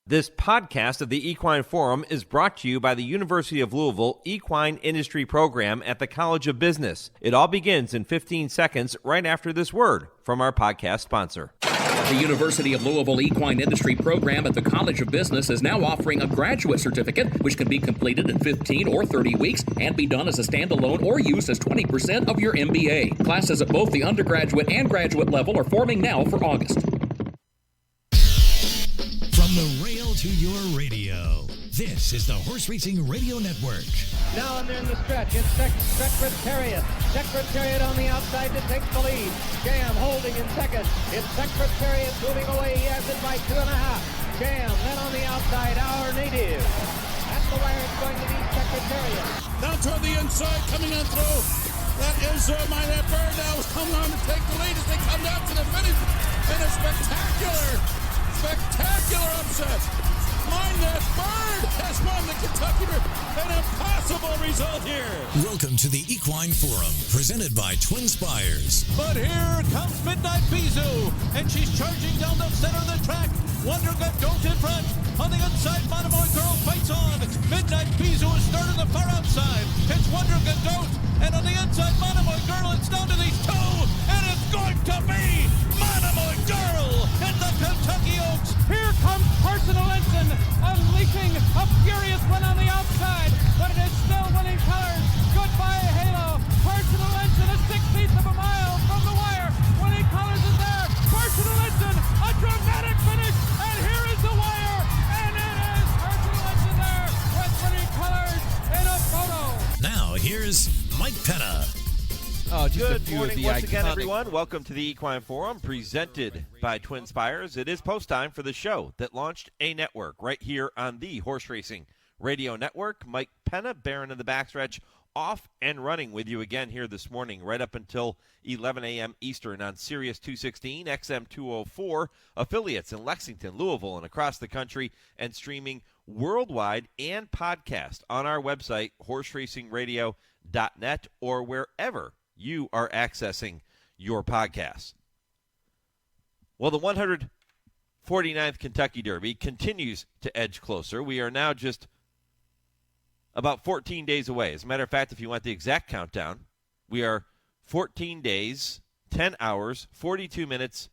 This podcast of the Equine Forum is brought to you by the University of Louisville Equine Industry Program at the College of Business. It all begins in 15 seconds right after this word from our podcast sponsor. The University of Louisville Equine Industry Program at the College of Business is now offering a graduate certificate, which can be completed in 15 or 30 weeks and be done as a standalone or used as 20% of your MBA. Classes at both the undergraduate and graduate level are forming now for August. From the rail to your radio, this is the Horse Racing Radio Network. Now and then the stretch. It's Secretariat. Secretariat on the outside to take the lead. Jam holding in second. It's Secretariat moving away. He has it by 2.5. Jam then on the outside, Our Native. At the wire, it's going to be Secretariat. Down toward the inside, coming on through. That is my that bird now is coming on to take the lead as they come down to the finish. And a spectacular upset. Mind that bird has won the Kentucky Derby. An impossible result here. Welcome to the Equine Forum, presented by TwinSpires. But here comes Midnight Bisou, and she's charging down the center of the track. Wonder Good Goat in front. On the inside, Monomoy Girl fights on. Midnight Bisou is starting the far outside. It's Wonder Good Goat, and on the inside, Monomoy Girl. It's down to these two, and it's going to be Monomoy Girl in the Kentucky Oaks. Here comes Personal Ensign, unleashing a furious run on the outside, but it is still winning colors. Goodbye, Halo. Personal Ensign is 6/8 of a mile from the wire. Winning colors is there. Personal Ensign, a dramatic finish, and here is the wire, and it is Personal Ensign there with winning colors in a photo. Now here's Mike Penna. Good morning once again, everyone. Welcome to the Equine Forum, presented by TwinSpires. It is post time for the show that launched a network right here on the Horse Racing Radio Network. Mike Penna, Baron of the Backstretch, off and running with you again here this morning, right up until 11 a.m. Eastern on Sirius 216, XM 204, affiliates in Lexington, Louisville, and across the country, and streaming worldwide and podcast on our website, horseracingradio.net, or wherever you are accessing your podcasts. Well, the 149th Kentucky Derby continues to edge closer. We are now just about 14 days away. As a matter of fact, if you want the exact countdown, we are 14 days, 10 hours, 42 minutes,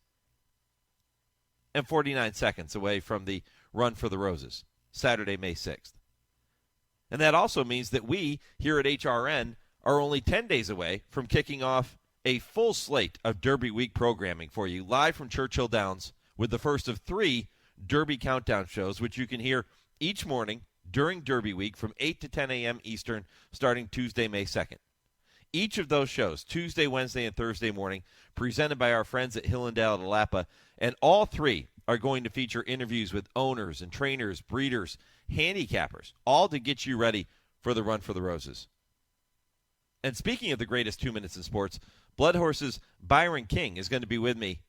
and 49 seconds away from the Run for the Roses, Saturday, May 6th. And that also means that we, here at HRRN, are only 10 days away from kicking off a full slate of Derby Week programming for you, live from Churchill Downs, with the first of 3 Derby Countdown shows, which you can hear each morning during Derby Week from 8 to 10 a.m. Eastern, starting Tuesday, May 2nd. Each of those shows, Tuesday, Wednesday, and Thursday morning, presented by our friends at Hillendale at Alapa, and all 3 are going to feature interviews with owners and trainers, breeders, handicappers, all to get you ready for the Run for the Roses. And speaking of the greatest 2 minutes in sports, Blood Horse's Byron King is going to be with me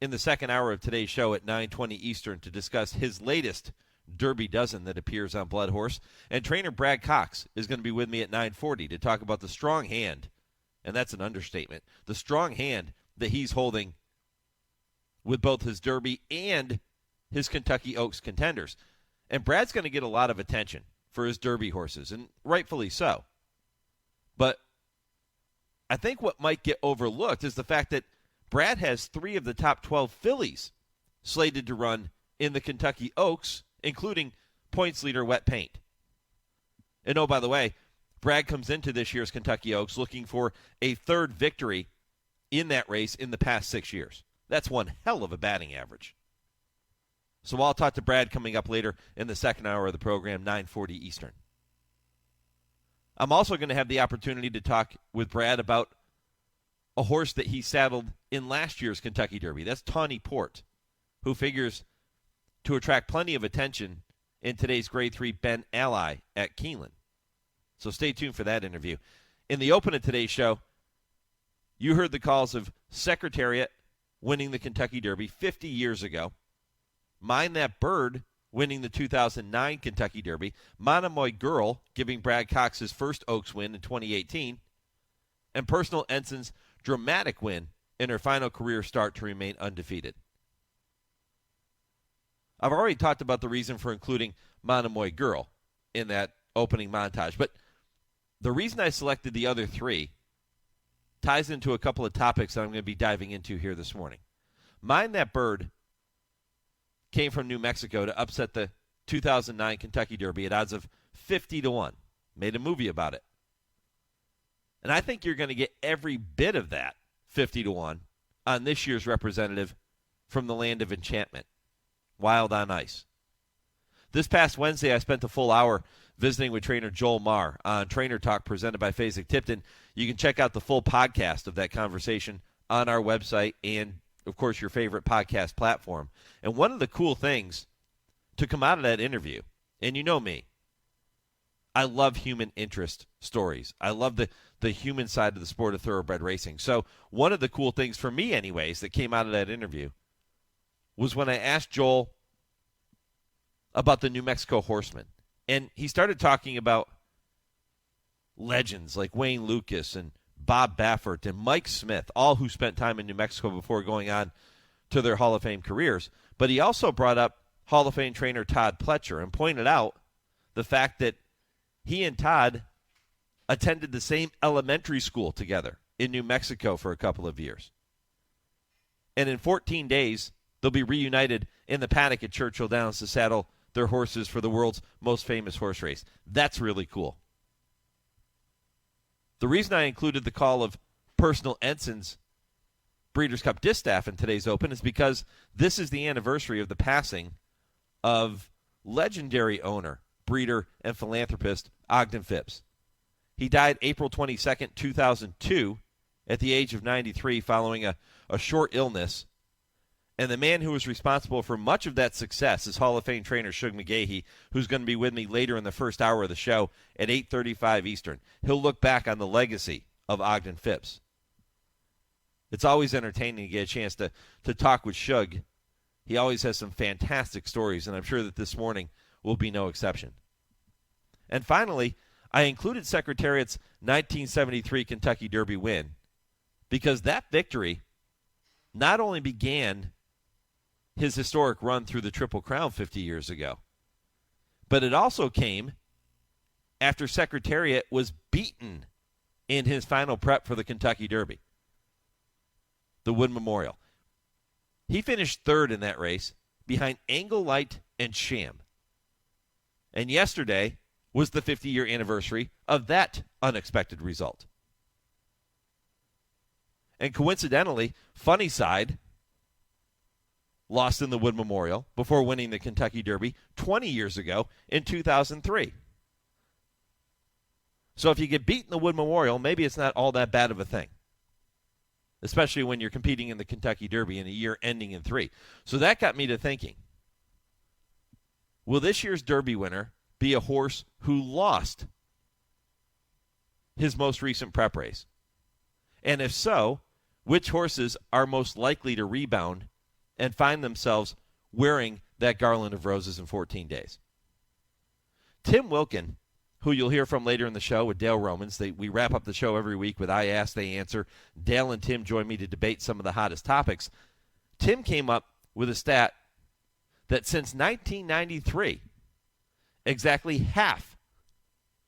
in the second hour of today's show at 9:20 Eastern to discuss his latest Derby dozen that appears on Blood Horse. And trainer Brad Cox is going to be with me at 9:40 to talk about the strong hand, and that's an understatement, the strong hand that he's holding with both his Derby and his Kentucky Oaks contenders. And Brad's going to get a lot of attention for his Derby horses, and rightfully so. But I think what might get overlooked is the fact that Brad has 3 of the top 12 fillies slated to run in the Kentucky Oaks, including points leader Wet Paint. And oh, by the way, Brad comes into this year's Kentucky Oaks looking for a 3rd victory in that race in the past 6 years. That's one hell of a batting average. So I'll talk to Brad coming up later in the second hour of the program, 9:40 Eastern. I'm also going to have the opportunity to talk with Brad about a horse that he saddled in last year's Kentucky Derby. That's Tawny Port, who figures to attract plenty of attention in today's Grade 3 Ben Ally at Keeneland. So stay tuned for that interview. In the open of today's show, you heard the calls of Secretariat winning the Kentucky Derby 50 years ago, Mind That Bird winning the 2009 Kentucky Derby, Monomoy Girl giving Brad Cox his first Oaks win in 2018, and Personal Ensign's dramatic win in her final career start to remain undefeated. I've already talked about the reason for including Monomoy Girl in that opening montage, but the reason I selected the other three ties into a couple of topics that I'm going to be diving into here this morning. Mind That Bird came from New Mexico to upset the 2009 Kentucky Derby at odds of 50-1. Made a movie about it. And I think you're going to get every bit of that 50-1 on this year's representative from the land of enchantment, Wild on Ice. This past Wednesday, I spent a full hour visiting with trainer Joel Marr on Trainer Talk presented by Fasig-Tipton. You can check out the full podcast of that conversation on our website and, of course, your favorite podcast platform. And one of the cool things to come out of that interview, and you know me, I love human interest stories. I love the human side of the sport of thoroughbred racing. So one of the cool things for me anyways that came out of that interview was when I asked Joel about the New Mexico horsemen. And he started talking about legends like Wayne Lucas and Bob Baffert and Mike Smith, all who spent time in New Mexico before going on to their Hall of Fame careers. But he also brought up Hall of Fame trainer Todd Pletcher and pointed out the fact that he and Todd attended the same elementary school together in New Mexico for a couple of years. And in 14 days, they'll be reunited in the paddock at Churchill Downs to saddle their horses for the world's most famous horse race. That's really cool. The reason I included the call of personal ensigns Breeders' Cup Distaff in today's Open is because this is the anniversary of the passing of legendary owner, breeder, and philanthropist Ogden Phipps. He died April 22nd, 2002 at the age of 93 following a short illness. And the man who was responsible for much of that success is Hall of Fame trainer Shug McGaughey, who's going to be with me later in the first hour of the show at 8:35 Eastern. He'll look back on the legacy of Ogden Phipps. It's always entertaining to get a chance to talk with Shug. He always has some fantastic stories, and I'm sure that this morning will be no exception. And finally, I included Secretariat's 1973 Kentucky Derby win because that victory not only began his historic run through the Triple Crown 50 years ago, but it also came after Secretariat was beaten in his final prep for the Kentucky Derby, the Wood Memorial. He finished third in that race behind Angle Light and Sham. And yesterday was the 50-year anniversary of that unexpected result. And coincidentally, Funny Side lost in the Wood Memorial before winning the Kentucky Derby 20 years ago in 2003. So if you get beat in the Wood Memorial, maybe it's not all that bad of a thing, especially when you're competing in the Kentucky Derby in a year ending in 3. So that got me to thinking, will this year's Derby winner be a horse who lost his most recent prep race? And if so, which horses are most likely to rebound and find themselves wearing that garland of roses in 14 days? Tim Wilkin, who you'll hear from later in the show with Dale Romans. We wrap up the show every week with I Ask, They Answer. Dale and Tim join me to debate some of the hottest topics. Tim came up with a stat that since 1993, exactly half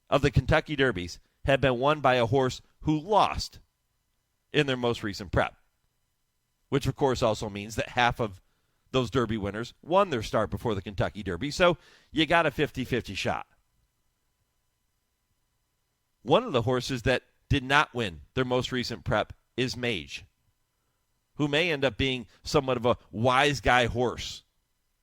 of the Kentucky Derbies have been won by a horse who lost in their most recent prep, which of course also means that half of those Derby winners won their start before the Kentucky Derby, so you got a 50-50 shot. One of the horses that did not win their most recent prep is Mage, who may end up being somewhat of a wise guy horse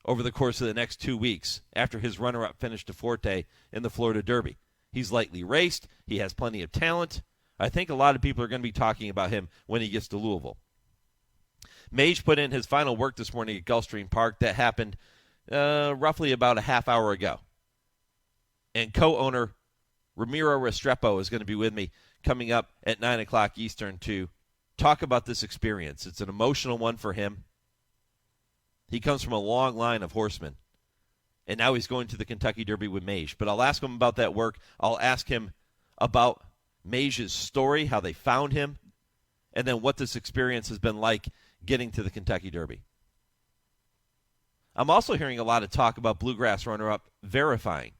over the course of the next 2 weeks after his runner-up finish to Forte in the Florida Derby. He's lightly raced. He has plenty of talent. I think a lot of people are going to be talking about him when he gets to Louisville. Mage put in his final work this morning at Gulfstream Park. That happened roughly about a half hour ago. And co-owner Ramiro Restrepo is going to be with me coming up at 9 o'clock Eastern to talk about this experience. It's an emotional one for him. He comes from a long line of horsemen, and now he's going to the Kentucky Derby with Mage. But I'll ask him about that work. I'll ask him about Mage's story, how they found him, and then what this experience has been like getting to the Kentucky Derby. I'm also hearing a lot of talk about Bluegrass runner-up verifying.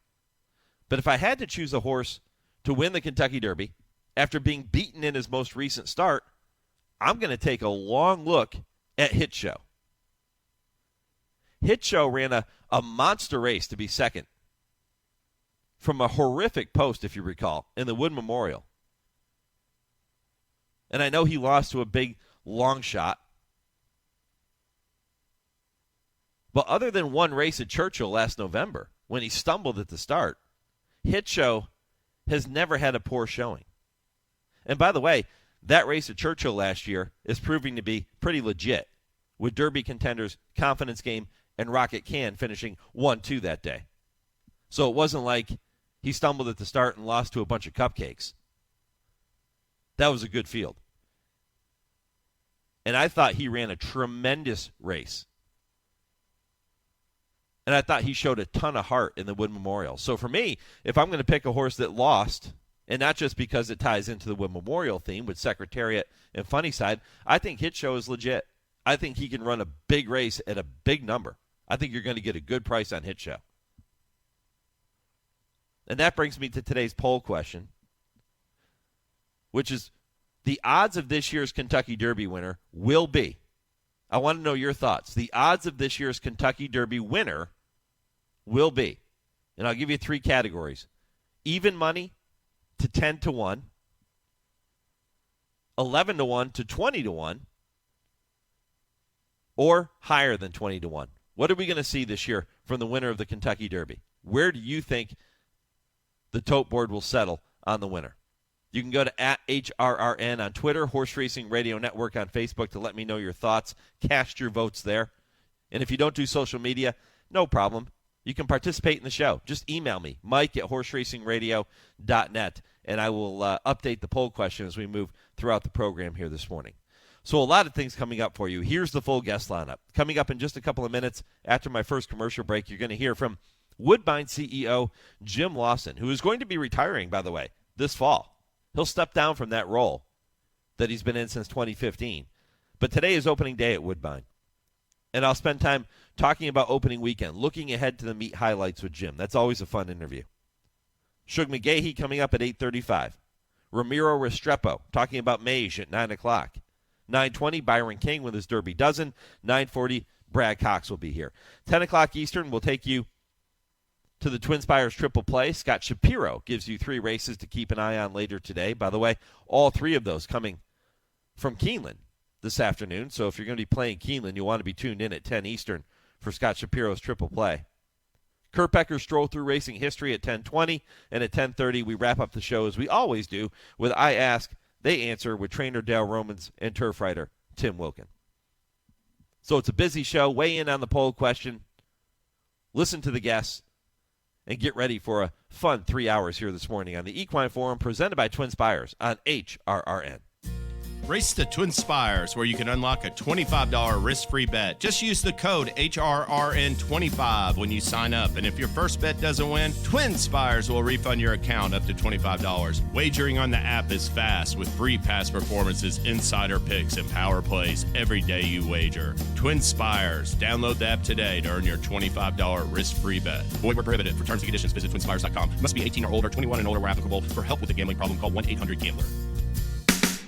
But if I had to choose a horse to win the Kentucky Derby after being beaten in his most recent start, I'm going to take a long look at Hit Show. Hit Show ran a monster race to be second from a horrific post, if you recall, in the Wood Memorial. And I know he lost to a big long shot. But other than one race at Churchill last November, when he stumbled at the start, Hit Show has never had a poor showing. And by the way, that race at Churchill last year is proving to be pretty legit, with Derby contenders Confidence Game and Rocket Can finishing 1-2 that day. So it wasn't like he stumbled at the start and lost to a bunch of cupcakes. That was a good field. And I thought he ran a tremendous race. And I thought he showed a ton of heart in the Wood Memorial. So for me, if I'm going to pick a horse that lost, and not just because it ties into the Wood Memorial theme with Secretariat and Funnyside, I think Hit Show is legit. I think he can run a big race at a big number. I think you're going to get a good price on Hit Show. And that brings me to today's poll question, which is the odds of this year's Kentucky Derby winner will be. I want to know your thoughts. The odds of this year's Kentucky Derby winner will be, and I'll give you three categories: even money to 10-1, 11-1 to 20-1, or higher than 20-1. What are we going to see this year from the winner of the Kentucky Derby? Where do you think the tote board will settle on the winner? You can go to @HRRN on Twitter, Horse Racing Radio Network on Facebook to let me know your thoughts. Cast your votes there. And if you don't do social media, no problem. You can participate in the show. Just email me, mike@horseracingradio.net, and I will update the poll question as we move throughout the program here this morning. So a lot of things coming up for you. Here's the full guest lineup. Coming up in just a couple of minutes after my first commercial break, you're going to hear from Woodbine CEO Jim Lawson, who is going to be retiring, by the way, this fall. He'll step down from that role that he's been in since 2015. But today is opening day at Woodbine. And I'll spend time talking about opening weekend, looking ahead to the meet highlights with Jim. That's always a fun interview. Shug McGaughey coming up at 8:35. Ramiro Restrepo talking about Mage at 9 o'clock. 9:20, Byron King with his Derby Dozen. 9:40, Brad Cox will be here. 10 o'clock Eastern will take you to the TwinSpires Triple Play. Scott Shapiro gives you 3 races to keep an eye on later today. By the way, all 3 of those coming from Keeneland this afternoon. So if you're going to be playing Keeneland, you'll want to be tuned in at 10 Eastern for Scott Shapiro's Triple Play. Kurt Becker's Stroll Through Racing History at 10:20. And at 10:30, we wrap up the show, as we always do, with I Ask, They Answer with trainer Dale Romans and turf writer Tim Wilkin. So it's a busy show. Weigh in on the poll question. Listen to the guests. And get ready for a fun 3 hours here this morning on the Equine Forum, presented by TwinSpires on HRRN. Race to TwinSpires, where you can unlock a $25 risk-free bet. Just use the code HRRN25 when you sign up. And if your first bet doesn't win, TwinSpires will refund your account up to $25. Wagering on the app is fast with free past performances, insider picks, and power plays every day you wager. TwinSpires. Download the app today to earn your $25 risk-free bet. Void where prohibited. For terms and conditions, visit TwinSpires.com. Must be 18 or older, 21 and older where applicable. For help with a gambling problem, call 1-800-GAMBLER.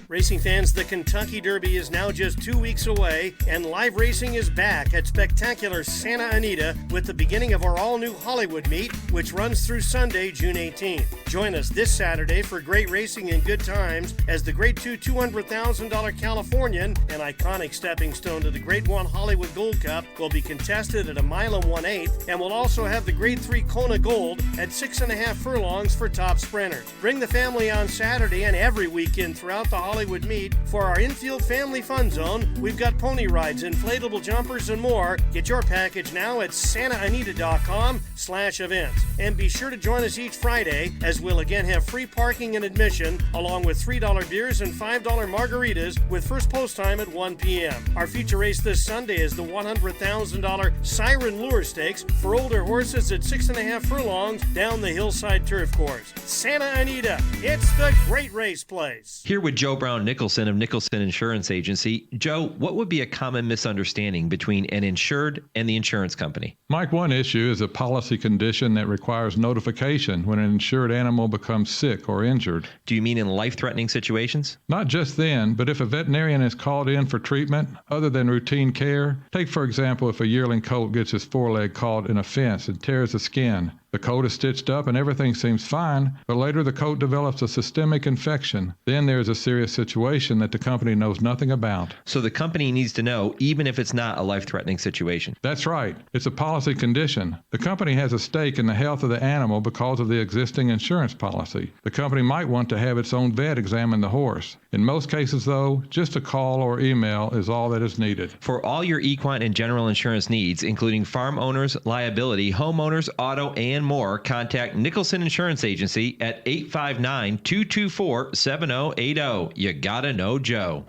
Racing fans, the Kentucky Derby is now just 2 weeks away, and live racing is back at spectacular Santa Anita with the beginning of our all-new Hollywood meet, which runs through Sunday, June 18th. Join us this Saturday for great racing and good times as the Grade 2 $200,000 Californian, an iconic stepping stone to the Grade 1 Hollywood Gold Cup, will be contested at 1 1/8 and we'll also have the Grade 3 Kona Gold at 6.5 furlongs for top sprinters. Bring the family on Saturday and every weekend throughout the Hollywood meet for our infield family fun zone. We've got pony rides, inflatable jumpers, and more. Get your package now at santaanita.com/events. And be sure to join us each Friday, as we'll again have free parking and admission, along with $3 beers and $5 margaritas, with first post time at 1 p.m. Our feature race this Sunday is the $100,000 Siren Lure Stakes for older horses at 6.5 furlongs down the Hillside Turf Course. Santa Anita, it's the great race place. Here with Joe Brown Brown Nicholson of Nicholson Insurance Agency. Joe, what would be a common misunderstanding between an insured and the insurance company? Mike, one issue is a policy condition that requires notification when an insured animal becomes sick or injured. Do you mean in life-threatening situations? Not just then, but if a veterinarian is called in for treatment other than routine care, take for example if a yearling colt gets his foreleg caught in a fence and tears the skin. The coat is stitched up and everything seems fine, but later the coat develops a systemic infection. Then there's a serious situation that the company knows nothing about. So the company needs to know even if it's not a life-threatening situation. That's right. It's a policy condition. The company has a stake in the health of the animal because of the existing insurance policy. The company might want to have its own vet examine the horse. In most cases, though, just a call or email is all that is needed. For all your equine and general insurance needs, including farm owners, liability, homeowners, auto, and more, contact Nicholson Insurance Agency at 859-224-7080. You gotta know Joe.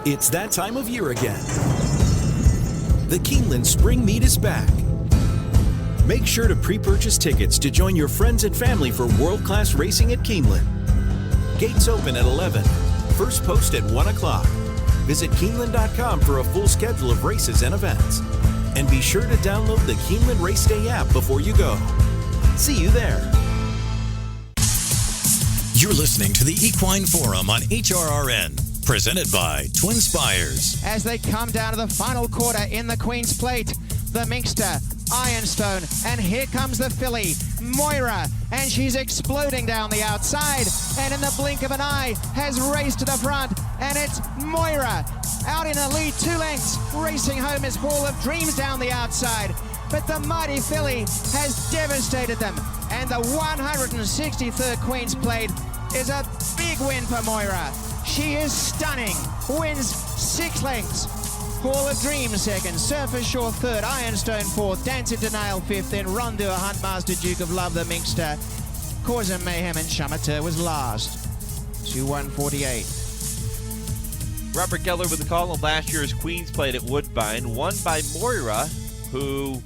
It's that time of year again. The Keeneland Spring Meet is back. Make sure to pre-purchase tickets to join your friends and family for world-class racing at Keeneland. Gates open at 11. First post at 1 o'clock. Visit Keeneland.com for a full schedule of races and events. And be sure to download the Keeneland Race Day app before you go. See you there. You're listening to the Equine Forum on HRRN, presented by TwinSpires. As they come down to the final quarter in the Queen's Plate, the Minxter, Ironstone, and here comes the filly, Moira, and she's exploding down the outside, and in the blink of an eye has raced to the front, and it's Moira out in the lead 2 lengths, racing home his Hall of Dreams down the outside, but the mighty filly has devastated them, and the 163rd Queen's Plate is a big win for Moira. She is stunning, wins 6 lengths. Hall of Dreams second, Surface Shore third, Ironstone fourth, Dancing to Nail fifth, then Rondeau, Huntmaster, Duke of Love, the Minxter, Causing Mayhem, and Shumateur was last to 148. Robert Geller with the call on last year's Queen's Plate at Woodbine, won by Moira, who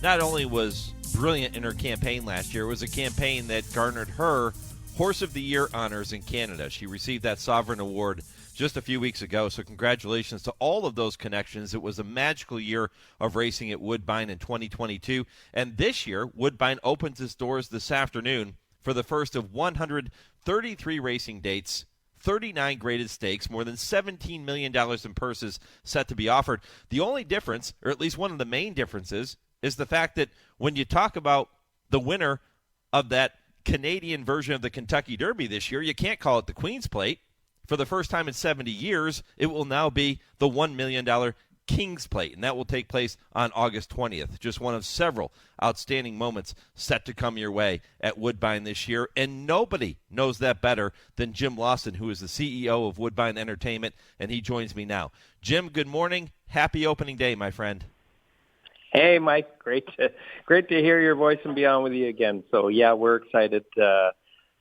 not only was brilliant in her campaign last year, it was a campaign that garnered her Horse of the Year honors in Canada. She received that Sovereign Award just a few weeks ago, so congratulations to all of those connections. It was a magical year of racing at Woodbine in 2022, and this year, Woodbine opens its doors this afternoon for the first of 133 racing dates, 39 graded stakes, more than $17 million in purses set to be offered. The only difference, or at least one of the main differences, is the fact that when you talk about the winner of that Canadian version of the Kentucky Derby this year, you can't call it the Queen's Plate. For the first time in 70 years, it will now be the $1 million King's Plate, and that will take place on August 20th. Just one of several outstanding moments set to come your way at Woodbine this year, and nobody knows that better than Jim Lawson, who is the CEO of Woodbine Entertainment, and he joins me now. Jim, good morning. Happy opening day, my friend. Hey, Mike. Great to hear your voice and be on with you again. So, yeah, we're excited.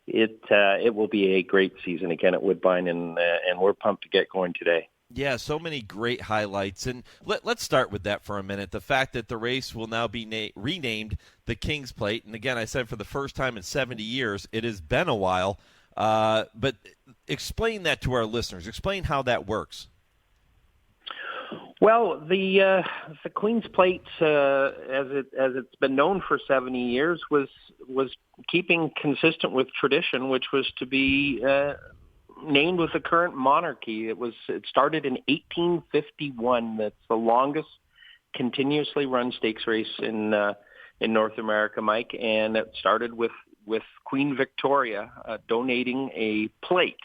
It will be a great season again at Woodbine, and we're pumped to get going today. Yeah, so many great highlights. And let's start with that for a minute. The fact that the race will now be renamed the King's Plate. And again, I said for the first time in 70 years, it has been a while. But explain that to our listeners. Explain how that works. Well, the Queen's Plate, as it's been known for 70 years, was keeping consistent with tradition, which was to be named with the current monarchy. It started in 1851. That's the longest continuously run stakes race in North America, Mike, and it started with Queen Victoria donating a plate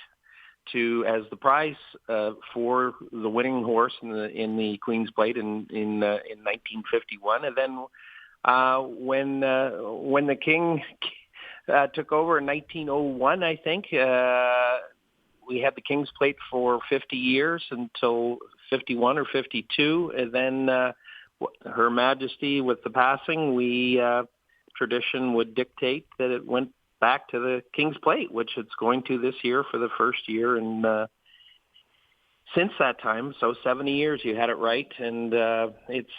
as the prize for the winning horse in the Queen's Plate in 1951, and then when the King took over in 1901, I think we had the King's Plate for 50 years until 51 or 52, and then Her Majesty, with the passing, tradition would dictate that it went back to the King's Plate, which it's going to this year for the first year. And since that time, so 70 years, you had it right. And it's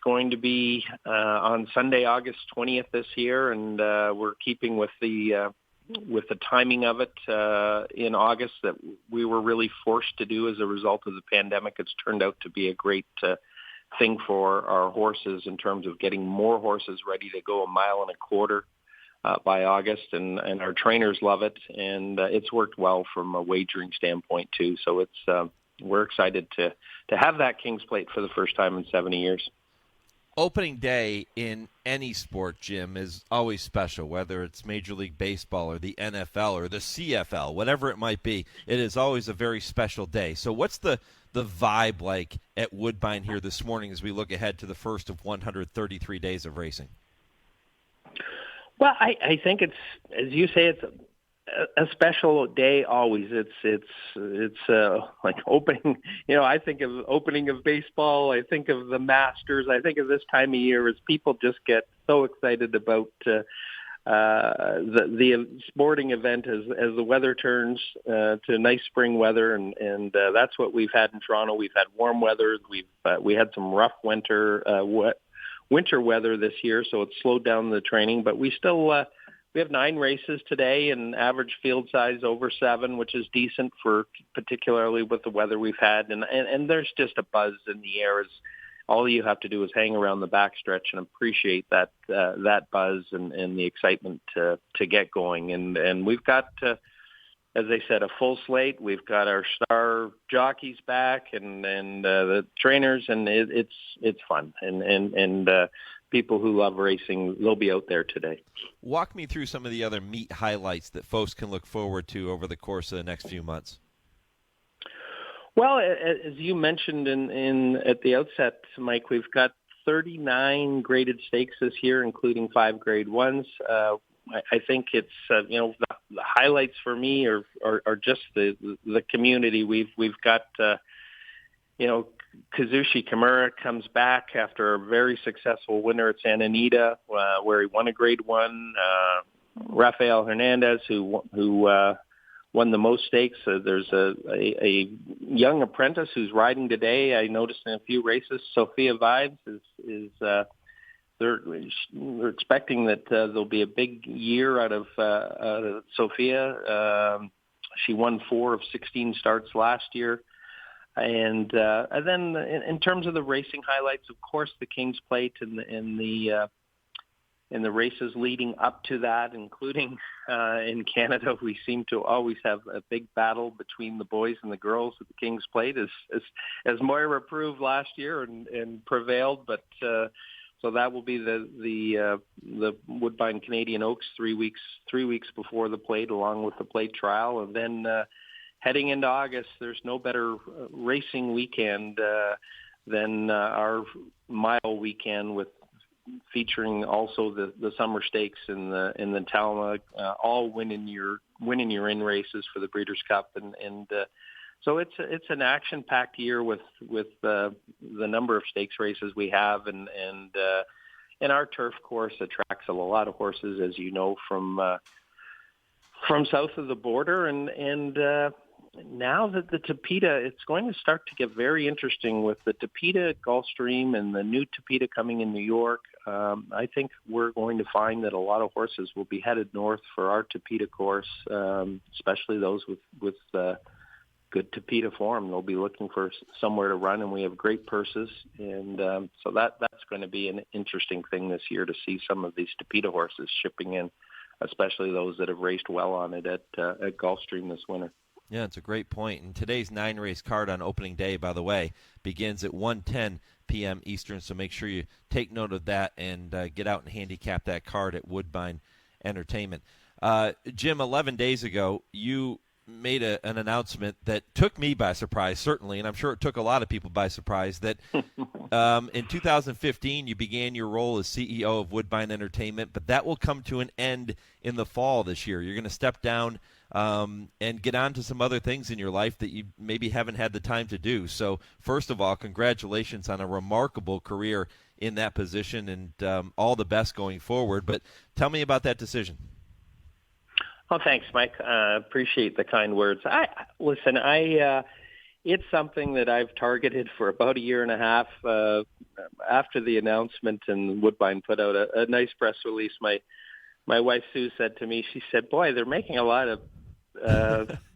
going to be on Sunday, August 20th this year. And we're keeping with the the timing of it in August that we were really forced to do as a result of the pandemic. It's turned out to be a great thing for our horses in terms of getting more horses ready to go 1.25 miles by August, and our trainers love it, and it's worked well from a wagering standpoint too. So it's we're excited to have that King's Plate for the first time in 70 years. Opening day in any sport, Jim, is always special, whether it's Major League Baseball or the NFL or the CFL, whatever it might be. It is always a very special day. So what's the vibe like at Woodbine here this morning as we look ahead to the first of 133 days of racing? Well, I think it's, as you say, it's a special day always. It's like opening, I think of opening of baseball. I think of the Masters. I think of this time of year as people just get so excited about the sporting event as the weather turns to nice spring weather, and that's what we've had in Toronto. We've had warm weather. We had some rough winter weather this year, so it's slowed down the training, but we still we have 9 races today and average field size over 7, which is decent for particularly with the weather we've had. And there's just a buzz in the air. As all you have to do is hang around the backstretch and appreciate that buzz and the excitement to get going. And we've got, as I said, a full slate. We've got our star jockeys back and the trainers, and it's fun. And people who love racing, they'll be out there today. Walk me through some of the other meet highlights that folks can look forward to over the course of the next few months. Well, as you mentioned at the outset, Mike, we've got 39 graded stakes this year, including 5 grade ones. I think it's the highlights for me are just the community. We've got Kazushi Kimura comes back after a very successful winner at Santa Anita, where he won a grade 1. Rafael Hernandez, who won the most stakes. There's a young apprentice who's riding today. I noticed in a few races, Sophia Vibes is they're expecting that there'll be a big year out of Sophia. She won 4 of 16 starts last year. And then in terms of the racing highlights, of course, the King's Plate and the races leading up to that, including in Canada, we seem to always have a big battle between the boys and the girls at the King's Plate, as Moira proved last year and prevailed. But so that will be the Woodbine Canadian Oaks 3 weeks before the plate, along with the plate trial, and then. Heading into August, there's no better racing weekend than our mile weekend, with featuring also the summer stakes in the Talma, all winning your in races for the Breeders' Cup, and so it's an action-packed year with the number of stakes races we have, and our turf course attracts a lot of horses, as you know, from south of the border, and now that the Tapeta, it's going to start to get very interesting with the Tapeta at Gulfstream and the new Tapeta coming in New York. I think we're going to find that a lot of horses will be headed north for our Tapeta course, especially those with good Tapeta form. They'll be looking for somewhere to run, and we have great purses. And so that's going to be an interesting thing this year, to see some of these Tapeta horses shipping in, especially those that have raced well on it at Gulfstream this winter. Yeah, it's a great point. And today's 9-race card on opening day, by the way, begins at 1:10 p.m. Eastern, so make sure you take note of that and get out and handicap that card at Woodbine Entertainment. Jim, 11 days ago, you made an announcement that took me by surprise, certainly, and I'm sure it took a lot of people by surprise, that in 2015 you began your role as CEO of Woodbine Entertainment, but that will come to an end in the fall this year. You're going to step down and get on to some other things in your life that you maybe haven't had the time to do. So first of all, congratulations on a remarkable career in that position, and all the best going forward. But tell me about that decision. Oh, thanks, Mike. Appreciate the kind words. It's something that I've targeted for about a year and a half. After the announcement, and Woodbine put out a nice press release, my my wife Sue said to me, she said, "Boy, they're making a lot of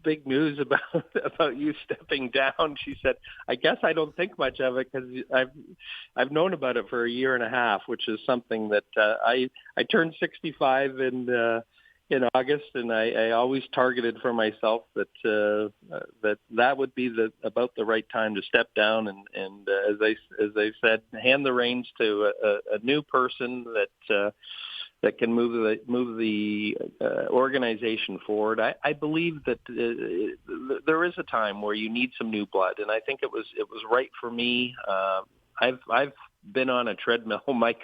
big news about you stepping down." She said, "I guess I don't think much of it because I've known about it for a year and a half," which is something that I turned 65 in August, and I always targeted for myself that would be about the right time to step down and as I said, hand the reins to a new person that can move the organization forward. I believe that there is a time where you need some new blood, and I think it was right for me. I've been on a treadmill, Mike,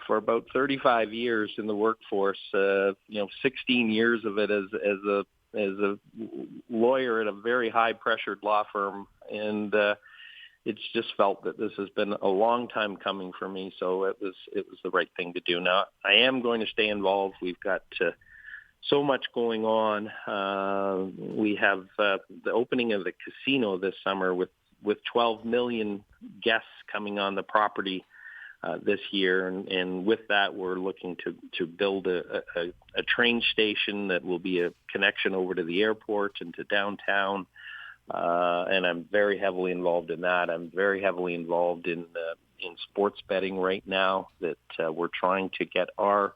for about 35 years in the workforce. 16 years of it as a lawyer at a very high pressured law firm, and it's just felt that this has been a long time coming for me, so it was the right thing to do. Now, I am going to stay involved. We've got so much going on. We have the opening of the casino this summer with 12 million guests coming on the property this year, and with that, we're looking to build a train station that will be a connection over to the airport and to downtown. And I'm very heavily involved in that. I'm very heavily involved in sports betting right now, that we're trying to get our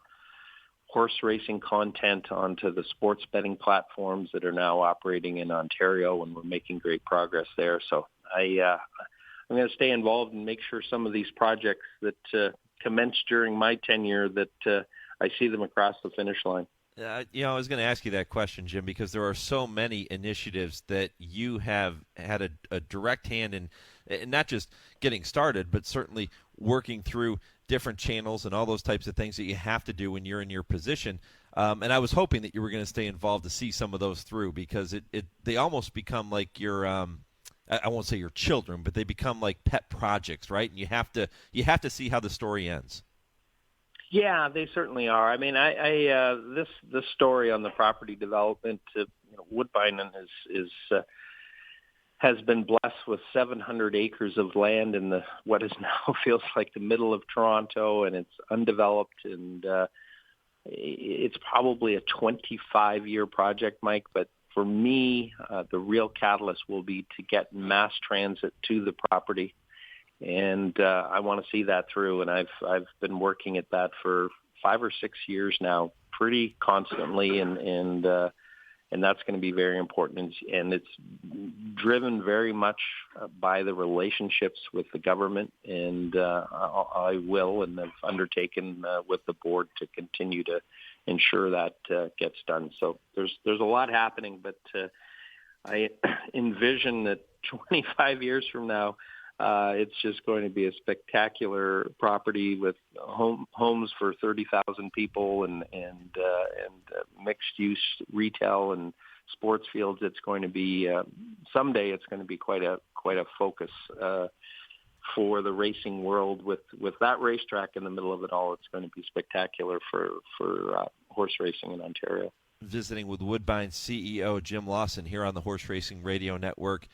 horse racing content onto the sports betting platforms that are now operating in Ontario, and we're making great progress there. So I'm going to stay involved and make sure some of these projects that commenced during my tenure, that I see them across the finish line. I was going to ask you that question, Jim, because there are so many initiatives that you have had a direct hand in, not just getting started, but certainly working through different channels and all those types of things that you have to do when you're in your position. And I was hoping that you were going to stay involved to see some of those through, because they almost become like your I won't say your children, but they become like pet projects, right? And you have to see how the story ends. Yeah, they certainly are. I mean, this story on the property development, Woodbine has been blessed with 700 acres of land in what is now feels like the middle of Toronto, and it's undeveloped, and it's probably a 25-year project, Mike. But for me, the real catalyst will be to get mass transit to the property. And I want to see that through, and I've been working at that for 5 or 6 years now, pretty constantly, and that's going to be very important. And it's driven very much by the relationships with the government, and I will and have undertaken with the board to continue to ensure that gets done. So there's a lot happening, but I envision that 25 years from now, it's just going to be a spectacular property with homes for 30,000 people and mixed-use retail and sports fields. It's going to be someday. It's going to be quite a focus for the racing world. With that racetrack in the middle of it all, it's going to be spectacular for horse racing in Ontario. Visiting with Woodbine CEO Jim Lawson here on the Horse Racing Radio Network.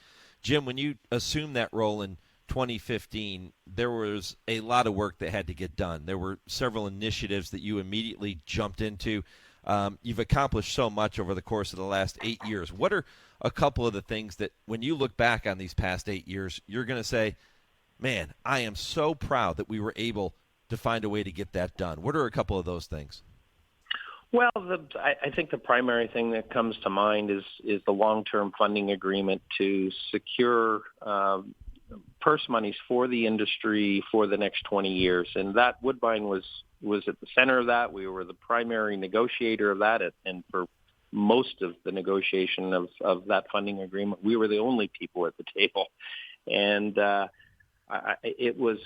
Jim, when you assumed that role in 2015, there was a lot of work that had to get done. There were several initiatives that you immediately jumped into. You've accomplished so much over the course of the last 8 years. What are a couple of the things that when you look back on these past 8 years, you're going to say, man, I am so proud that we were able to find a way to get that done? What are a couple of those things? Well, I think the primary thing that comes to mind is the long-term funding agreement to secure purse monies for the industry for the next 20 years. And that Woodbine was at the center of that. We were the primary negotiator of that, and for most of the negotiation of that funding agreement, we were the only people at the table. And it was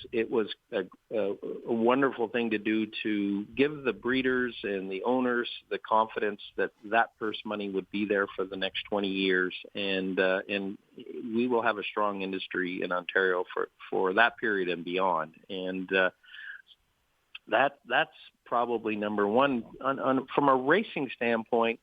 a wonderful thing to do, to give the breeders and the owners the confidence that purse money would be there for the next 20 years, and we will have a strong industry in Ontario for that period and beyond. And that's probably number one. From a racing standpoint,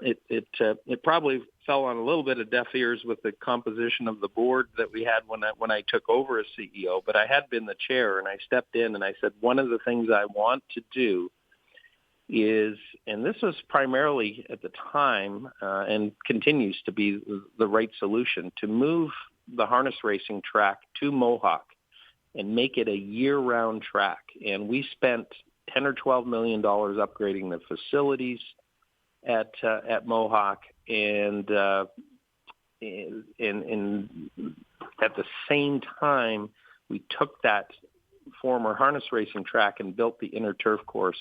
it probably fell on a little bit of deaf ears with the composition of the board that we had when I took over as CEO, but I had been the chair, and I stepped in and I said, one of the things I want to do is, and this was primarily at the time and continues to be the right solution, to move the harness racing track to Mohawk and make it a year-round track. And we spent $10 or $12 million upgrading the facilities at Mohawk, and at the same time, we took that former harness racing track and built the inner turf course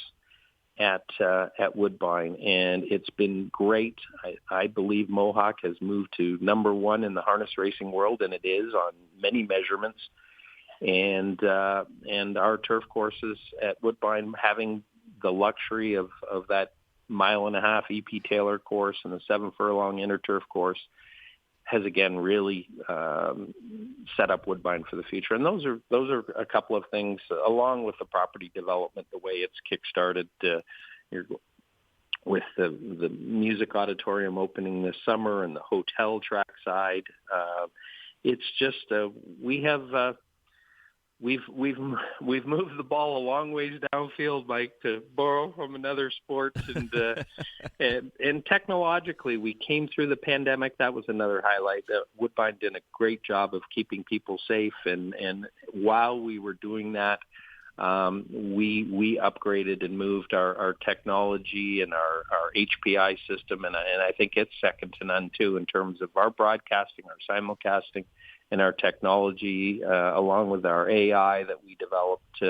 at Woodbine, and it's been great. I believe Mohawk has moved to number one in the harness racing world, and it is on many measurements. And our turf courses at Woodbine, having the luxury of that 1.5 mile EP Taylor course and the 7 furlong inner turf course, has again really set up Woodbine for the future. And those are a couple of things, along with the property development, the way it's kickstarted with the music auditorium opening this summer and the hotel track side. It's just we've moved the ball a long ways downfield, Mike, to borrow from another sport, and technologically we came through the pandemic. That was another highlight. Woodbine did a great job of keeping people safe, and while we were doing that, we upgraded and moved our technology and our HPI system, and I think it's second to none too in terms of our broadcasting, our simulcasting, and our technology, along with our AI that we developed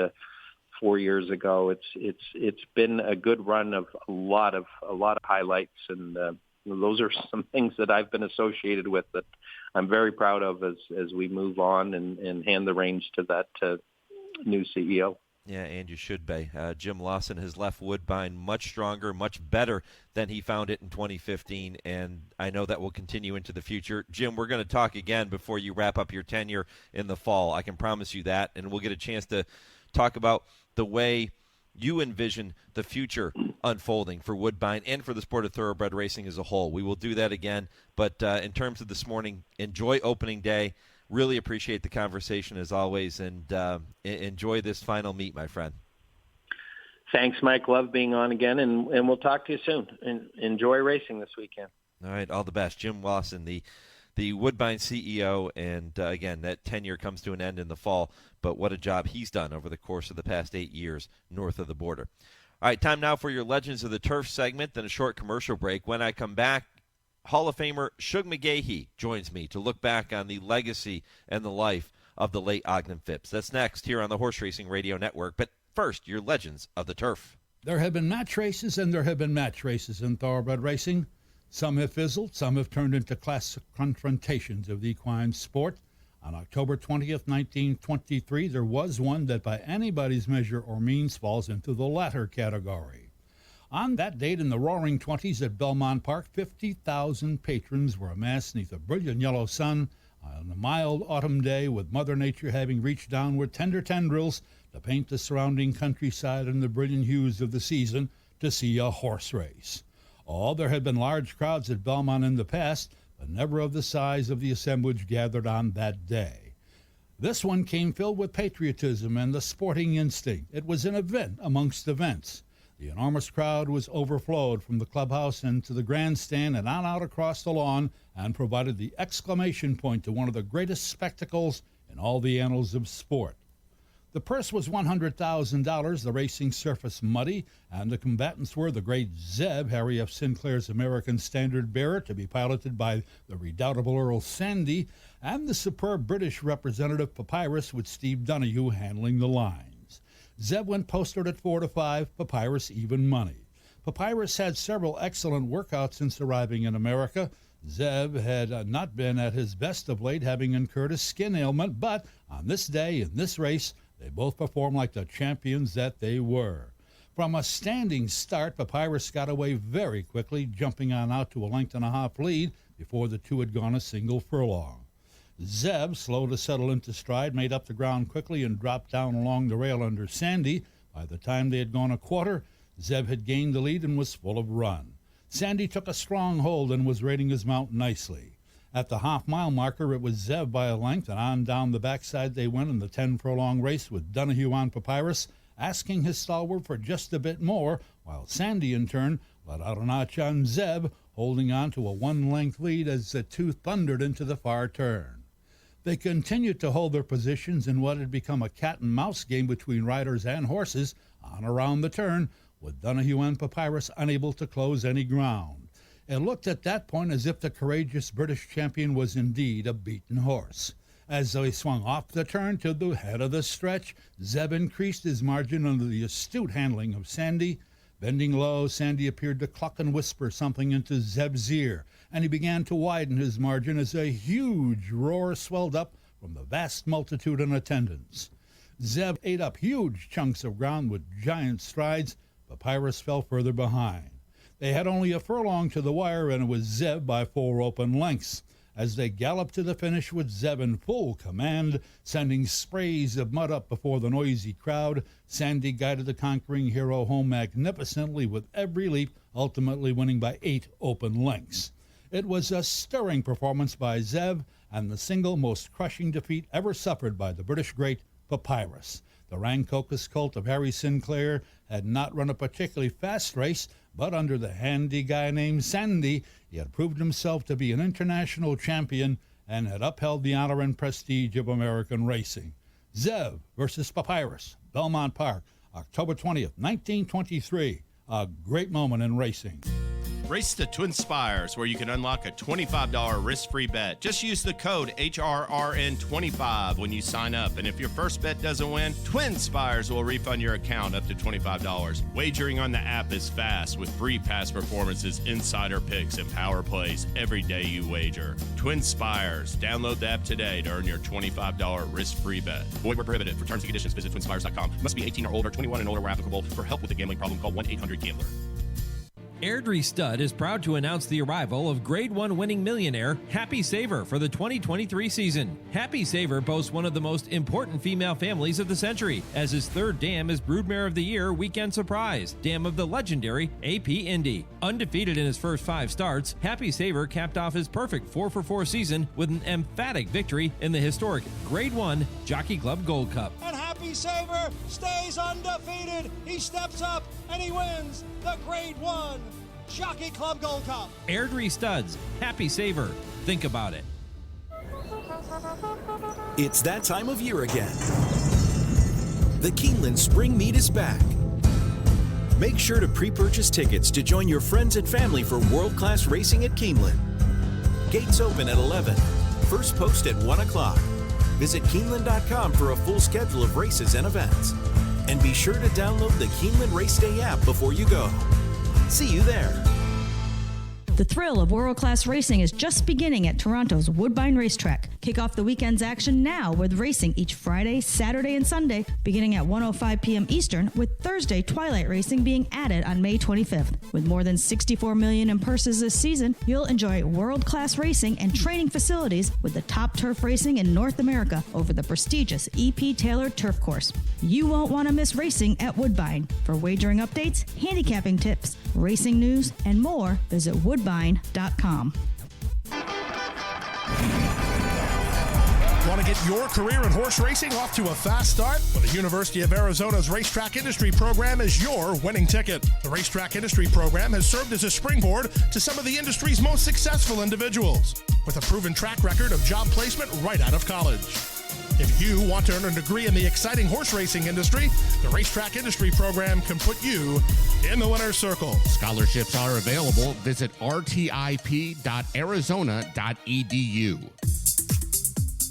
4 years ago. It's been a good run of a lot of highlights, and those are some things that I've been associated with that I'm very proud of as we move on and hand the reins to that new CEO. Yeah, and you should be. Jim Lawson has left Woodbine much stronger, much better than he found it in 2015, and I know that will continue into the future. Jim, we're going to talk again before you wrap up your tenure in the fall. I can promise you that, and we'll get a chance to talk about the way you envision the future unfolding for Woodbine and for the sport of thoroughbred racing as a whole. We will do that again, but in terms of this morning, enjoy opening day. Really appreciate the conversation as always, and enjoy this final meet, my friend. Thanks, Mike. Love being on again, and we'll talk to you soon. And enjoy racing this weekend. All right, all the best. Jim Lawson, the Woodbine CEO, and again, that tenure comes to an end in the fall, but what a job he's done over the course of the past 8 years north of the border. All right, time now for your Legends of the Turf segment, then a short commercial break. When I come back, Hall of Famer Shug McGaughey joins me to look back on the legacy and the life of the late Ogden Phipps. That's next here on the Horse Racing Radio Network. But first, your Legends of the Turf. There have been match races and there have been match races in thoroughbred racing. Some have fizzled, some have turned into classic confrontations of the equine sport. On October 20th, 1923, there was one that by anybody's measure or means falls into the latter category. On that date in the Roaring Twenties at Belmont Park, 50,000 patrons were amassed beneath a brilliant yellow sun on a mild autumn day, with Mother Nature having reached down with tender tendrils to paint the surrounding countryside in the brilliant hues of the season to see a horse race. There had been large crowds at Belmont in the past, but never of the size of the assemblage gathered on that day. This one came filled with patriotism and the sporting instinct. It was an event amongst events. The enormous crowd was overflowed from the clubhouse into the grandstand and on out across the lawn, and provided the exclamation point to one of the greatest spectacles in all the annals of sport. The purse was $100,000, the racing surface muddy, and the combatants were the great Zeb, Harry F. Sinclair's American standard bearer, to be piloted by the redoubtable Earl Sandy, and the superb British representative Papyrus, with Steve Donahue handling the lines. Zeb went posted at 4 to 5, Papyrus even money. Papyrus had several excellent workouts since arriving in America. Zeb had not been at his best of late, having incurred a skin ailment, but on this day, in this race, they both performed like the champions that they were. From a standing start, Papyrus got away very quickly, jumping on out to a 1.5 length lead before the two had gone a single furlong. Zeb, slow to settle into stride, made up the ground quickly and dropped down along the rail under Sandy. By the time they had gone a quarter, Zeb had gained the lead and was full of run. Sandy took a strong hold and was rating his mount nicely. At the half-mile marker, it was Zeb by a length, and on down the backside they went in the 10 furlong race with Donahue on Papyrus asking his stalwart for just a bit more, while Sandy, in turn, let out a notch on Zeb, holding on to a one-length lead as the two thundered into the far turn. They continued to hold their positions in what had become a cat-and-mouse game between riders and horses on around the turn, with Donahue and Papyrus unable to close any ground. It looked at that point as if the courageous British champion was indeed a beaten horse. As they swung off the turn to the head of the stretch, Zeb increased his margin under the astute handling of Sandy. Bending low, Sandy appeared to cluck and whisper something into Zeb's ear, and he began to widen his margin as a huge roar swelled up from the vast multitude in attendance. Zeb ate up huge chunks of ground with giant strides. Papyrus fell further behind. They had only a furlong to the wire, and it was Zeb by 4 open lengths. As they galloped to the finish with Zeb in full command, sending sprays of mud up before the noisy crowd, Sandy guided the conquering hero home magnificently with every leap, ultimately winning by 8 open lengths. It was a stirring performance by Zeb, and the single most crushing defeat ever suffered by the British great Papyrus. The Rancocas colt of Harry Sinclair had not run a particularly fast race, but under the handy guy named Sandy, he had proved himself to be an international champion and had upheld the honor and prestige of American racing. Zeb versus Papyrus, Belmont Park, October 20th, 1923. A great moment in racing. Race the TwinSpires, where you can unlock a $25 risk-free bet. Just use the code HRRN25 when you sign up. And if your first bet doesn't win, TwinSpires will refund your account up to $25. Wagering on the app is fast with free past performances, insider picks, and power plays every day you wager. TwinSpires. Download the app today to earn your $25 risk-free bet. Void where prohibited. For terms and conditions, visit TwinSpires.com. Must be 18 or older, 21 and older where applicable. For help with a gambling problem, call 1-800-GAMBLER. Airdrie Stud is proud to announce the arrival of Grade 1 winning millionaire Happy Saver for the 2023 season. Happy Saver boasts one of the most important female families of the century, as his third dam is Broodmare of the Year Weekend Surprise, dam of the legendary AP Indy. Undefeated in his first 5 starts, Happy Saver capped off his perfect 4-for-4 season with an emphatic victory in the historic Grade 1 Jockey Club Gold Cup. And Happy Saver stays undefeated. He steps up and he wins the Grade 1 Jockey Club Gold Cup. Airdrie Studs, Happy Saver. Think about it. It's that time of year again. The Keeneland Spring Meet is back. Make sure to pre-purchase tickets to join your friends and family for world-class racing at Keeneland. Gates open at 11. First post at 1 o'clock. Visit Keeneland.com for a full schedule of races and events. And be sure to download the Keeneland Race Day app before you go. See you there. The thrill of world-class racing is just beginning at Toronto's Woodbine Racetrack. Kick off the weekend's action now with racing each Friday, Saturday, and Sunday, beginning at 1:05 p.m. Eastern, with Thursday twilight racing being added on May 25th. With more than $64 million in purses this season, you'll enjoy world-class racing and training facilities with the top turf racing in North America over the prestigious EP Taylor Turf Course. You won't want to miss racing at Woodbine. For wagering updates, handicapping tips, racing news, and more, visit woodbine.com. Want to get your career in horse racing off to a fast start? Well, the University of Arizona's Racetrack Industry Program is your winning ticket. The Racetrack Industry Program has served as a springboard to some of the industry's most successful individuals, with a proven track record of job placement right out of college. If you want to earn a degree in the exciting horse racing industry, the Racetrack Industry Program can put you in the winner's circle. Scholarships are available. Visit rtip.arizona.edu.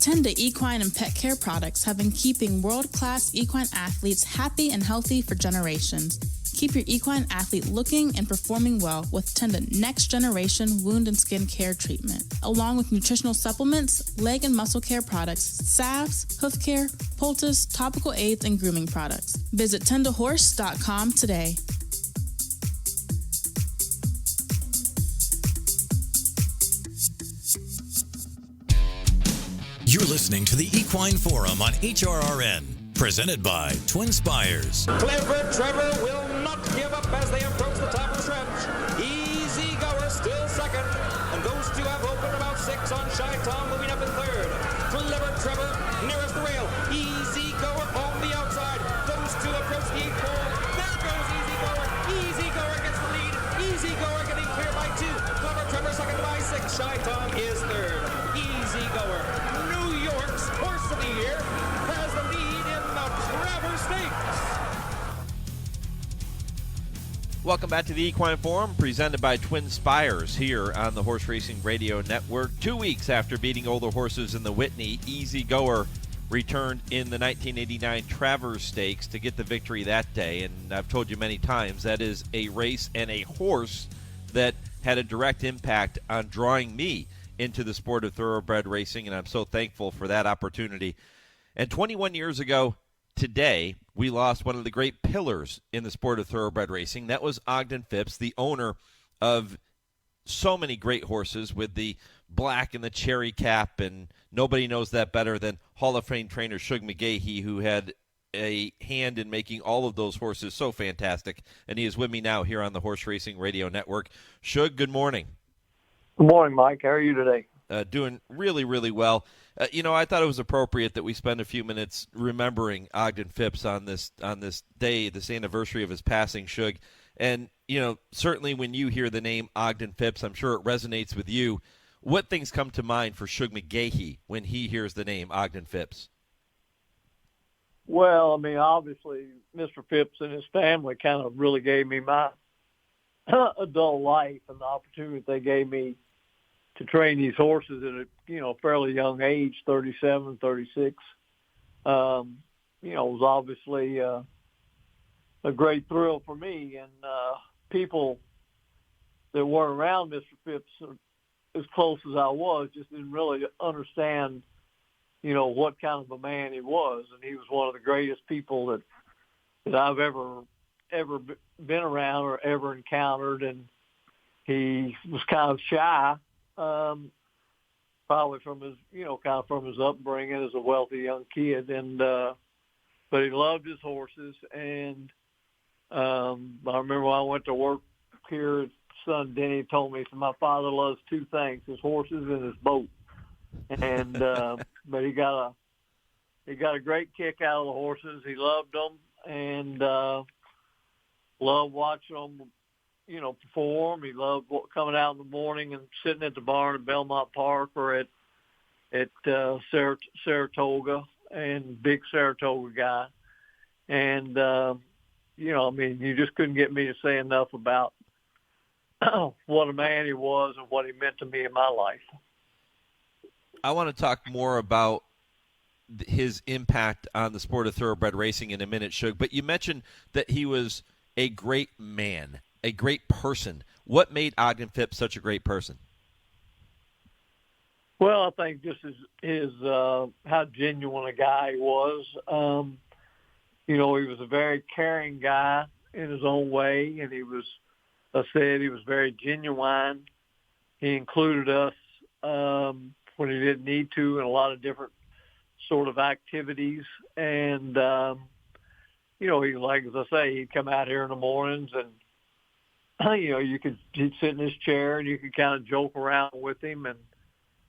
Tenda Equine and Pet Care Products have been keeping world-class equine athletes happy and healthy for generations. Keep your equine athlete looking and performing well with Tenda Next Generation Wound and Skin Care Treatment, along with nutritional supplements, leg and muscle care products, salves, hoof care, poultice, topical aids, and grooming products. Visit tendahorse.com today. You're listening to the Equine Forum on HRRN, presented by TwinSpires. Clever Trevor will not give up as they approach the top of the stretch. Easy Goer still second, and those two have opened about 6 on Shy Tom, moving up in third. Clever Trevor nearest the rail. Easy Goer on the outside. Those goes to approach the 8 pole. There goes Easy Goer. Easy Goer gets the lead. Easy Goer getting clear by 2. Clever Trevor second by 6. Shy Tom is third. Easy Goer, New York's horse of the year, has the lead in the Travers Stakes. Welcome back to the Equine Forum, presented by TwinSpires here on the Horse Racing Radio Network. 2 weeks after beating older horses in the Whitney, Easy Goer returned in the 1989 Travers Stakes to get the victory that day. And I've told you many times, that is a race and a horse that had a direct impact on drawing me into the sport of thoroughbred racing, and I'm so thankful for that opportunity. And 21 years ago today, we lost one of the great pillars in the sport of thoroughbred racing. That was Ogden Phipps, the owner of so many great horses with the black and the cherry cap, and nobody knows that better than Hall of Fame trainer Shug McGaughey, who had a hand in making all of those horses so fantastic. And he is with me now here on the Horse Racing Radio Network. Shug, good morning. Good morning, Mike. How are you today? Doing really, really well. I thought it was appropriate that we spend a few minutes remembering Ogden Phipps on this day, this anniversary of his passing, Shug. And, certainly when you hear the name Ogden Phipps, I'm sure it resonates with you. What things come to mind for Shug McGaughey when he hears the name Ogden Phipps? Well, obviously, Mr. Phipps and his family kind of really gave me my adult life and the opportunity they gave me to train these horses at a fairly young age, 37, 36. It was obviously a great thrill for me, and people that weren't around Mr. Phipps as close as I was just didn't really understand, what kind of a man he was. And he was one of the greatest people that I've ever been around or ever encountered. And he was kind of shy, probably from his, from his upbringing as a wealthy young kid. And, but he loved his horses. And I remember when I went to work here, his son Denny told me, my father loves two things, his horses and his boat. And, but he got a great kick out of the horses. He loved them and, loved watching them, perform. He loved coming out in the morning and sitting at the barn at Belmont Park or at Saratoga, and big Saratoga guy. And, you just couldn't get me to say enough about what a man he was and what he meant to me in my life. I want to talk more about his impact on the sport of thoroughbred racing in a minute, Shug, but you mentioned that he was a great man, a great person. What made Ogden Phipps such a great person? Well, I think just his how genuine a guy he was. He was a very caring guy in his own way, and he was very genuine. He included us when he didn't need to in a lot of different sort of activities. And, he, like as I say, he'd come out here in the mornings and, he'd sit in his chair and you could kind of joke around with him.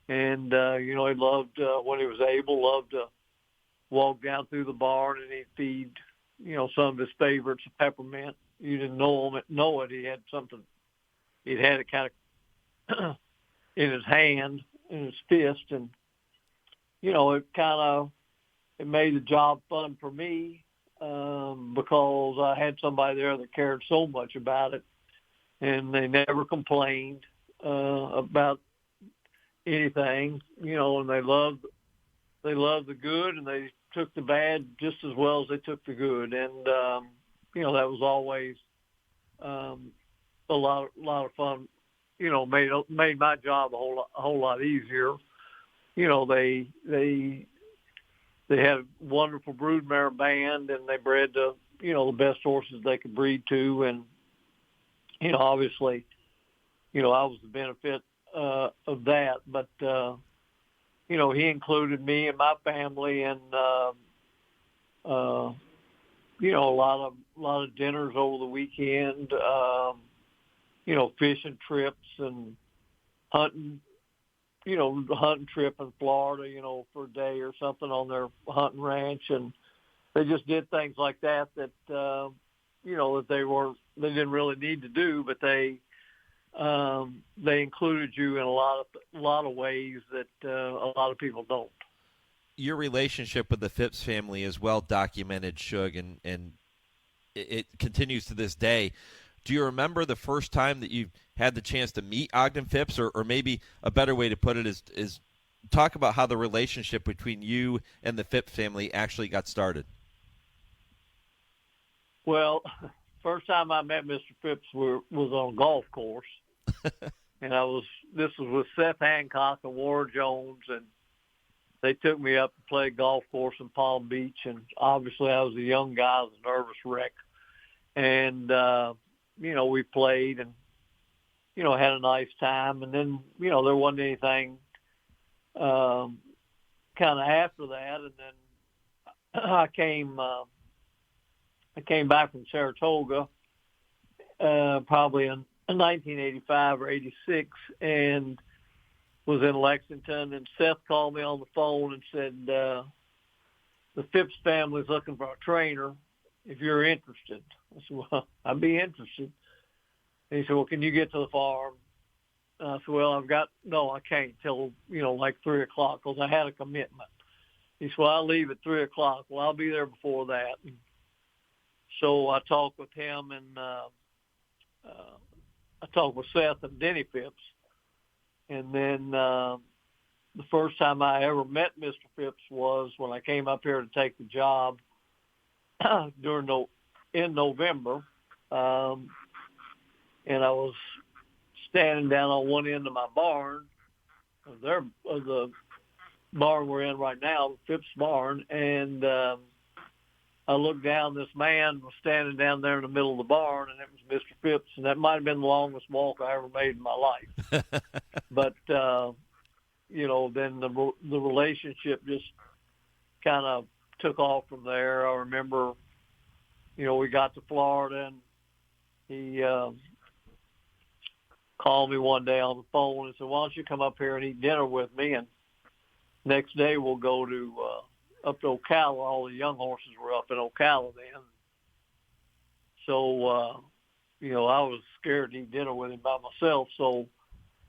And he loved, when he was able, loved to walk down through the barn and he'd feed, some of his favorites, peppermint. You didn't know it. He had something. He'd had it kind of in his hand, in his fist, and it made the job fun for me because I had somebody there that cared so much about it, and they never complained about anything, and they loved the good, and they took the bad just as well as they took the good, and that was always a lot of fun. Made my job a whole lot easier. They had a wonderful broodmare band, and they bred the best horses they could breed to, and obviously, I was the benefit of that. But he included me and my family, and a lot of dinners over the weekend. Fishing trips and hunting, hunting trip in Florida, for a day or something on their hunting ranch. And they just did things like that you know, that they didn't really need to do, but they included you in a lot of ways that a lot of people don't. Your relationship with the Phipps family is well documented, Shug, and it continues to this day. Do you remember the first time that you had the chance to meet Ogden Phipps, or maybe a better way to put it is talk about how the relationship between you and the Phipps family actually got started? Well, first time I met Mr. Phipps was on a golf course, and this was with Seth Hancock and Warren Jones, and they took me up to play golf course in Palm Beach, and obviously I was a young guy, I was a nervous wreck, and you know, we played and you know, had a nice time, and then you know, there wasn't anything kind of after that, and then I came back from Saratoga probably in 1985 or 86 and was in Lexington, and Seth called me on the phone and said, the Phipps family's looking for a trainer if you're interested. I said, well, I'd be interested. And he said, well, can you get to the farm? And I said, well, I can't till, you know, like 3 o'clock because I had a commitment. He said, well, I'll leave at 3 o'clock. Well, I'll be there before that. And so I talked with him, and I talked with Seth and Denny Phipps. And then the first time I ever met Mr. Phipps was when I came up here to take the job in November. And I was standing down on one end of my barn, the barn we're in right now, Phipps barn, and I looked down, this man was standing down there in the middle of the barn, and it was Mr. Phipps, and that might have been the longest walk I ever made in my life. But, you know, then the relationship just kind of took off from there. I remember, you know, we got to Florida, and he called me one day on the phone and said, why don't you come up here and eat dinner with me, and next day we'll go to up to Ocala. All the young horses were up in Ocala then. So, you know, I was scared to eat dinner with him by myself. So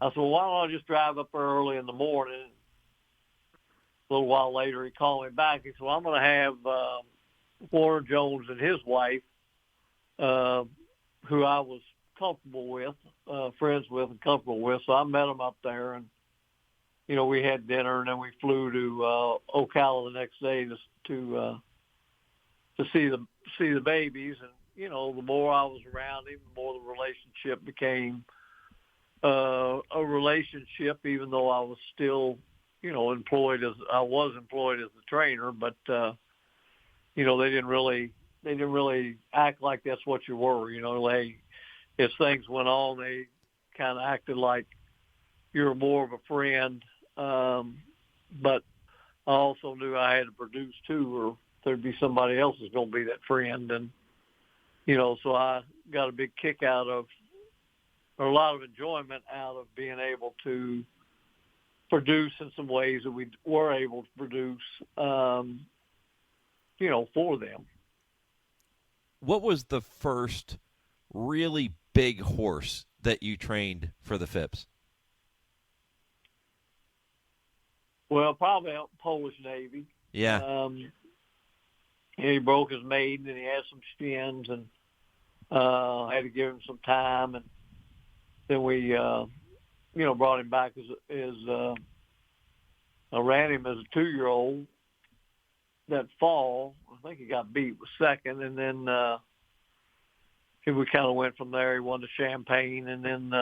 I said, well, why don't I just drive up early in the morning? A little while later, he called me back. He said, well, I'm going to have Warren Jones and his wife, who I was comfortable with, friends with and comfortable with. So I met them up there, and you know, we had dinner, and then we flew to Ocala the next day to see the babies. And you know, the more I was around him, the more the relationship became a relationship. Even though I was still, you know, employed as the trainer, but you know, they didn't really act like that's what you were. You know, as things went on, they kind of acted like you were more of a friend. But I also knew I had to produce too, or there'd be somebody else who's going to be that friend. And, you know, so I got a big kick out of, or a lot of enjoyment out of being able to produce in some ways that we were able to produce, you know, for them. What was the first really big horse that you trained for the Phipps? Well, probably out in Polish Navy. Yeah. He broke his maiden, and he had some skins, and I had to give him some time. And then we, you know, brought him back I ran him as a 2-year-old that fall. I think he got beat with second, and then we kind of went from there. He won the Champagne, and then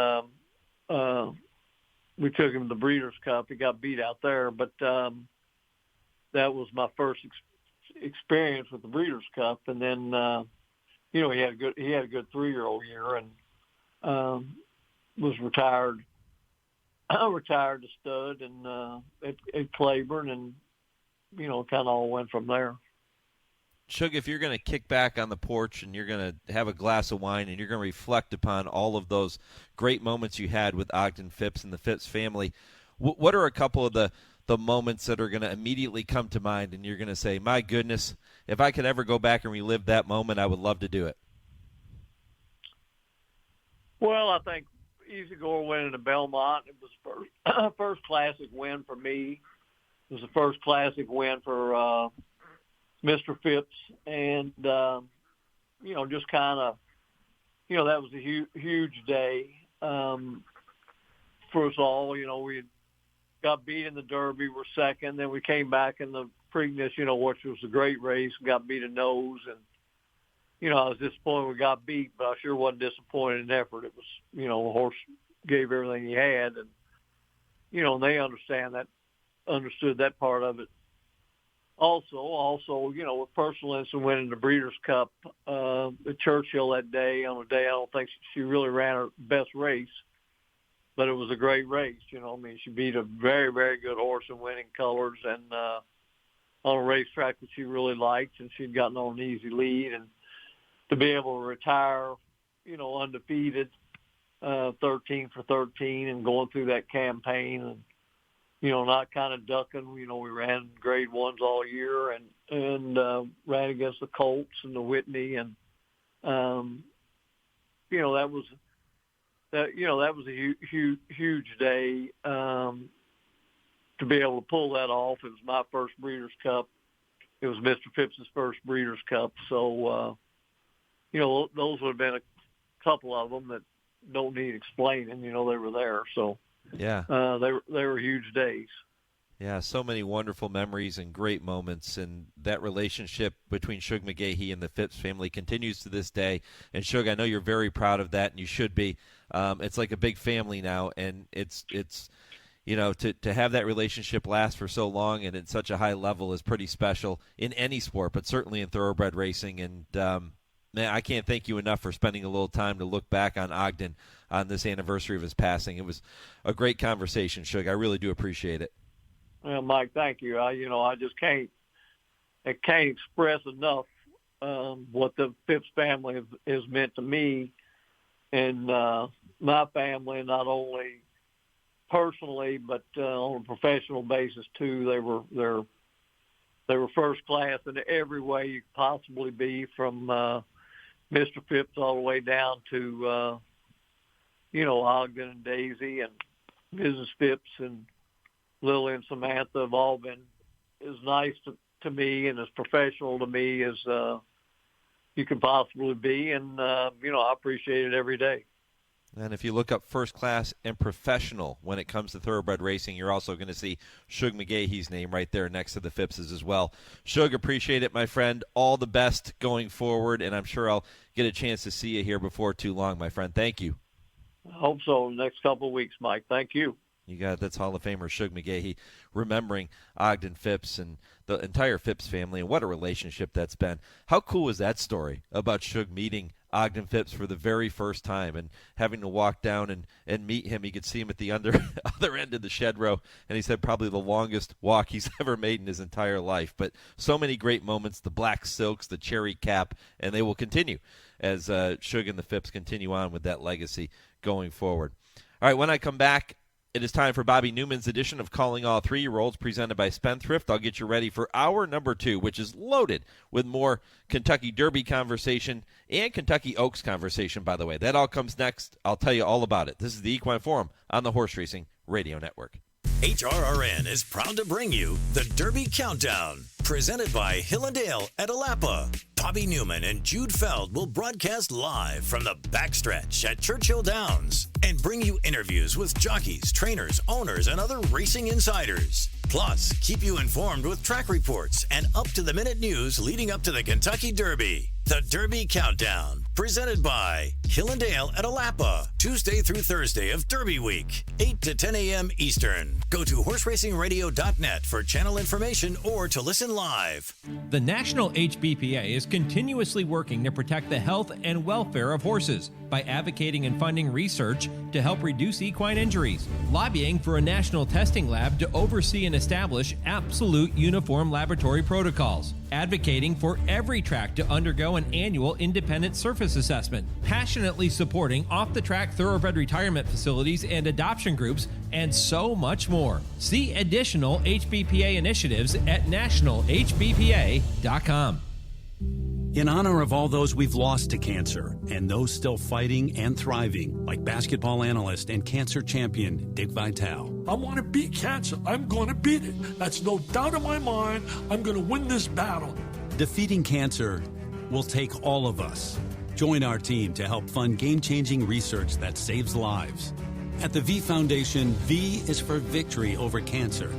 we took him to the Breeders' Cup. He got beat out there, but that was my first experience with the Breeders' Cup. And then, you know, he had a good 3-year-old year, and was retired to stud and at Claiborne, and you know, kind of all went from there. Shug, if you're going to kick back on the porch and you're going to have a glass of wine and you're going to reflect upon all of those great moments you had with Ogden Phipps and the Phipps family, what are a couple of the the moments that are going to immediately come to mind and you're going to say, my goodness, if I could ever go back and relive that moment, I would love to do it? Well, I think Easy Goer winning at Belmont, it was first classic win for me. It was the first classic win for Mr. Phipps. And, just kind of, that was a huge day for us all. We got beat in the Derby, we're second. Then we came back in the Preakness, which was a great race, got beat a nose. And, I was disappointed we got beat, but I sure wasn't disappointed in effort. It was, the horse gave everything he had. And, and they understood that part of it. Also, with Personal Instant winning the Breeders' Cup at Churchill that day, on a day I don't think she really ran her best race, but it was a great race. She beat a very, very good horse in winning colors and on a racetrack that she really liked, and she'd gotten on an easy lead. And to be able to retire, undefeated, 13 for 13 and going through that campaign and, not kind of ducking. We ran grade ones all year and ran against the Colts and the Whitney. And, that was a huge day to be able to pull that off. It was my first Breeders' Cup. It was Mr. Phipps's first Breeders' Cup. So, those would have been a couple of them that don't need explaining. They were there. So, yeah, they were huge days. Yeah, so many wonderful memories and great moments, and that relationship between Shug McGaughey and the Phipps family continues to this day. And Shug, I know you're very proud of that, and you should be. It's like a big family now, and it's to have that relationship last for so long and at such a high level is pretty special in any sport, but certainly in thoroughbred racing. And man, I can't thank you enough for spending a little time to look back on Ogden on this anniversary of his passing. It was a great conversation, Shug. I really do appreciate it. Well, Mike, thank you. I just can't express enough what the Phipps family has meant to me and my family, not only personally but on a professional basis too. They were first class in every way you could possibly be, from Mr. Phipps all the way down to Ogden and Daisy and Mrs. Phipps and Lily and Samantha have all been as nice to me and as professional to me as you could possibly be. And, I appreciate it every day. And if you look up first class and professional when it comes to thoroughbred racing, you're also going to see Shug McGaughey's name right there next to the Phipps's as well. Shug, appreciate it, my friend. All the best going forward, and I'm sure I'll get a chance to see you here before too long, my friend. Thank you. I hope so in the next couple of weeks, Mike. Thank you. You got it. That's Hall of Famer Shug McGaughey, remembering Ogden Phipps and the entire Phipps family, and what a relationship that's been. How cool is that story about Shug meeting Ogden Phipps for the very first time and having to walk down and meet him? You could see him at the other end of the shed row, and he said probably the longest walk he's ever made in his entire life. But so many great moments, the black silks, the cherry cap, and they will continue as Shug and the Phipps continue on with that legacy going forward. All right, when I come back, it is time for Bobby Neuman's edition of Calling All 3-Year-Olds, presented by Spendthrift. I'll get you ready for hour number 2, which is loaded with more Kentucky Derby conversation and Kentucky Oaks conversation, by the way. That all comes next. I'll tell you all about it. This is the Equine Forum on the Horse Racing Radio Network. HRRN is proud to bring you the Derby Countdown, presented by Hillendale at Alapa. Bobby Neuman and Jude Feld will broadcast live from the backstretch at Churchill Downs and bring you interviews with jockeys, trainers, owners, and other racing insiders. Plus, keep you informed with track reports and up-to-the-minute news leading up to the Kentucky Derby. The Derby Countdown, presented by Hillendale at Alapa, Tuesday through Thursday of Derby Week, 8 to 10 a.m. Eastern. Go to horseracingradio.net for channel information or to listen live. The National HBPA is continuously working to protect the health and welfare of horses by advocating and funding research to help reduce equine injuries, lobbying for a national testing lab to oversee and establish absolute uniform laboratory protocols, advocating for every track to undergo an an annual independent surface assessment, passionately supporting off-the-track thoroughbred retirement facilities and adoption groups, and so much more. See additional HBPA initiatives at nationalhbpa.com. In honor of all those we've lost to cancer and those still fighting and thriving, like basketball analyst and cancer champion Dick Vitale. I want to beat cancer. I'm going to beat it. That's no doubt in my mind. I'm going to win this battle. Defeating cancer will take all of us. Join our team to help fund game-changing research that saves lives. At the V Foundation, V is for victory over cancer.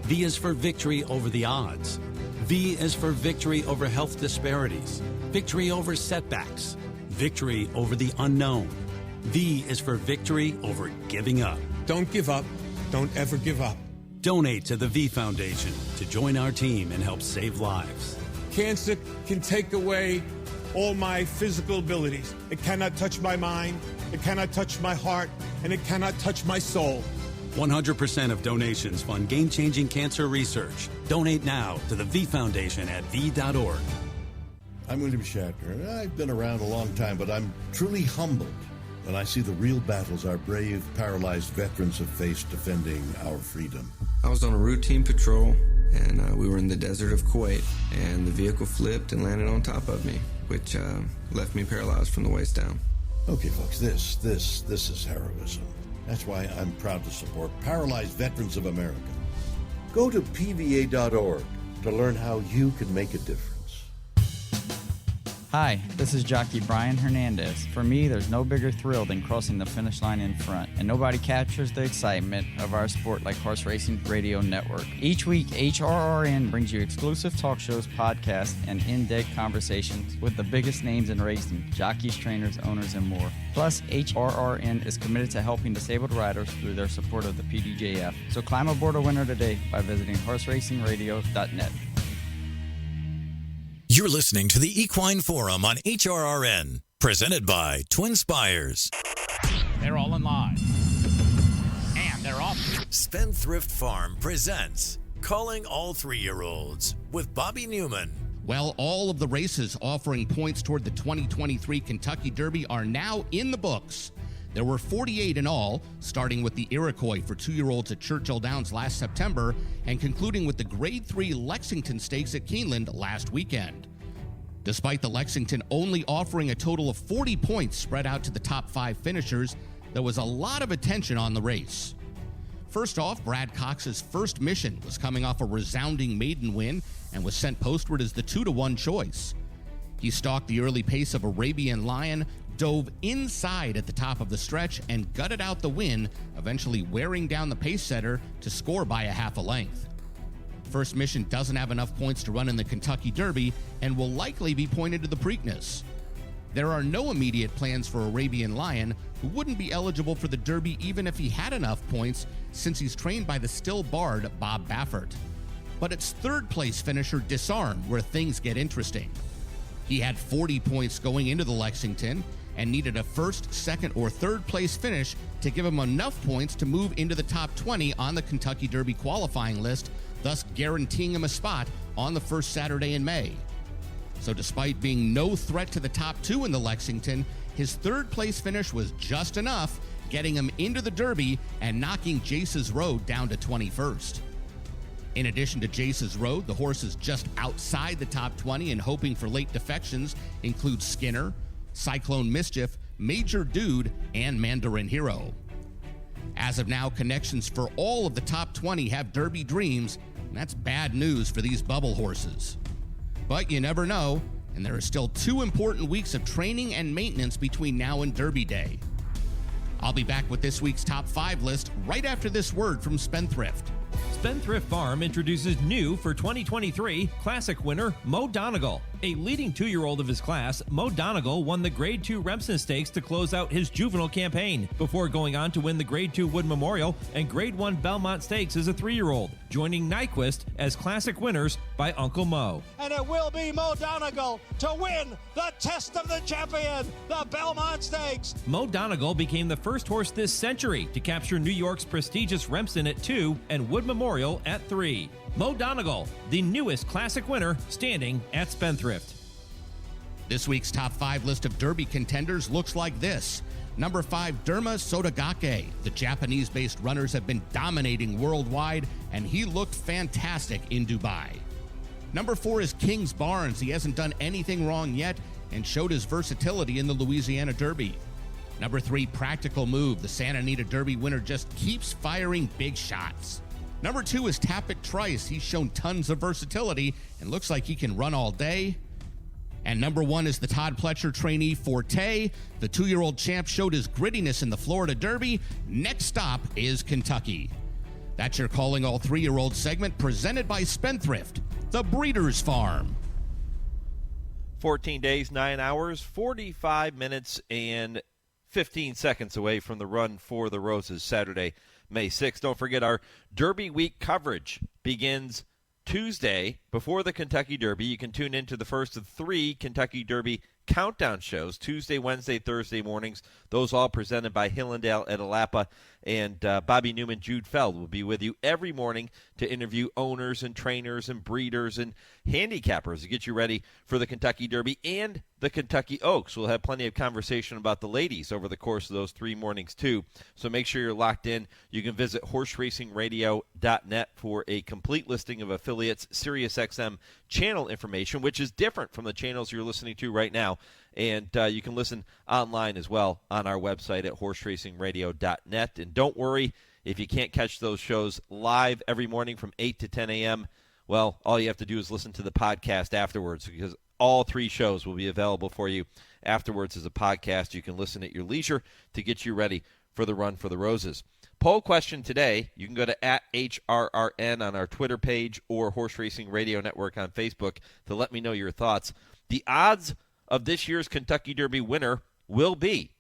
V is for victory over the odds. V is for victory over health disparities, victory over setbacks, victory over the unknown. V is for victory over giving up. Don't give up. Don't ever give up. Donate to the V Foundation to join our team and help save lives. Cancer can take away all my physical abilities. It cannot touch my mind, it cannot touch my heart, and it cannot touch my soul. 100% of donations fund game-changing cancer research. Donate now to the V Foundation at v.org. I'm William Shatner. I've been around a long time, but I'm truly humbled when I see the real battles our brave, paralyzed veterans have faced defending our freedom. I was on a routine patrol, and we were in the desert of Kuwait, and the vehicle flipped and landed on top of me, which left me paralyzed from the waist down. Okay, folks, this is heroism. That's why I'm proud to support Paralyzed Veterans of America. Go to pva.org to learn how you can make a difference. Hi, this is jockey Brian Hernandez. For me, there's no bigger thrill than crossing the finish line in front, and nobody captures the excitement of our sport like Horse Racing Radio Network. Each week, HRRN brings you exclusive talk shows, podcasts, and in-depth conversations with the biggest names in racing, jockeys, trainers, owners, and more. Plus, HRRN is committed to helping disabled riders through their support of the PDJF. So climb aboard a winner today by visiting horseracingradio.net. You're listening to the Equine Forum on HRRN, presented by TwinSpires. They're all in line. And they're off. Spendthrift Farm presents Calling All 3-Year-Olds with Bobby Neuman. Well, all of the races offering points toward the 2023 Kentucky Derby are now in the books. There were 48 in all, starting with the Iroquois for 2-year-olds at Churchill Downs last September and concluding with the Grade 3 Lexington Stakes at Keeneland last weekend. Despite the Lexington only offering a total of 40 points spread out to the top 5 finishers, there was a lot of attention on the race. First off, Brad Cox's First Mission was coming off a resounding maiden win and was sent postward as the 2-1 choice. He stalked the early pace of Arabian Lion, dove inside at the top of the stretch, and gutted out the win, eventually wearing down the pace setter to score by a half a length. First Mission doesn't have enough points to run in the Kentucky Derby and will likely be pointed to the Preakness. There are no immediate plans for Arabian Lion, who wouldn't be eligible for the Derby even if he had enough points, since he's trained by the still barred Bob Baffert. But it's third-place finisher Disarm where things get interesting. He had 40 points going into the Lexington and needed a first, second, or third-place finish to give him enough points to move into the top 20 on the Kentucky Derby qualifying list, thus guaranteeing him a spot on the first Saturday in May. So despite being no threat to the top 2 in the Lexington, his third-place finish was just enough, getting him into the Derby and knocking Jace's Road down to 21st. In addition to Jace's Road, the horses just outside the top 20 and hoping for late defections include Skinner, Cyclone Mischief, Major Dude, and Mandarin Hero. As of now, connections for all of the top 20 have Derby dreams, and that's bad news for these bubble horses. But you never know, and there are still 2 important weeks of training and maintenance between now and Derby Day. I'll be back with this week's top 5 list right after this word from Spendthrift. Spendthrift Farm introduces new for 2023 Classic winner Mo Donegal. A leading 2-year-old of his class, Mo Donegal won the Grade 2 Remsen Stakes to close out his juvenile campaign before going on to win the Grade 2 Wood Memorial and Grade 1 Belmont Stakes as a 3-year-old, joining Nyquist as Classic winners by Uncle Mo. And it will be Mo Donegal to win the Test of the Champion, the Belmont Stakes. Mo Donegal became the first horse this century to capture New York's prestigious Remsen at 2 and Wood Memorial at 3. Mo Donegal, the newest Classic winner, standing at Spendthrift. This week's top 5 list of Derby contenders looks like this. Number 5, Derma Sotogake. The Japanese-based runners have been dominating worldwide, and he looked fantastic in Dubai. Number 4 is King's Barnes. He hasn't done anything wrong yet and showed his versatility in the Louisiana Derby. Number 3, Practical Move. The Santa Anita Derby winner just keeps firing big shots. Number 2 is Tapik Trice. He's shown tons of versatility and looks like he can run all day. And number 1 is the Todd Pletcher trainee Forte. The 2-year-old champ showed his grittiness in the Florida Derby. Next stop is Kentucky. That's your Calling All 3-Year-Old segment presented by Spendthrift, the Breeders' Farm. 14 days, 9 hours, 45 minutes, and 15 seconds away from the Run for the Roses Saturday, May 6th. Don't forget our Derby Week coverage begins Tuesday before the Kentucky Derby. You can tune into the first of 3 Kentucky Derby countdown shows, Tuesday, Wednesday, Thursday mornings. Those all presented by Hillendale at Alapa. And Bobby Neuman, Jude Feld will be with you every morning to interview owners and trainers and breeders and handicappers to get you ready for the Kentucky Derby and the Kentucky Oaks. We'll have plenty of conversation about the ladies over the course of those 3 mornings, too. So make sure you're locked in. You can visit horseracingradio.net for a complete listing of affiliates, SiriusXM channel information, which is different from the channels you're listening to right now. And you can listen online as well on our website at horseracingradio.net. And don't worry if you can't catch those shows live every morning from 8 to 10 a.m. Well, all you have to do is listen to the podcast afterwards, because all 3 shows will be available for you afterwards as a podcast. You can listen at your leisure to get you ready for the Run for the Roses. Poll question today, you can go to @HRRN on our Twitter page or Horse Racing Radio Network on Facebook to let me know your thoughts. The odds of this year's Kentucky Derby winner will be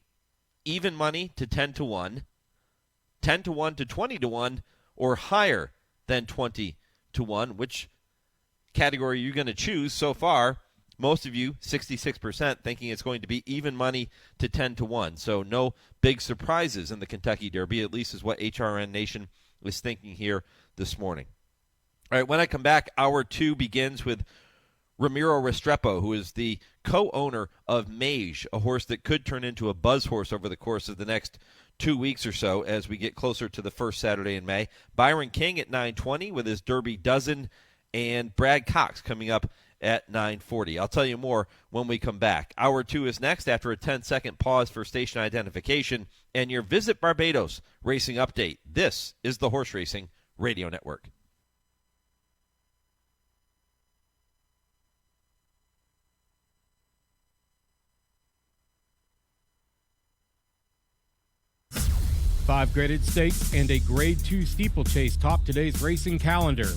even money to 10-1, 10-1 to 20-1, or higher than 20-1. Which category are you going to choose? So far, most of you, 66%, thinking it's going to be even money to 10-1. So no big surprises in the Kentucky Derby, at least is what HRN Nation is thinking here this morning. All right, when I come back, hour 2 begins with Ramiro Restrepo, who is the co-owner of Mage, a horse that could turn into a buzz horse over the course of the next 2 weeks or so as we get closer to the first Saturday in May. Byron King at 9:20 with his Derby Dozen, and Brad Cox coming up at 9:40. I'll tell you more when we come back. Hour 2 is next after a 10-second pause for station identification and your Visit Barbados racing update. This is the Horse Racing Radio Network. Five graded stakes and a Grade 2 steeplechase top today's racing calendar.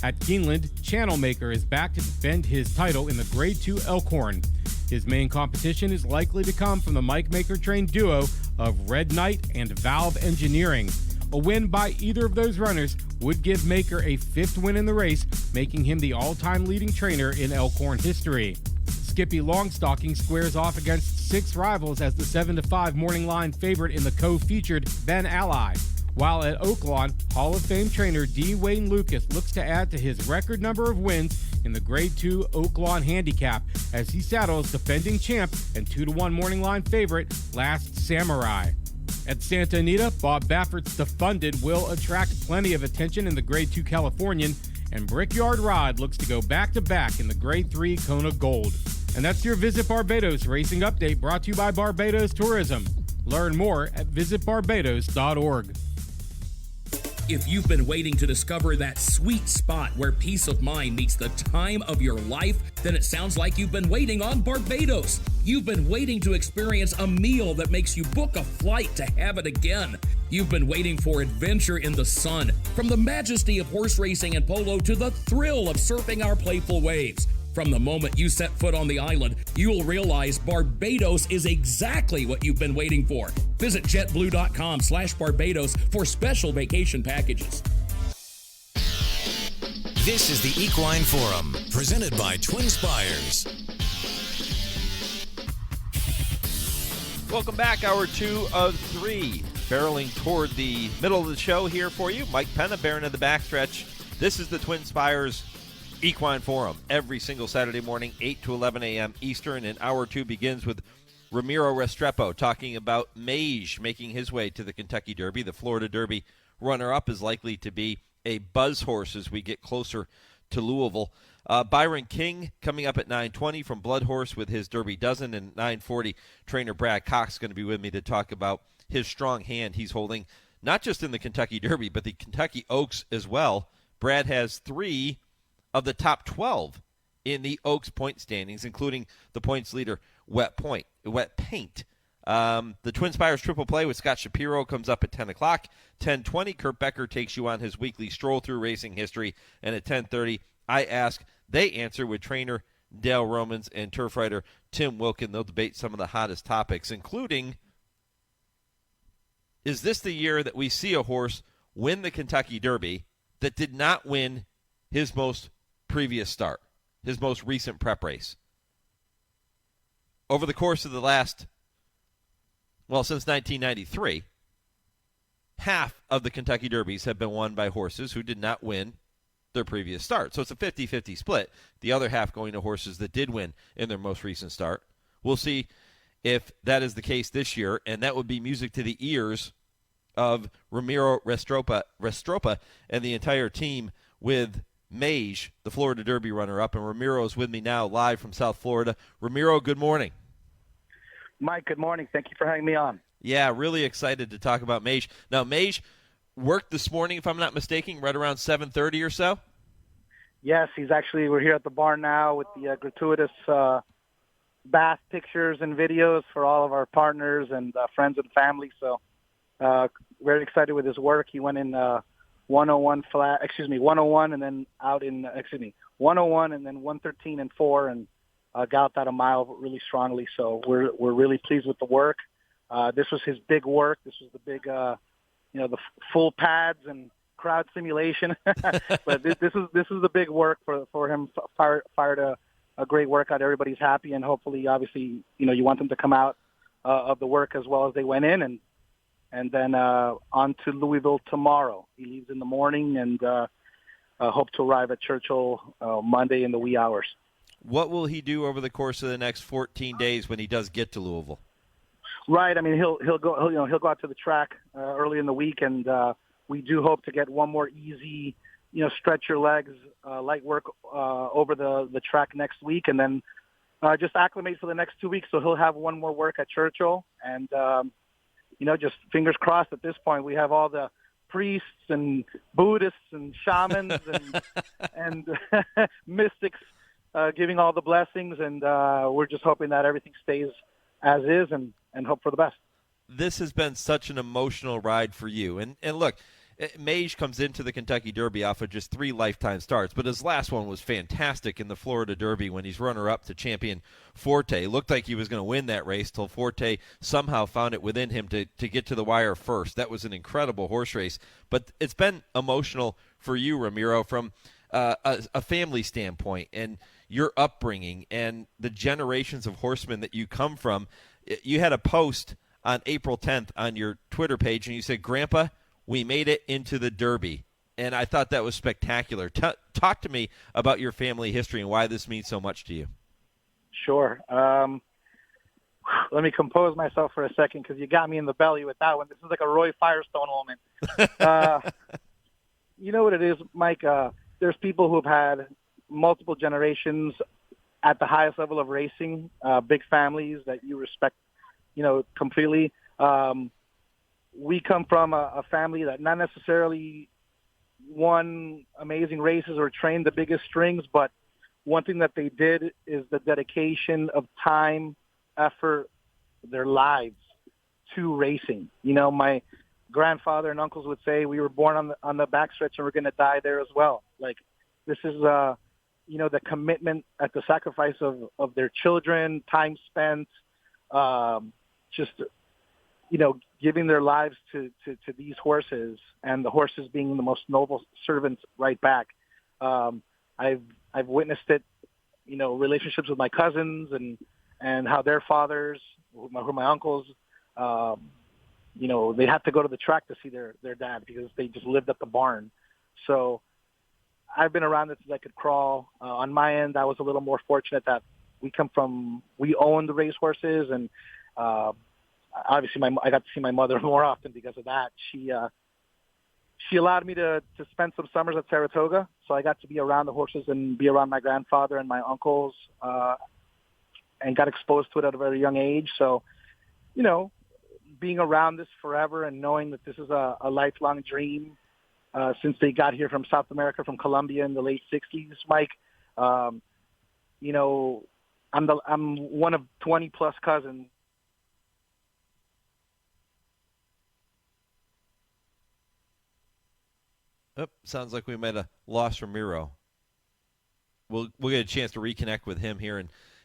At Keeneland, Channel Maker is back to defend his title in the Grade 2 Elkhorn. His main competition is likely to come from the Mike Maker-trained duo of Red Knight and Valve Engineering. A win by either of those runners would give Maker a 5th win in the race, making him the all-time leading trainer in Elkhorn history. Skippy Longstocking squares off against 6 rivals as the 7-5 morning line favorite in the co-featured Ben Ally. While at Oaklawn, Hall of Fame trainer D. Wayne Lucas looks to add to his record number of wins in the Grade 2 Oaklawn Handicap as he saddles defending champ and 2-1 morning line favorite Last Samurai. At Santa Anita, Bob Baffert's The Funded will attract plenty of attention in the Grade 2 Californian, and Brickyard Rod looks to go back-to-back in the Grade 3 Kona Gold. And that's your Visit Barbados racing update brought to you by Barbados Tourism. Learn more at visitbarbados.org. If you've been waiting to discover that sweet spot where peace of mind meets the time of your life, then it sounds like you've been waiting on Barbados. You've been waiting to experience a meal that makes you book a flight to have it again. You've been waiting for adventure in the sun, from the majesty of horse racing and polo to the thrill of surfing our playful waves. From the moment you set foot on the island, you will realize Barbados is exactly what you've been waiting for. Visit jetblue.com/Barbados for special vacation packages. This is the Equine Forum, presented by TwinSpires. Welcome back, hour 2 of 3. Barreling toward the middle of the show here for you. Mike Penna, Baron of the Backstretch. This is the TwinSpires Equine Forum every single Saturday morning, 8 to 11 a.m. Eastern, and Hour 2 begins with Ramiro Restrepo talking about Mage making his way to the Kentucky Derby. The Florida Derby runner-up is likely to be a buzz horse as we get closer to Louisville. Byron King coming up at 9:20 from Blood Horse with his Derby Dozen, and 9:40 trainer Brad Cox is going to be with me to talk about his strong hand he's holding, not just in the Kentucky Derby, but the Kentucky Oaks as well. Brad has 3 of the top 12 in the Oaks point standings, including the points leader, Wet Paint. The TwinSpires Triple Play with Scott Shapiro comes up at 10 o'clock. 10:20, Kurt Becker takes you on his weekly Stroll Through Racing History. And at 10:30, I Ask, They Answer with trainer Dale Romans and turf writer Tim Wilkin. They'll debate some of the hottest topics, including, is this the year that we see a horse win the Kentucky Derby that did not win his most previous start, his most recent prep race? Over the course of the last, since 1993, half of the Kentucky Derbies have been won by horses who did not win their previous start. So it's a 50-50 split. The other half going to horses that did win in their most recent start. We'll see if that is the case this year, and that would be music to the ears of Ramiro Restrepo and the entire team with Mage, the Florida Derby runner-up. And Ramiro is with me now live from South Florida. Ramiro, good morning. Mike, good morning. Thank you for having me on. Yeah, really excited to talk about Mage. Now, Mage worked this morning, if I'm not mistaken, right around 7:30 or so? Yes, we're here at the barn now with the gratuitous bath pictures and videos for all of our partners and friends and family. So very excited with his work. He went in 101 and then out in, 101 and then 113 and 4 and galloped out a mile really strongly. So we're really pleased with the work. This was his big work. This was the big, the full pads and crowd simulation. But this is the big work for him. Fired a great workout. Everybody's happy, and hopefully, obviously, you want them to come out of the work as well as they went in, and then on to Louisville tomorrow. He leaves in the morning and hope to arrive at Churchill Monday in the wee hours. What will he do over the course of the next 14 days when he does get to Louisville? Right. I mean, he'll go out to the track early in the week, and we do hope to get one more easy, stretch your legs, light work over the track next week, and then just acclimate for the next 2 weeks. So he'll have one more work at Churchill, and just fingers crossed. At this point, we have all the priests and Buddhists and shamans and mystics giving all the blessings, and we're just hoping that everything stays as is and hope for the best. This has been such an emotional ride for you. And look, Mage comes into the Kentucky Derby off of just 3 lifetime starts, but his last one was fantastic in the Florida Derby when he's runner-up to champion Forte. Looked like he was going to win that race till Forte somehow found it within him to get to the wire first. That was an incredible horse race. But it's been emotional for you, Ramiro, from a family standpoint and your upbringing and the generations of horsemen that you come from. You had a post on April 10th on your Twitter page, and you said, "Grandpa, we made it into the Derby." And I thought that was spectacular. Talk to me about your family history and why this means so much to you. Sure. Let me compose myself for a second because you got me in the belly with that one. This is like a Roy Firestone moment. You know what it is, Mike? There's people who have had multiple generations at the highest level of racing, big families that you respect, completely. We come from a family that not necessarily won amazing races or trained the biggest strings, but one thing that they did is the dedication of time, effort, their lives to racing. My grandfather and uncles would say we were born on the backstretch and we're going to die there as well. Like, this is the commitment at the sacrifice of their children, time spent, giving their lives to these horses, and the horses being the most noble servants right back. I've witnessed it, relationships with my cousins and how their fathers, who my uncles, they had to go to the track to see their dad because they just lived at the barn. So I've been around it since I could crawl. On my end, I was a little more fortunate that we owned the racehorses, and obviously I got to see my mother more often because of that. She allowed me to spend some summers at Saratoga, so I got to be around the horses and be around my grandfather and my uncles, and got exposed to it at a very young age. So, being around this forever and knowing that this is a lifelong dream, since they got here from South America, from Colombia in the late 60s, Mike, I'm one of 20 plus cousins. Oh, sounds like we might have lost Ramiro. We'll get a chance to reconnect with him here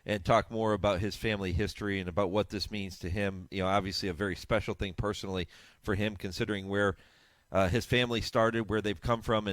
and talk more about his family history and about what this means to him. Obviously a very special thing personally for him, considering where his family started, where they've come from,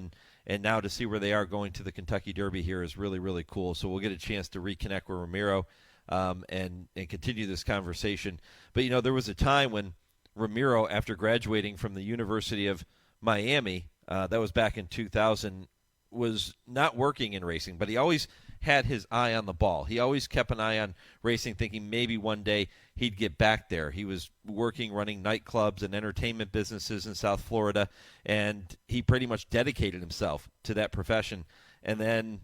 and now to see where they are going to the Kentucky Derby here is really, really cool. So we'll get a chance to reconnect with Ramiro and continue this conversation. But, there was a time when Ramiro, after graduating from the University of Miami, that was back in 2000, was not working in racing, but he always had his eye on the ball. He always kept an eye on racing, thinking maybe one day he'd get back there. He was running nightclubs and entertainment businesses in South Florida, and he pretty much dedicated himself to that profession. And then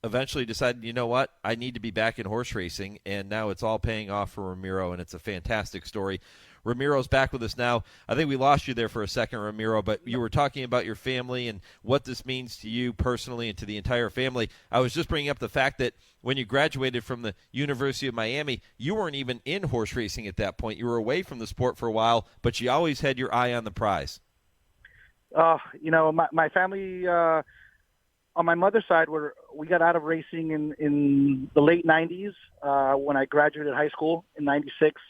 eventually decided, you know what, I need to be back in horse racing, and now it's all paying off for Ramiro, and it's a fantastic story. Ramiro's back with us now. I think we lost you there for a second, Ramiro, but you were talking about your family and what this means to you personally and to the entire family. I was just bringing up the fact that when you graduated from the University of Miami, you weren't even in horse racing at that point. You were away from the sport for a while, but you always had your eye on the prize. My family, on my mother's side, we got out of racing in the late 90s when I graduated high school in 96.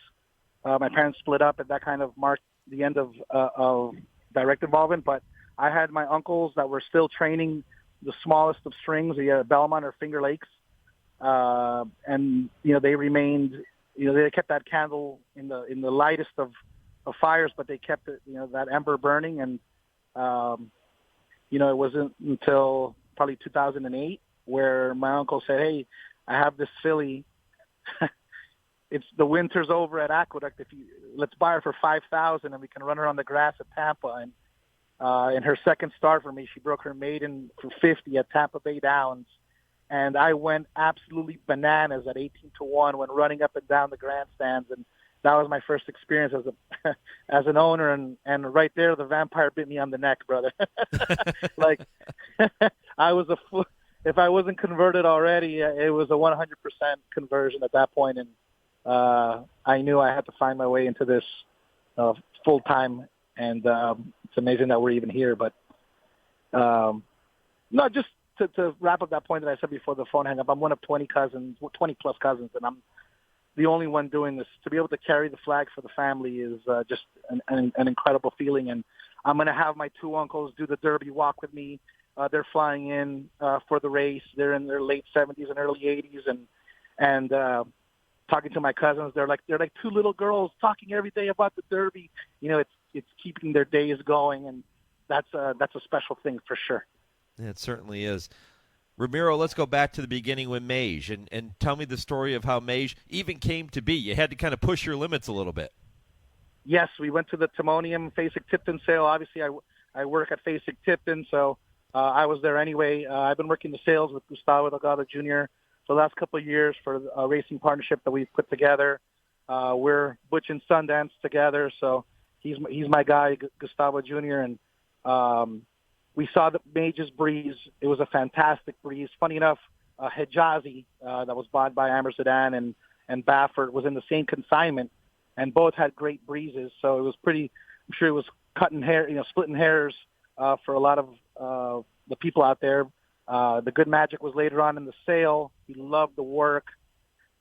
My parents split up, and that kind of marked the end of direct involvement. But I had my uncles that were still training the smallest of strings, the Belmont or Finger Lakes, and they remained. They kept that candle in the lightest of fires, but they kept it, that ember burning. And it wasn't until probably 2008 where my uncle said, "Hey, I have this filly." It's the winter's over at Aqueduct. Let's buy her for $5,000 and we can run her on the grass at Tampa. And in her second start for me, she broke her maiden for 50 at Tampa Bay Downs, and I went absolutely bananas at 18-1 when running up and down the grandstands. And that was my first experience as an owner. And right there, the vampire bit me on the neck, brother. Like I was if I wasn't converted already, it was a 100% conversion at that point. And I knew I had to find my way into this full time, and it's amazing that we're even here. But no, just to wrap up that point that I said before the phone hang up, I'm one of 20 plus cousins, and I'm the only one doing this. To be able to carry the flag for the family is just an incredible feeling. And I'm going to have my two uncles do the Derby walk with me. They're flying in for the race. They're in their late 70s and early 80s, and talking to my cousins, they're like two little girls talking every day about the Derby. It's keeping their days going, and that's a special thing for sure. Yeah, it certainly is. Ramiro, let's go back to the beginning with Mage, and tell me the story of how Mage even came to be. You had to kind of push your limits a little bit. Yes, we went to the Timonium Fasig-Tipton sale. Obviously, I work at Fasig-Tipton, so I was there anyway. I've been working the sales with Gustavo Delgado Jr. for the last couple of years for a racing partnership that we've put together. We're Butch and Sundance together, so he's my guy, Gustavo Jr., and we saw the Mage's breeze. It was a fantastic breeze. Funny enough, Hijazi, that was bought by Amber Sedan and Baffert, was in the same consignment, and both had great breezes. So it was pretty. I'm sure it was splitting hairs for a lot of the people out there. The Good Magic was later on in the sale. He loved the work.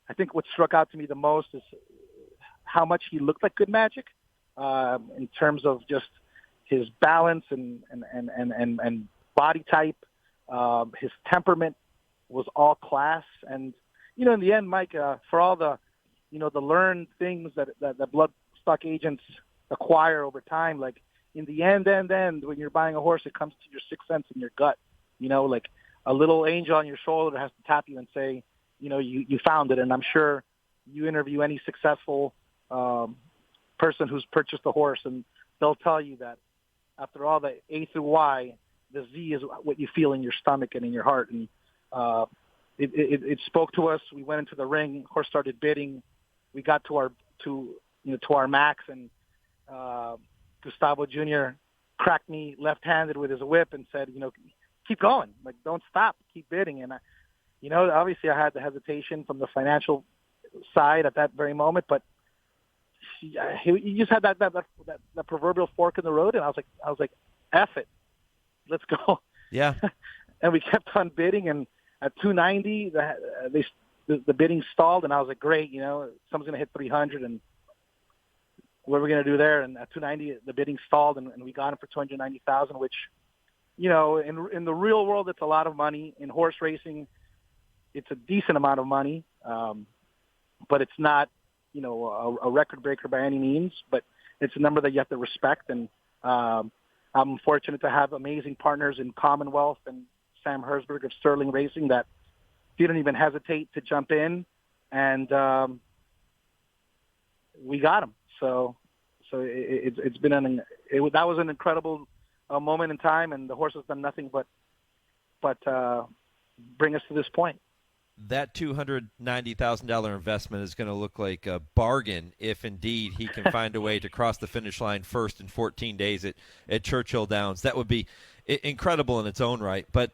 I think what struck out to me the most is how much he looked like Good Magic in terms of just his balance and body type. His temperament was all class. And, in the end, Mike, for all the, the learned things that bloodstock agents acquire over time, like in the end, when you're buying a horse, it comes to your sixth sense in your gut. like a little angel on your shoulder has to tap you and say, you found it. And I'm sure you interview any successful person who's purchased a horse, and they'll tell you that after all the A through Y, the Z is what you feel in your stomach and in your heart. And it spoke to us. We went into the ring. Horse started bidding. We got to our max, and Gustavo Jr. cracked me left-handed with his whip and said, keep going. Like, don't stop. Keep bidding. And, obviously I had the hesitation from the financial side at that very moment, but he just had that proverbial fork in the road, and I was like, F it. Let's go. Yeah. And we kept on bidding, and at 290, the bidding stalled, and I was like, great, someone's going to hit 300, and what are we going to do there? And at 290, the bidding stalled, and we got him for $290,000, which, in the real world, it's a lot of money. In horse racing, it's a decent amount of money, but it's not, a record breaker by any means, but it's a number that you have to respect. And I'm fortunate to have amazing partners in Commonwealth and Sam Herzberg of Sterling Racing that didn't even hesitate to jump in, and we got him. So it's been that was an incredible moment in time, and the horse has done nothing but bring us to this point. That $290,000 investment is going to look like a bargain if indeed he can find a way to cross the finish line first in 14 days at Churchill Downs. That would be incredible in its own right. But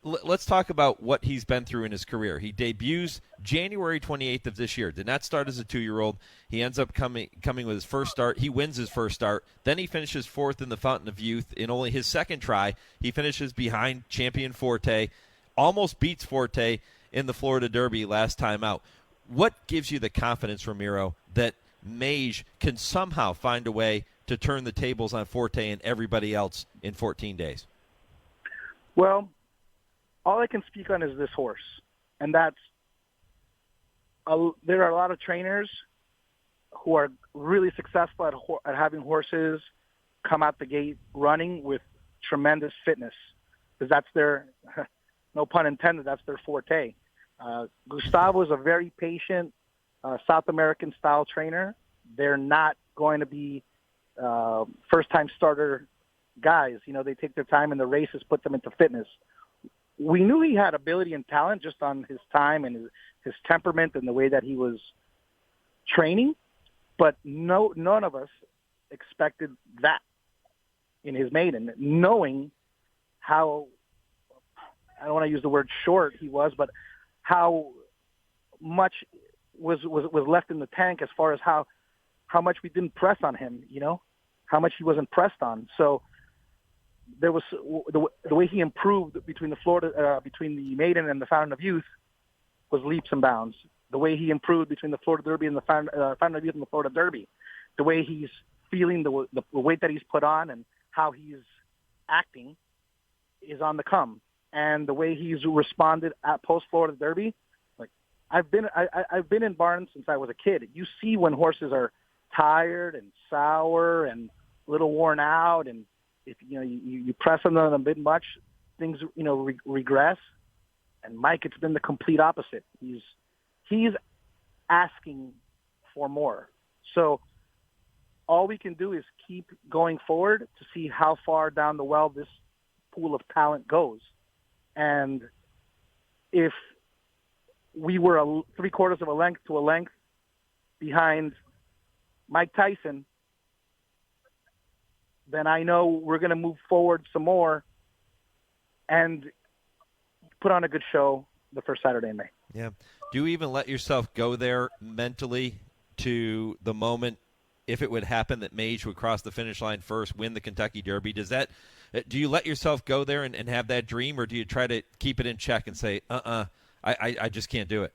let's talk about what he's been through in his career. He debuts January 28th of this year. Did not start as a 2-year-old. He ends up coming with his first start. He wins his first start. Then he finishes 4th in the Fountain of Youth. In only his second try, he finishes behind champion Forte, almost beats Forte in the Florida Derby last time out. What gives you the confidence, Ramiro, that Mage can somehow find a way to turn the tables on Forte and everybody else in 14 days? Well, all I can speak on is this horse, and that's there are a lot of trainers who are really successful at having horses come out the gate running with tremendous fitness, because that's their, no pun intended, that's their forte. Gustavo is a very patient South American style trainer. They're not going to be first-time starter guys. They take their time in the races, put them into fitness. We knew he had ability and talent just on his time and his temperament and the way that he was training, but none of us expected that in his maiden, knowing how, I don't want to use the word short he was, but how much was left in the tank as far as how much we didn't press on him, how much he wasn't pressed on. So there was the way he improved between the maiden and the Fountain of Youth was leaps and bounds. The way he improved between the Florida Derby and the Fountain of Youth and the Florida Derby, the way he's feeling, the weight that he's put on and how he's acting is on the come. And the way he's responded at post-Florida Derby, like I've been in barns since I was a kid. You see when horses are tired and sour and a little worn out, and if you press on them a bit much, things regress. And Mike, it's been the complete opposite. He's asking for more. So all we can do is keep going forward to see how far down the well this pool of talent goes. And if we were 3/4 of a length to a length behind Mike Tyson, then I know we're going to move forward some more and put on a good show the first Saturday in May. Yeah. Do you even let yourself go there mentally to the moment if it would happen that Mage would cross the finish line first, win the Kentucky Derby? Do you let yourself go there and have that dream, or do you try to keep it in check and say, I just can't do it?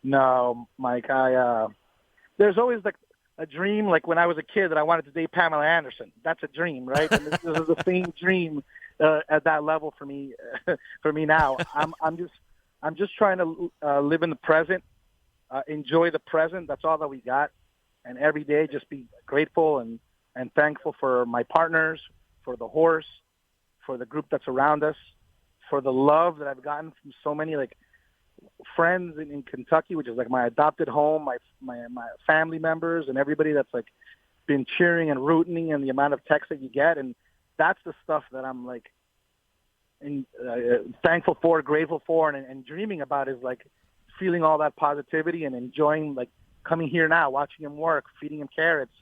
No, Mike, there's always like a dream, like when I was a kid that I wanted to date Pamela Anderson. That's a dream, right? And this is the same dream at that level for me now. I'm just trying to live in the present, enjoy the present. That's all that we got. And every day just be grateful and thankful for my partners, for the horse, for the group that's around us, for the love that I've gotten from so many like friends in Kentucky, which is like my adopted home, my family members, and everybody that's like been cheering and rooting, and the amount of texts that you get, and that's the stuff that I'm like thankful for, grateful for, and dreaming about, is like feeling all that positivity and enjoying, like coming here now, watching him work, feeding him carrots,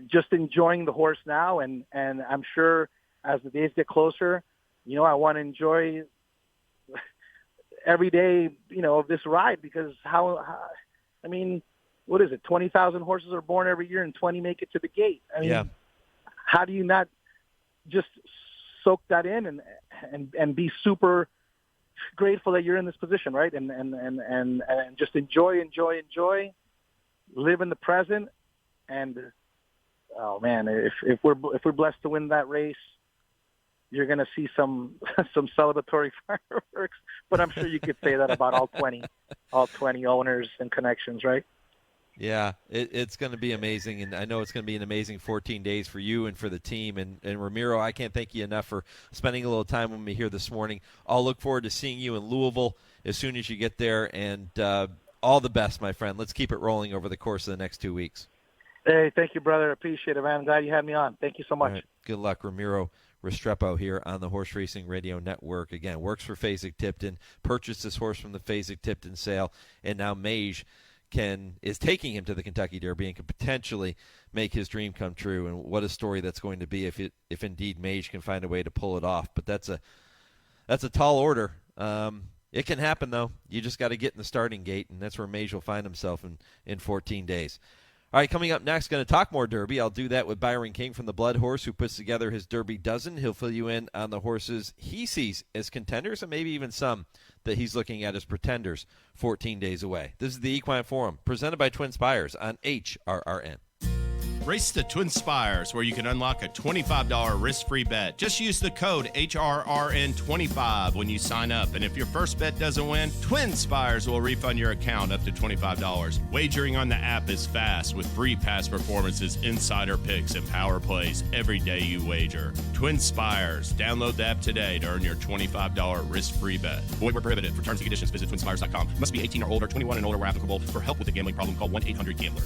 just enjoying the horse now. And I'm sure as the days get closer, I want to enjoy every day, of this ride, because what is it? 20,000 horses are born every year and 20 make it to the gate. How do you not just soak that in and be super grateful that you're in this position, right? And just enjoy, live in the present. And oh man, if we're blessed to win that race, you're going to see some celebratory fireworks. But I'm sure you could say that about all 20 owners and connections, right? Yeah, it's going to be amazing, and I know it's going to be an amazing 14 days for you and for the team. And Ramiro, I can't thank you enough for spending a little time with me here this morning. I'll look forward to seeing you in Louisville as soon as you get there, and all the best, my friend. Let's keep it rolling over the course of the next 2 weeks. Hey, thank you, brother. Appreciate it, man. I'm glad you had me on. Thank you so much. Right. Good luck, Ramiro Restrepo here on the Horse Racing Radio Network. Again, works for Fasig-Tipton, purchased this horse from the Fasig-Tipton sale, and now Mage is taking him to the Kentucky Derby and could potentially make his dream come true. And what a story that's going to be if indeed Mage can find a way to pull it off. But that's a tall order. It can happen, though. You just got to get in the starting gate, and that's where Mage will find himself in 14 days. All right, coming up next, going to talk more Derby. I'll do that with Byron King from the Blood Horse, who puts together his Derby dozen. He'll fill you in on the horses he sees as contenders, and maybe even some that he's looking at as pretenders 14 days away. This is the Equine Forum, presented by TwinSpires on HRRN. Race to TwinSpires, where you can unlock a $25 risk-free bet. Just use the code HRRN25 when you sign up. And if your first bet doesn't win, TwinSpires will refund your account up to $25. Wagering on the app is fast with free past performances, insider picks, and power plays every day you wager. TwinSpires. Download the app today to earn your $25 risk-free bet. Void where prohibited. For terms and conditions, visit TwinSpires.com. Must be 18 or older, 21 and older where applicable. For help with a gambling problem, call 1-800-GAMBLER.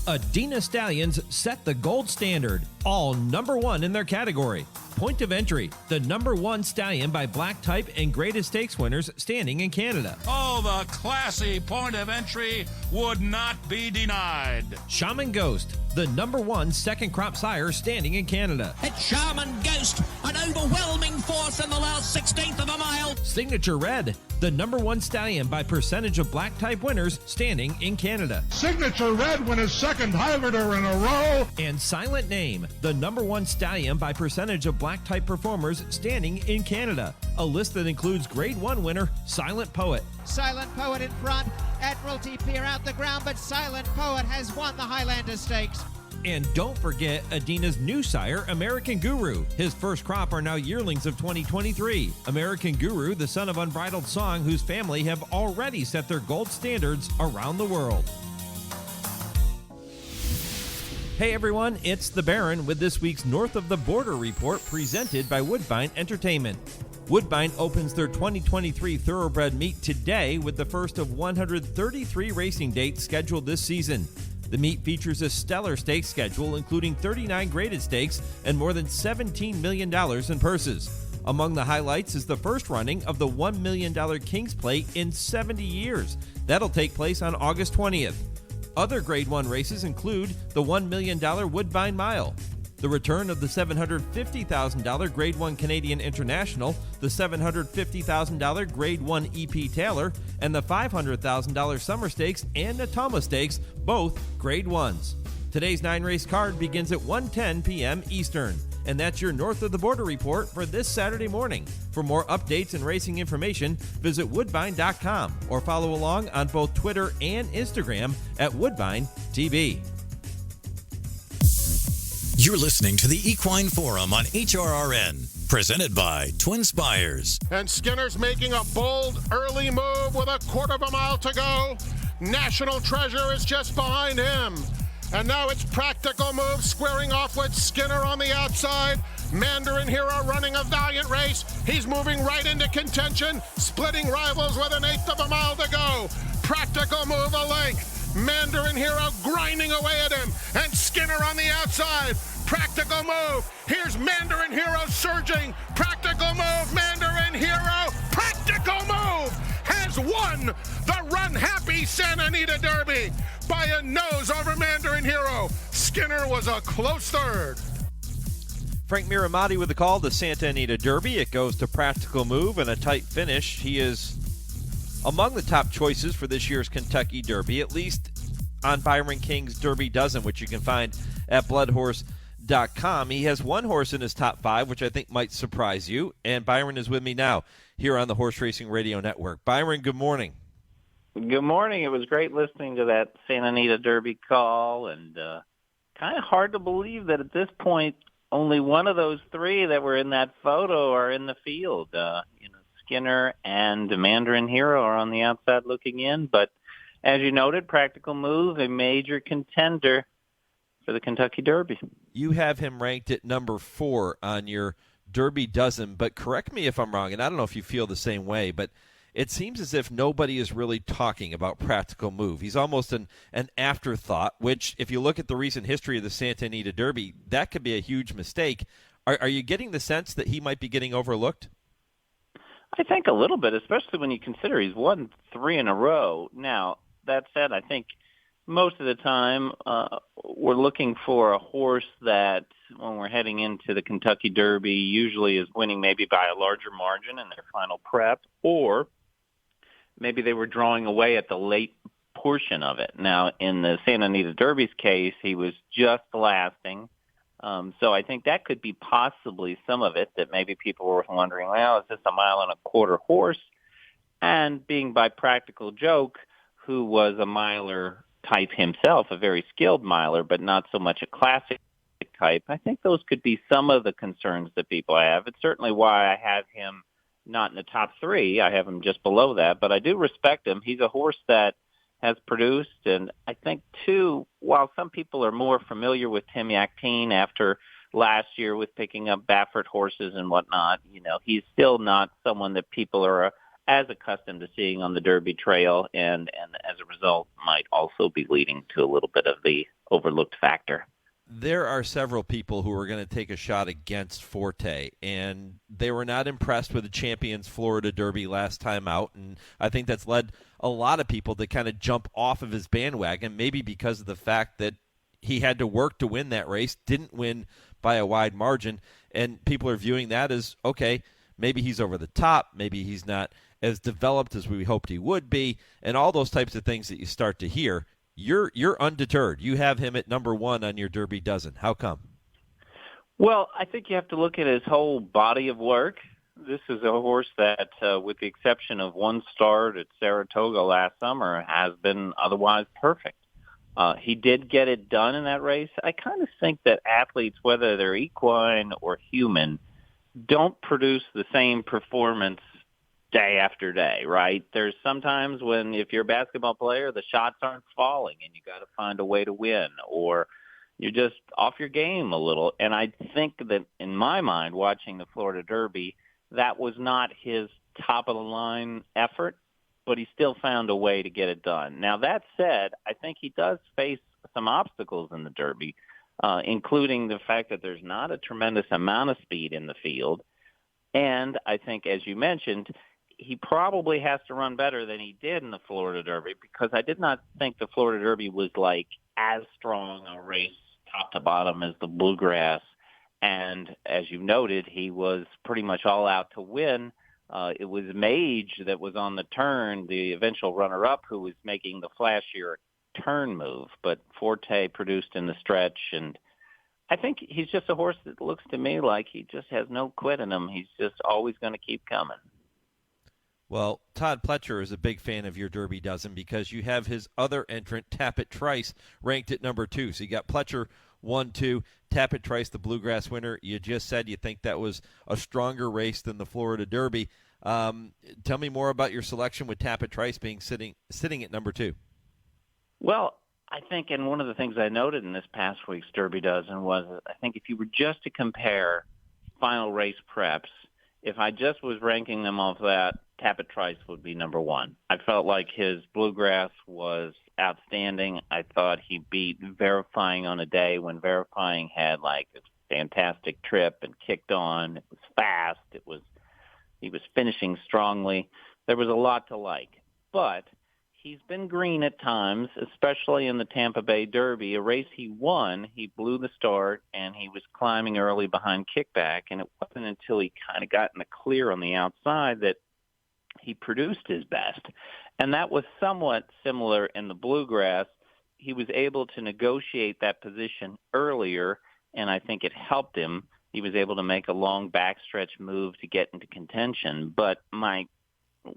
Adina Stallions set the gold standard, all number one in their category. Point of entry, the number one stallion by black type and greatest stakes winners standing in Canada. Oh, the classy point of entry would not be denied. Shaman Ghost, the number one second crop sire standing in Canada. It's Shaman Ghost, an overwhelming force in the last 16th of a mile. Signature Red, the number one stallion by percentage of black type winners standing in Canada. Signature Red won his second Highlander in a row. And Silent Name, the number one stallion by percentage of black type performers standing in Canada. A list that includes Grade 1 winner Silent Poet. Silent Poet in front, Admiralty Pier out the ground, but Silent Poet has won the Highlander Stakes. And don't forget Adina's new sire, American Guru. His first crop are now yearlings of 2023. American Guru, the son of Unbridled Song, whose family have already set their gold standards around the world. Hey everyone, it's the Baron with this week's North of the Border report presented by Woodbine Entertainment. Woodbine opens their 2023 Thoroughbred meet today with the first of 133 racing dates scheduled this season. The meet features a stellar stakes schedule, including 39 graded stakes and more than $17 million in purses. Among the highlights is the first running of the $1 million King's Plate in 70 years. That'll take place on August 20th. Other Grade 1 races include the $1 million Woodbine Mile, the return of the $750,000 Grade 1 Canadian International, the $750,000 Grade 1 EP Taylor, and the $500,000 Summer Stakes and Natoma Stakes, both Grade 1s. Today's 9-race card begins at 1:10 p.m. Eastern. And that's your North of the Border report for this Saturday morning. For more updates and racing information, visit woodbine.com or follow along on both Twitter and Instagram at WoodbineTB. You're listening to the Equine Forum on HRRN, presented by TwinSpires. And Skinner's making a bold early move with a quarter of a mile to go. National Treasure is just behind him. And now it's Practical Move squaring off with Skinner on the outside. Mandarin Hero running a valiant race. He's moving right into contention, splitting rivals with an eighth of a mile to go. Practical Move a length. Mandarin Hero grinding away at him, and Skinner on the outside. Practical Move. Here's Mandarin Hero surging. Practical Move, Mandarin Hero. Practical Move has won the Run Happy Santa Anita Derby by a nose over Mandarin Hero. Skinner was a close third. Frank Miramati with the call to Santa Anita Derby. It goes to Practical Move and a tight finish. He is among the top choices for this year's Kentucky Derby, at least on Byron King's Derby Dozen, which you can find at bloodhorse.com. He has one horse in his top 5, which I think might surprise you, and Byron is with me now here on the Horse Racing Radio Network. Byron, good morning. Good morning. It was great listening to that Santa Anita Derby call, and kind of hard to believe that at this point only one of those 3 that were in that photo are in the field. Skinner and Mandarin Hero are on the outside looking in, but as you noted, Practical Move, a major contender for the Kentucky Derby. You have him ranked at number 4 on your Derby Dozen, but correct me if I'm wrong, and I don't know if you feel the same way, but it seems as if nobody is really talking about Practical Move. He's almost an afterthought, which, if you look at the recent history of the Santa Anita Derby, that could be a huge mistake. Are you getting the sense that he might be getting overlooked? I think a little bit, especially when you consider he's won 3 in a row. Now, that said, I think most of the time we're looking for a horse that, when we're heading into the Kentucky Derby, usually is winning maybe by a larger margin in their final prep, or maybe they were drawing away at the late portion of it. Now, in the Santa Anita Derby's case, he was just lasting. So I think that could be possibly some of it, that maybe people were wondering, well, is this a 1.25 mile horse? And being by Practical Joke, who was a miler type himself, a very skilled miler, but not so much a classic type, I think those could be some of the concerns that people have. It's certainly why I have him not in the top 3. I have him just below that, but I do respect him. He's a horse that has produced, and I think, too, while some people are more familiar with Tim Yakteen after last year with picking up Baffert horses and whatnot, he's still not someone that people are as accustomed to seeing on the Derby trail, and as a result might also be leading to a little bit of the overlooked factor. There are several people who are going to take a shot against Forte, and they were not impressed with the Champions Florida Derby last time out, and I think that's led a lot of people to kind of jump off of his bandwagon, maybe because of the fact that he had to work to win that race, didn't win by a wide margin, and people are viewing that as, okay, maybe he's over the top, maybe he's not as developed as we hoped he would be, and all those types of things that you start to hear. You're undeterred. You have him at number 1 on your Derby Dozen. How come? Well, I think you have to look at his whole body of work. This is a horse that, with the exception of one start at Saratoga last summer, has been otherwise perfect. He did get it done in that race. I kind of think that athletes, whether they're equine or human, don't produce the same performance day after day, right? There's sometimes when, if you're a basketball player, the shots aren't falling and you got to find a way to win, or you're just off your game a little. And I think that, in my mind, watching the Florida Derby, that was not his top-of-the-line effort, but he still found a way to get it done. Now, that said, I think he does face some obstacles in the Derby, including the fact that there's not a tremendous amount of speed in the field. And I think, as you mentioned, he probably has to run better than he did in the Florida Derby, because I did not think the Florida Derby was like as strong a race top to bottom as the Bluegrass. And as you noted, he was pretty much all out to win. It was Mage that was on the turn, the eventual runner-up, who was making the flashier turn move. But Forte produced in the stretch, and I think he's just a horse that looks to me like he just has no quit in him. He's just always going to keep coming. Well, Todd Pletcher is a big fan of your Derby Dozen because you have his other entrant, Tappet Trice, ranked at number 2. So you got Pletcher 1, 2, Tappet Trice, the Bluegrass winner. You just said you think that was a stronger race than the Florida Derby. Tell me more about your selection with Tappet Trice being sitting at number 2. Well, I think, and one of the things I noted in this past week's Derby Dozen was, I think if you were just to compare final race preps, if I just was ranking them off that, Tapit Trice would be number one. I felt like his Bluegrass was outstanding. I thought he beat Verifying on a day when Verifying had like a fantastic trip and kicked on. It was fast. He was finishing strongly. There was a lot to like. But he's been green at times, especially in the Tampa Bay Derby. A race he won, he blew the start, and he was climbing early behind Kickback, and it wasn't until he kind of got in the clear on the outside that he produced his best. And that was somewhat similar in the Bluegrass. He was able to negotiate that position earlier, and I think it helped him. He was able to make a long backstretch move to get into contention. But my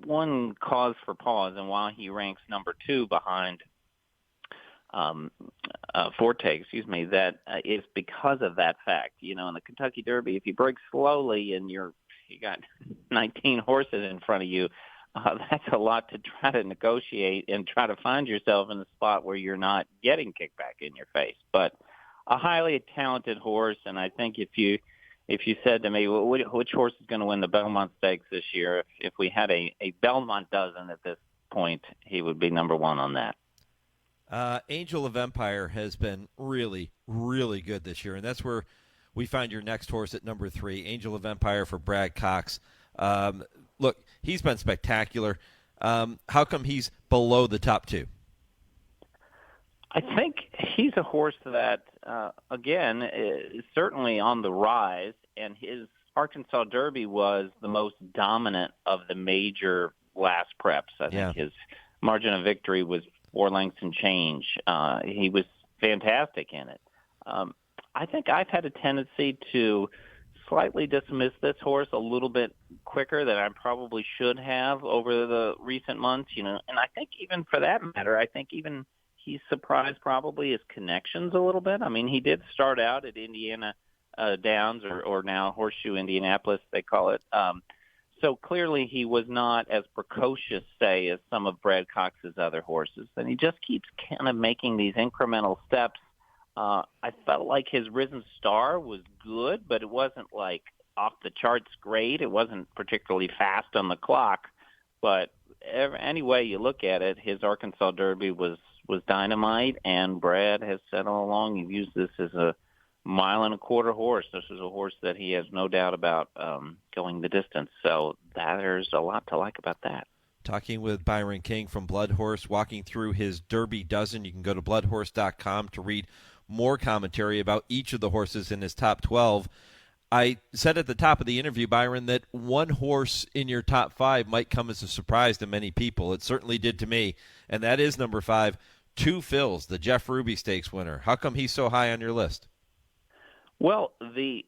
one cause for pause, and while he ranks number 2 behind Forte, that is because of that fact. You know, in the Kentucky Derby, if you break slowly and you got 19 horses in front of you, that's a lot to try to negotiate and try to find yourself in a spot where you're not getting kickback in your face. But a highly talented horse, and I think if you said to me, well, which horse is going to win the Belmont Stakes this year, if we had a Belmont dozen at this point, he would be number 1 on that. Angel of Empire has been really, really good this year, and that's where we find your next horse at number 3, Angel of Empire for Brad Cox. Look, he's been spectacular. How come he's below the top 2? I think he's a horse that, again, is certainly on the rise, and his Arkansas Derby was the most dominant of the major last preps. I think his margin of victory was 4 lengths and change. He was fantastic in it. I think I've had a tendency to slightly dismiss this horse a little bit quicker than I probably should have over the recent months, and I think even for that matter, I think even he's surprised probably his connections a little bit. I mean, he did start out at Indiana Downs or now Horseshoe Indianapolis, they call it. So clearly he was not as precocious, say, as some of Brad Cox's other horses. And he just keeps kind of making these incremental steps. I felt like his Risen Star was good, but it wasn't like off the charts great. It wasn't particularly fast on the clock. But any way you look at it, his Arkansas Derby was dynamite, and Brad has said all along he views this as a 1.25 mile horse. This is a horse that he has no doubt about going the distance. So there's a lot to like about that. Talking with Byron King from Blood Horse, walking through his Derby dozen. You can go to bloodhorse.com to read more commentary about each of the horses in his top 12. I said at the top of the interview, Byron, that one horse in your top 5 might come as a surprise to many people. It certainly did to me, and that is number 5, Two Phils, the Jeff Ruby Stakes winner. How come he's so high on your list? Well, this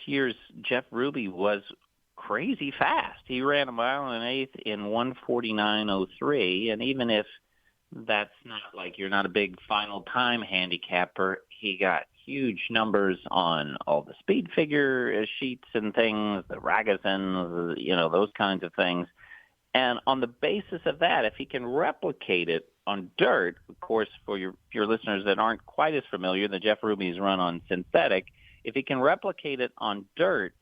year's Jeff Ruby was crazy fast. He ran 1 1/8 in 1:49.03, and even if that's not like you're not a big final time handicapper, he got huge numbers on all the speed figure sheets and things, the Ragazins, those kinds of things. And on the basis of that, if he can replicate it on dirt, of course, for your listeners that aren't quite as familiar, the Jeff Ruby's run on synthetic. If he can replicate it on dirt,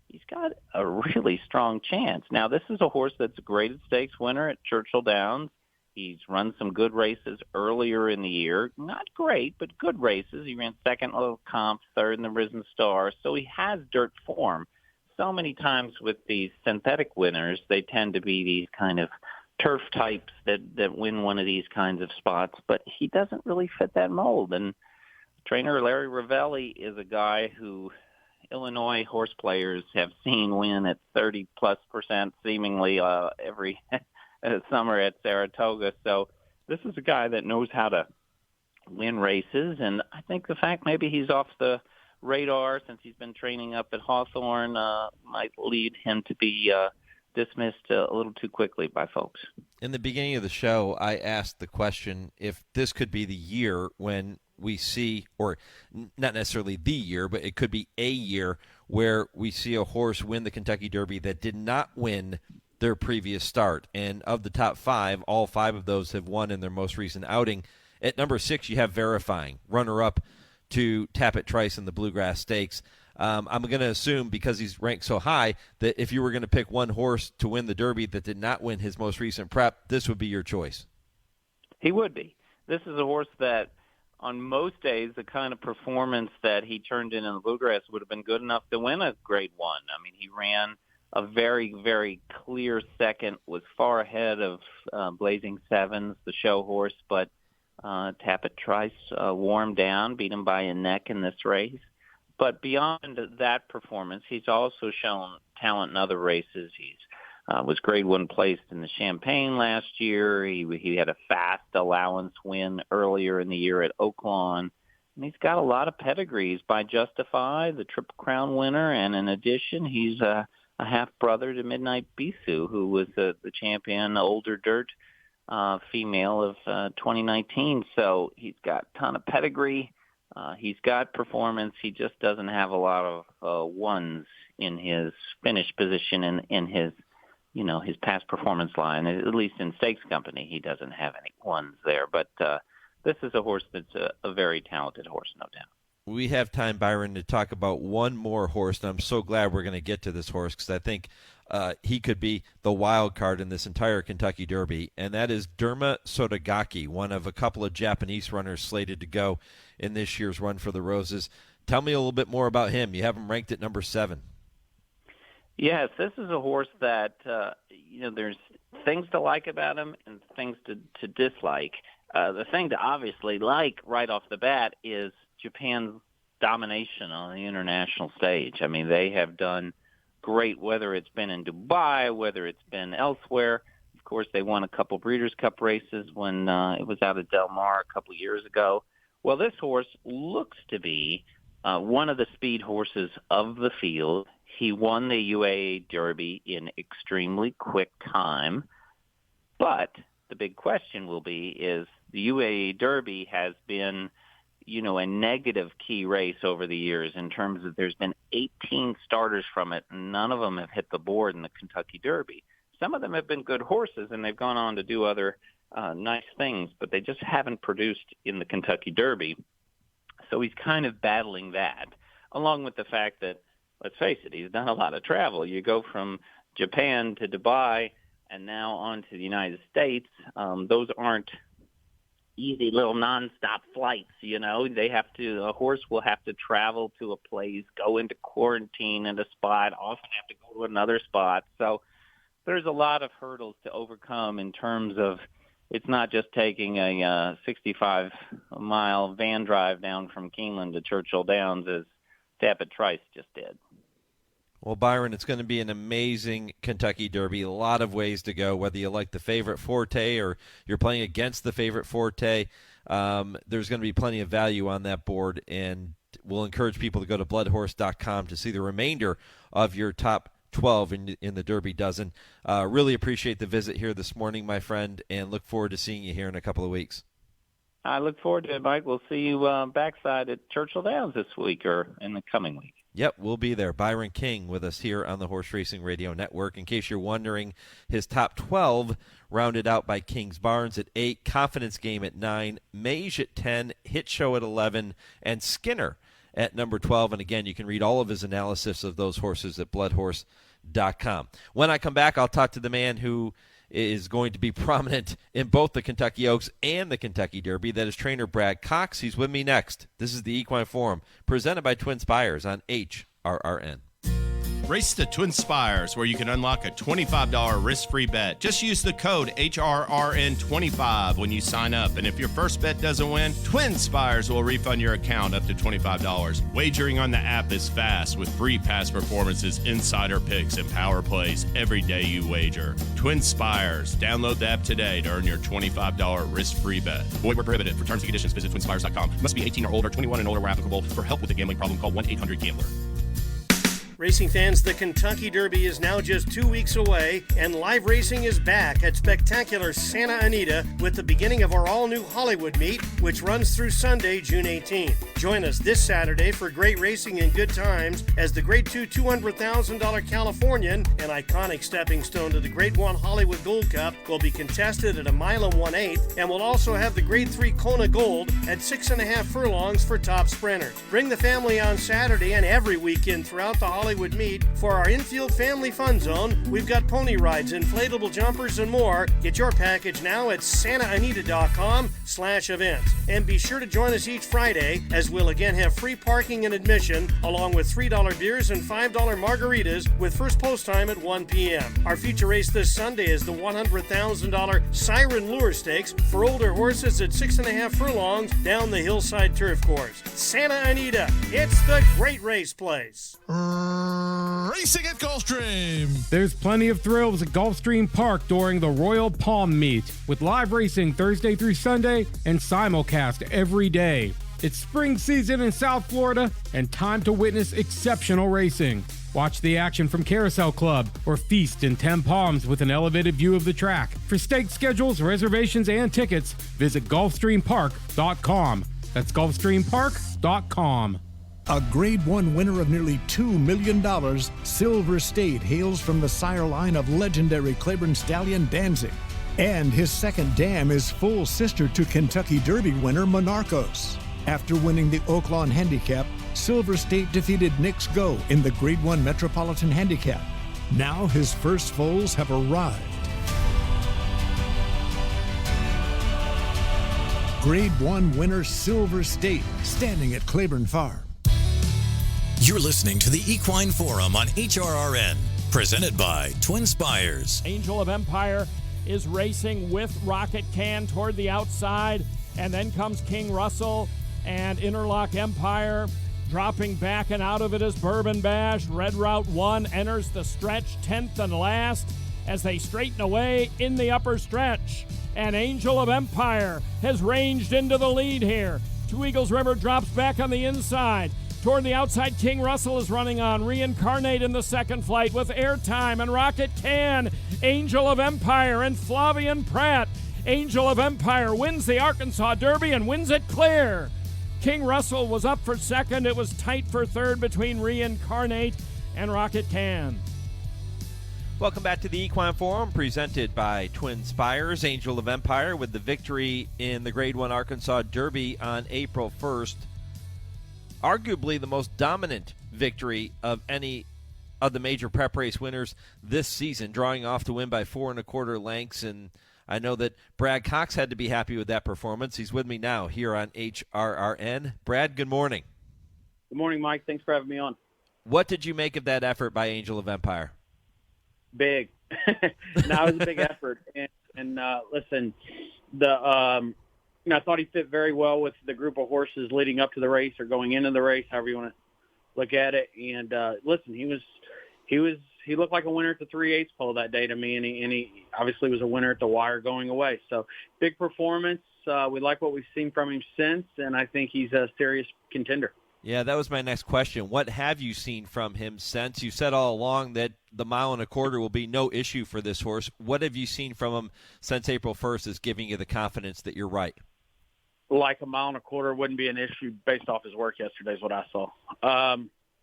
he's got a really strong chance. Now, this is a horse that's a graded stakes winner at Churchill Downs. He's run some good races earlier in the year. Not great, but good races. He ran second in Little Comp, third in the Risen Star. So he has dirt form. So many times with these synthetic winners, they tend to be these kind of turf types that win one of these kinds of spots. But he doesn't really fit that mold. And trainer Larry Ravelli is a guy who Illinois horse players have seen win at 30+% seemingly every summer at Saratoga. So this is a guy that knows how to win races, and I think the fact maybe he's off the radar since he's been training up at Hawthorne might lead him to be dismissed a little too quickly by folks. In the beginning of the show, I asked the question if this could be the year when we see, or not necessarily the year, but it could be a year where we see a horse win the Kentucky Derby that did not win their previous start. And of the top 5, all 5 of those have won in their most recent outing. At number 6, you have Verifying, runner-up to Tapit Trice in the Bluegrass Stakes. I'm going to assume, because he's ranked so high, that if you were going to pick one horse to win the Derby that did not win his most recent prep, this would be your choice. He would be. This is a horse that on most days, the kind of performance that he turned in the Bluegrass would have been good enough to win a Grade 1. I mean, he ran a very, very clear second, was far ahead of Blazing Sevens, the show horse, but Tapit Trice wore him down, beat him by a neck in this race. But beyond that performance, he's also shown talent in other races. He's was Grade 1 placed in the Champagne last year. He had a fast allowance win earlier in the year at Oaklawn. And he's got a lot of pedigrees by Justify, the Triple Crown winner. And in addition, he's a half-brother to Midnight Bisou, who was the champion older dirt female of 2019. So he's got a ton of pedigree. He's got performance. He just doesn't have a lot of ones in his finish position in his his past performance line. At least in Stakes Company, he doesn't have any ones there. But this is a horse that's a very talented horse, no doubt. We have time, Byron, to talk about one more horse, and I'm so glad we're going to get to this horse because I think he could be the wild card in this entire Kentucky Derby, and that is Derma Sotogake, one of a couple of Japanese runners slated to go in this year's Run for the Roses. Tell me a little bit more about him. You have him ranked at number 7. Yes, this is a horse that, there's things to like about him and things to dislike. The thing to obviously like right off the bat is Japan's domination on the international stage. I mean, they have done great, whether it's been in Dubai, whether it's been elsewhere. Of course, they won a couple Breeders' Cup races when it was out of Del Mar a couple years ago. Well, this horse looks to be one of the speed horses of the field. He won the UAE Derby in extremely quick time. But the big question will be is the UAE Derby has been, a negative key race over the years in terms of there's been 18 starters from it, and none of them have hit the board in the Kentucky Derby. Some of them have been good horses, and they've gone on to do other nice things, but they just haven't produced in the Kentucky Derby. So he's kind of battling that, along with the fact that, let's face it, he's done a lot of travel. You go from Japan to Dubai and now on to the United States. Those aren't easy little nonstop flights, a horse will have to travel to a place, go into quarantine at a spot, often have to go to another spot. So there's a lot of hurdles to overcome in terms of it's not just taking a 65-mile van drive down from Keeneland to Churchill Downs as Tapit Trice just did. Well, Byron, it's going to be an amazing Kentucky Derby. A lot of ways to go, whether you like the favorite Forte or you're playing against the favorite Forte. There's going to be plenty of value on that board, and we'll encourage people to go to bloodhorse.com to see the remainder of your top 12 in the Derby dozen. Really appreciate the visit here this morning, my friend, and look forward to seeing you here in a couple of weeks. I look forward to it, Mike. We'll see you backside at Churchill Downs this week or in the coming week. Yep, we'll be there. Byron King with us here on the Horse Racing Radio Network. In case you're wondering, his top 12 rounded out by King's Barnes at 8, Confidence Game at 9, Mage at 10, Hit Show at 11, and Skinner at number 12. And again, you can read all of his analysis of those horses at bloodhorse.com. When I come back, I'll talk to the man who is going to be prominent in both the Kentucky Oaks and the Kentucky Derby. That is trainer Brad Cox. He's with me next. This is the Equine Forum, presented by TwinSpires on HRRN. Race to TwinSpires, where you can unlock a $25 risk-free bet. Just use the code HRRN25 when you sign up. And if your first bet doesn't win, TwinSpires will refund your account up to $25. Wagering on the app is fast with free past performances, insider picks, and power plays every day you wager. TwinSpires. Download the app today to earn your $25 risk-free bet. Void where prohibited. For terms and conditions, visit TwinSpires.com. Must be 18 or older, 21 and older where applicable. For help with a gambling problem, call 1-800-GAMBLER. Racing fans, the Kentucky Derby is now just 2 weeks away, and live racing is back at spectacular Santa Anita with the beginning of our all-new Hollywood meet, which runs through Sunday, June 18th. Join us this Saturday for great racing and good times as the Grade 2 $200,000 Californian, an iconic stepping stone to the Grade 1 Hollywood Gold Cup, will be contested at a mile and 1/8, and we'll also have the Grade 3 Kona Gold at 6.5 furlongs for top sprinters. Bring the family on Saturday and every weekend throughout the Hollywood meet for our infield family fun zone. We've got pony rides, inflatable jumpers, and more. Get your package now at santaanita.com/events. And be sure to join us each Friday, as we'll again have free parking and admission, along with $3 beers and $5 margaritas, with first post time at 1 p.m. Our feature race this Sunday is the $100,000 Siren Lure Stakes for older horses at 6.5 furlongs down the Hillside Turf Course. Santa Anita, it's the great race place. Racing at Gulfstream. There's plenty of thrills at Gulfstream Park during the Royal Palm Meet, with live racing Thursday through Sunday and simulcast every day. It's spring season in South Florida and time to witness exceptional racing. Watch the action from Carousel Club or feast in 10 Palms with an elevated view of the track. For stake schedules, reservations, and tickets, visit GulfstreamPark.com. That's GulfstreamPark.com. A Grade 1 winner of nearly $2 million, Silver State hails from the sire line of legendary Claiborne stallion Danzig. And his second dam is full sister to Kentucky Derby winner Monarchos. After winning the Oaklawn Handicap, Silver State defeated Knicks Go in the Grade 1 Metropolitan Handicap. Now his first foals have arrived. Grade 1 winner Silver State, standing at Claiborne Farm. You're listening to the Equine Forum on HRRN, presented by TwinSpires. Angel of Empire is racing with Rocket Can toward the outside, and then comes King Russell and Interlock Empire. Dropping back and out of it is Bourbon Bash. Red Route 1 enters the stretch 10th and last as they straighten away in the upper stretch. And Angel of Empire has ranged into the lead here. Two Eagles River drops back on the inside. Toward the outside, King Russell is running on. Reincarnate in the second flight with Airtime and Rocket Can. Angel of Empire and Flavian Pratt. Angel of Empire wins the Arkansas Derby and wins it clear. King Russell was up for second. It was tight for third between Reincarnate and Rocket Can. Welcome back to the Equine Forum, presented by TwinSpires. Angel of Empire with the victory in the Grade 1 Arkansas Derby on April 1st. Arguably the most dominant victory of any of the major prep race winners this season, drawing off to win by 4 1/4 lengths. And I know that Brad Cox had to be happy with that performance. He's with me now here on HRRN. Brad, good morning. Good morning, Mike. Thanks for having me on. What did you make of that effort by Angel of Empire? Big. It was a big effort. And listen, I thought he fit very well with the group of horses leading up to the race or going into the race, however you want to look at it. And listen, he looked like a winner at the 3/8 pole that day to me, and he obviously was a winner at the wire going away. So big performance. We like what we've seen from him since, and I think he's a serious contender. Yeah, that was my next question. What have you seen from him since? You said all along that the 1 1/4 will be no issue for this horse. What have you seen from him since April 1st is giving you the confidence that you're right? Like a 1 1/4 wouldn't be an issue based off his work yesterday is what I saw.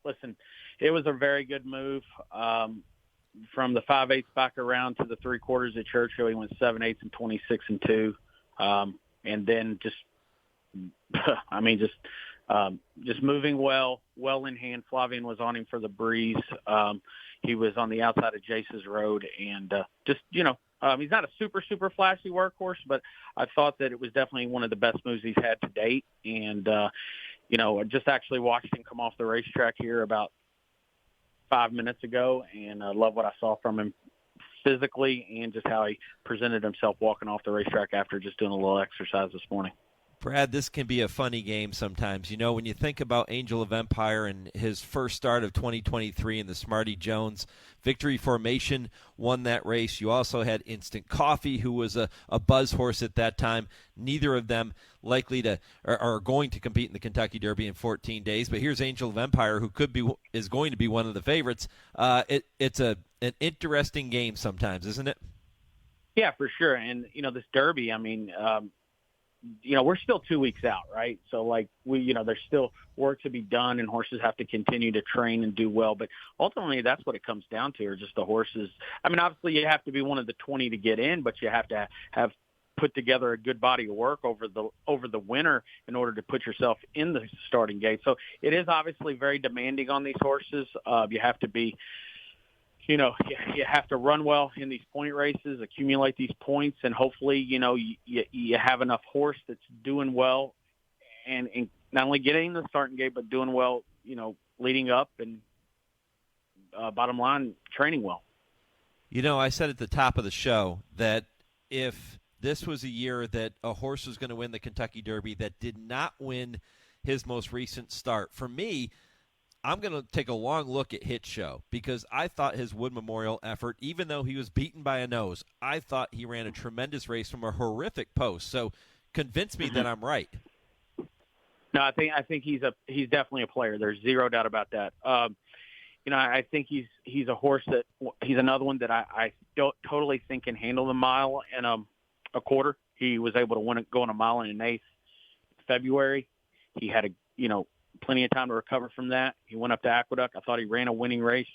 Listen, it was a very good move. From the 5/8 back around to the 3/4 at Churchill, he went 7/8 and 26 and 2. And then just moving well in hand. Flavian was on him for the breeze. He was on the outside of Jace's Road, and he's not a super flashy workhorse, but I thought that it was definitely one of the best moves he's had to date. And I just actually watched him come off the racetrack here about 5 minutes ago, and I love what I saw from him physically and just how he presented himself walking off the racetrack after just doing a little exercise this morning. Brad, this can be a funny game sometimes. You know, when you think about Angel of Empire and his first start of 2023 in the Smarty Jones Victory Formation, won that race. You also had Instant Coffee, who was a buzz horse at that time. Neither of them likely to are going to compete in the Kentucky Derby in 14 days. But here's Angel of Empire, who is going to be one of the favorites. It's an interesting game sometimes, isn't it? Yeah, for sure. And this Derby, we're still 2 weeks out, right? So like there's still work to be done, and horses have to continue to train and do well. But ultimately, that's what it comes down to, are just the horses. I mean, obviously you have to be one of the 20 to get in, but you have to have put together a good body of work over the winter in order to put yourself in the starting gate. So it is obviously very demanding on these horses. You have to be, you have to run well in these point races, accumulate these points, and hopefully, you have enough horse that's doing well and not only getting the starting gate, but doing well, leading up and bottom line, training well. I said at the top of the show that if this was a year that a horse was going to win the Kentucky Derby that did not win his most recent start, for me, I'm going to take a long look at Hit Show, because I thought his Wood Memorial effort, even though he was beaten by a nose, I thought he ran a tremendous race from a horrific post. So convince me that I'm right. No, I think he's definitely a player. There's zero doubt about that. I think he's a horse that he's another one that I don't totally think can handle the mile and a quarter. He was able to go in a mile and an eighth in February. He had plenty of time to recover from that. He went up to Aqueduct. I thought he ran a winning race,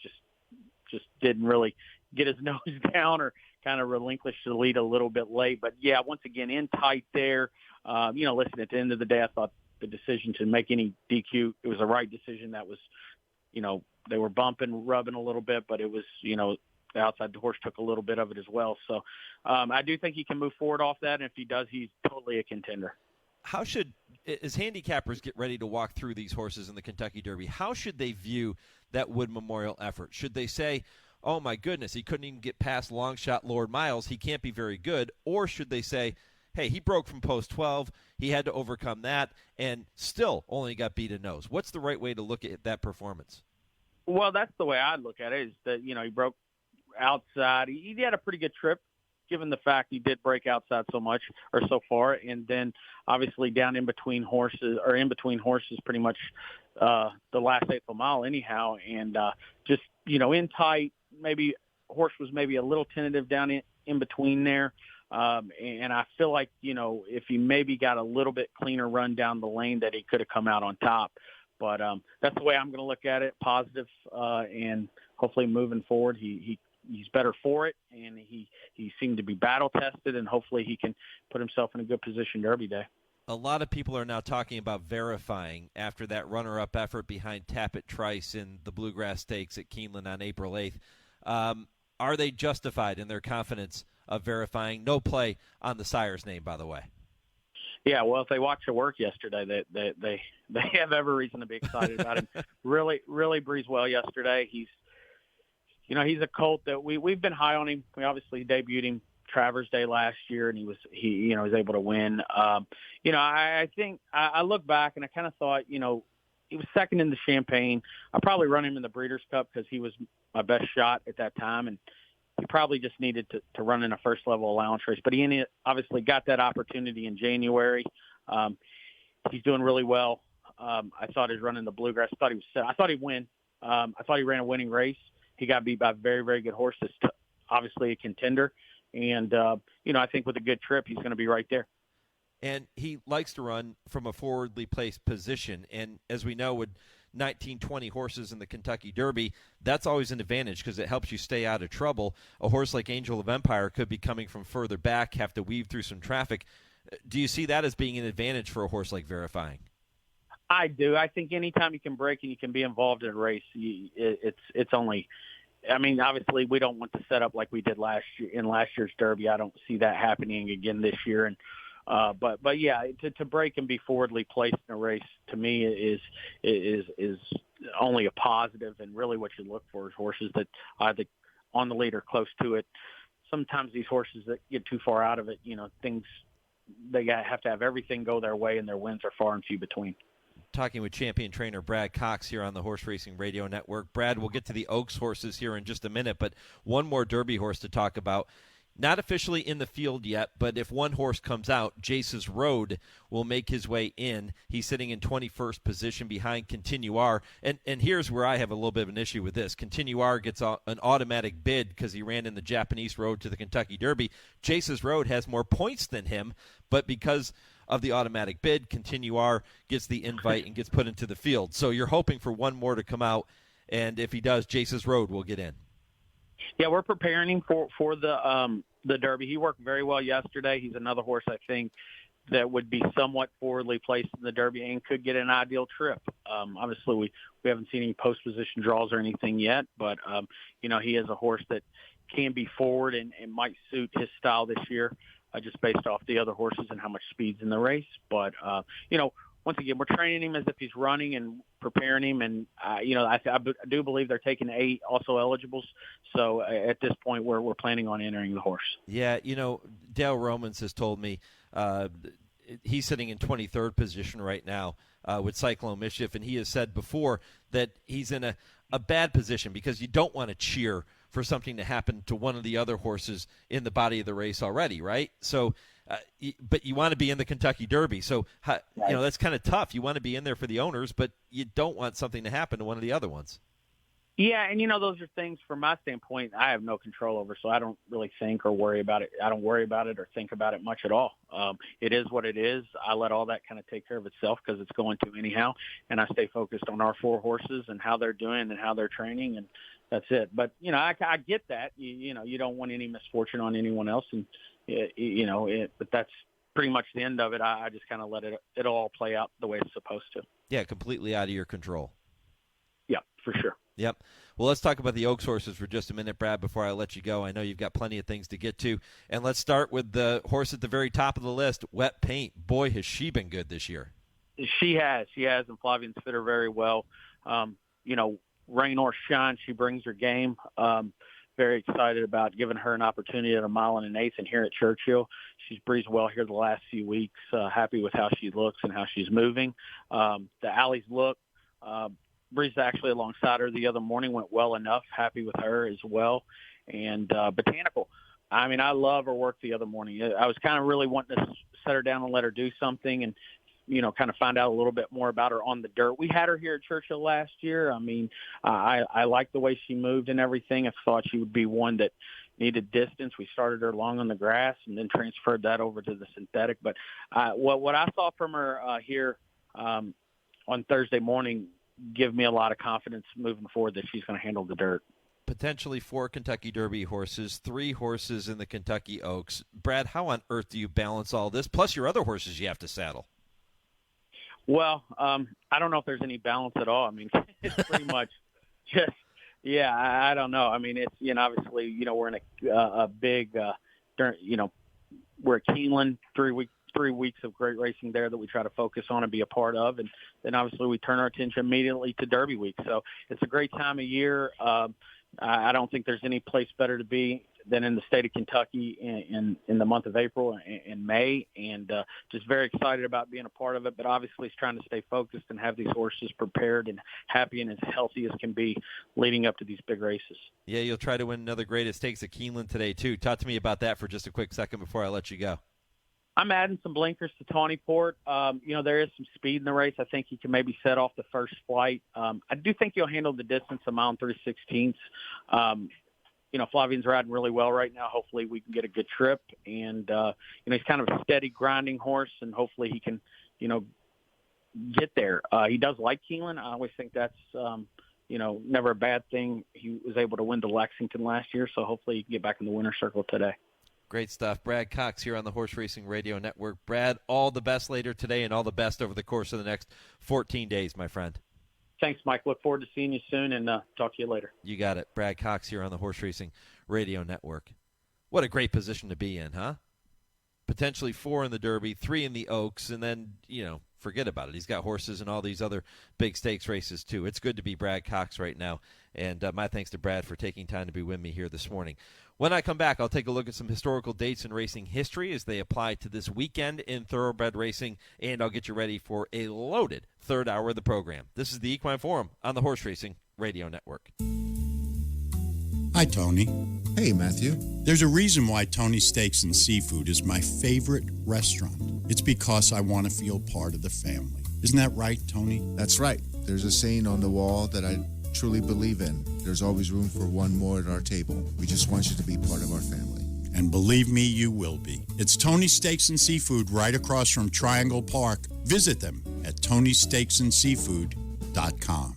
just didn't really get his nose down or kind of relinquish the lead a little bit late. But yeah, once again, in tight there. Listen, at the end of the day, I thought the decision to make any DQ, it was the right decision. That was, they were bumping, rubbing a little bit, but it was, the outside horse took a little bit of it as well. So I do think he can move forward off that. And if he does, he's totally a contender. How should, as handicappers get ready to walk through these horses in the Kentucky Derby, how should they view that Wood Memorial effort? Should they say, oh my goodness, he couldn't even get past long shot Lord Miles, he can't be very good? Or should they say, hey, he broke from post 12, he had to overcome that, and still only got beat a nose? What's the right way to look at that performance? Well, that's the way I'd look at it, is that, he broke outside. He had a pretty good trip, given the fact he did break outside so much or so far, and then obviously down in between horses pretty much the last eighth of a mile anyhow, and just in tight, maybe horse was maybe a little tentative down in between there, and I feel like if he maybe got a little bit cleaner run down the lane, that he could have come out on top. But that's the way I'm going to look at it, positive, and hopefully moving forward he's better for it, and he seemed to be battle tested, and hopefully he can put himself in a good position Derby Day. A lot of people are now talking about verifying after that runner-up effort behind Tappet Trice in the Bluegrass Stakes at Keeneland on April 8th. Are they justified in their confidence of verifying? No play on the sire's name, by the way. Yeah, well, if they watched the work yesterday, they have every reason to be excited about him. Really breezed well yesterday. He's a colt that we've been high on him. We obviously debuted him Travers Day last year, and he was able to win. I think I look back and I kind of thought, he was second in the Champagne. I probably run him in the Breeders' Cup because he was my best shot at that time, and he probably just needed to run in a first level allowance race. But he obviously got that opportunity in January. He's doing really well. I thought his run in the Bluegrass. I thought he'd win. I thought he ran a winning race. He got beat by a very, very good horse that's obviously a contender. And, I think with a good trip, he's going to be right there. And he likes to run from a forwardly placed position. And as we know, with 19-20 horses in the Kentucky Derby, that's always an advantage because it helps you stay out of trouble. A horse like Angel of Empire could be coming from further back, have to weave through some traffic. Do you see that as being an advantage for a horse like Verifying? I do. I think anytime you can break and you can be involved in a race, it's only – I mean, obviously we don't want to set up like we did last year's Derby. I don't see that happening again this year. And but yeah, to break and be forwardly placed in a race to me is only a positive, and really what you look for is horses that either on the lead or close to it. Sometimes these horses that get too far out of it, they have to have everything go their way, and their wins are far and few between. Talking with champion trainer Brad Cox here on the Horse Racing Radio Network. Brad, we'll get to the Oaks horses here in just a minute, but one more Derby horse to talk about. Not officially in the field yet, but if one horse comes out, Jace's Road will make his way in. He's sitting in 21st position behind Continuar. And here's where I have a little bit of an issue with this. Continuar gets an automatic bid because he ran in the Japanese Road to the Kentucky Derby. Jace's Road has more points than him, but because of the automatic bid. Continue gets the invite and gets put into the field. So you're hoping for one more to come out, and if he does, Jace's Road will get in. Yeah, we're preparing him for the Derby. He worked very well yesterday. He's another horse, I think, that would be somewhat forwardly placed in the Derby and could get an ideal trip. Obviously, we haven't seen any post-position draws or anything yet, but, he is a horse that can be forward and might suit his style this year, just based off the other horses and how much speed's in the race. But, once again, we're training him as if he's running and preparing him. And, I do believe they're taking 8 also eligibles. So at this point, we're planning on entering the horse. Yeah, Dale Romans has told me he's sitting in 23rd position right now with Cyclone Mischief. And he has said before that he's in a bad position because you don't want to cheer for something to happen to one of the other horses in the body of the race already, right? So, but you want to be in the Kentucky Derby. So, that's kind of tough. You want to be in there for the owners, but you don't want something to happen to one of the other ones. Yeah, and, those are things from my standpoint I have no control over, so I don't really think or worry about it. I don't worry about it or think about it much at all. It is what it is. I let all that kind of take care of itself because it's going to anyhow, and I stay focused on our 4 horses and how they're doing and how they're training, and that's it. But, I get that. You don't want any misfortune on anyone else, and, but that's pretty much the end of it. I just kind of let it all play out the way it's supposed to. Yeah, completely out of your control. Yeah, for sure. Yep. Well, let's talk about the Oaks horses for just a minute, Brad, before I let you go. I know you've got plenty of things to get to. And let's start with the horse at the very top of the list, Wet Paint. Boy, has she been good this year. She has, and Flavian's fit her very well. Rain or shine, she brings her game. Very excited about giving her an opportunity at 1 1/8 and here at Churchill. She's breezed well here the last few weeks. Happy with how she looks and how she's moving. The Alley's look. Breezed actually alongside her the other morning, went well enough. Happy with her as well. And Botanical. I mean, I love her work the other morning. I was kind of really wanting to set her down and let her do something and, kind of find out a little bit more about her on the dirt. We had her here at Churchill last year. I mean, I liked the way she moved and everything. I thought she would be one that needed distance. We started her long on the grass and then transferred that over to the synthetic. But what I saw from her here on Thursday morning give me a lot of confidence moving forward that she's going to handle the dirt. Potentially 4 Kentucky Derby horses, 3 horses in the Kentucky Oaks. Brad, how on earth do you balance all this, plus your other horses you have to saddle? Well, I don't know if there's any balance at all. I mean, it's pretty much just, I don't know. I mean, it's, obviously, we're in a big, we're at Keeneland, 3 weeks of great racing there that we try to focus on and be a part of. And then obviously we turn our attention immediately to Derby week. So it's a great time of year. I don't think there's any place better to be than in the state of Kentucky in the month of April and May, and just very excited about being a part of it. But obviously it's trying to stay focused and have these horses prepared and happy and as healthy as can be leading up to these big races. Yeah, you'll try to win another Greatest Stakes at Keeneland today too. Talk to me about that for just a quick second before I let you go. I'm adding some blinkers to Tawnyport. There is some speed in the race. I think he can maybe set off the first flight. I do think he'll handle the distance 1 3/16. Flavian's riding really well right now. Hopefully we can get a good trip. And, he's kind of a steady grinding horse, and hopefully he can, get there. He does like Keeneland. I always think that's, never a bad thing. He was able to win to Lexington last year, so hopefully he can get back in the winner's circle today. Great stuff. Brad Cox here on the Horse Racing Radio Network. Brad, all the best later today and all the best over the course of the next 14 days, my friend. Thanks, Mike. Look forward to seeing you soon, and talk to you later. You got it. Brad Cox here on the Horse Racing Radio Network. What a great position to be in, huh? Potentially 4 in the Derby, 3 in the Oaks, and then, forget about it. He's got horses in all these other big stakes races, too. It's good to be Brad Cox right now, and my thanks to Brad for taking time to be with me here this morning. When I come back, I'll take a look at some historical dates in racing history as they apply to this weekend in thoroughbred racing, and I'll get you ready for a loaded third hour of the program. This is the Equine Forum on the Horse Racing Radio Network. Hi, Tony. Hey, Matthew. There's a reason why Tony Steaks and Seafood is my favorite restaurant. It's because I want to feel part of the family. Isn't that right, Tony? That's right. There's a saying on the wall that I truly believe in. There's always room for one more at our table. We just want you to be part of our family. And believe me, you will be. It's Tony's Steaks and Seafood right across from Triangle Park. Visit them at tonyssteaksandseafood.com.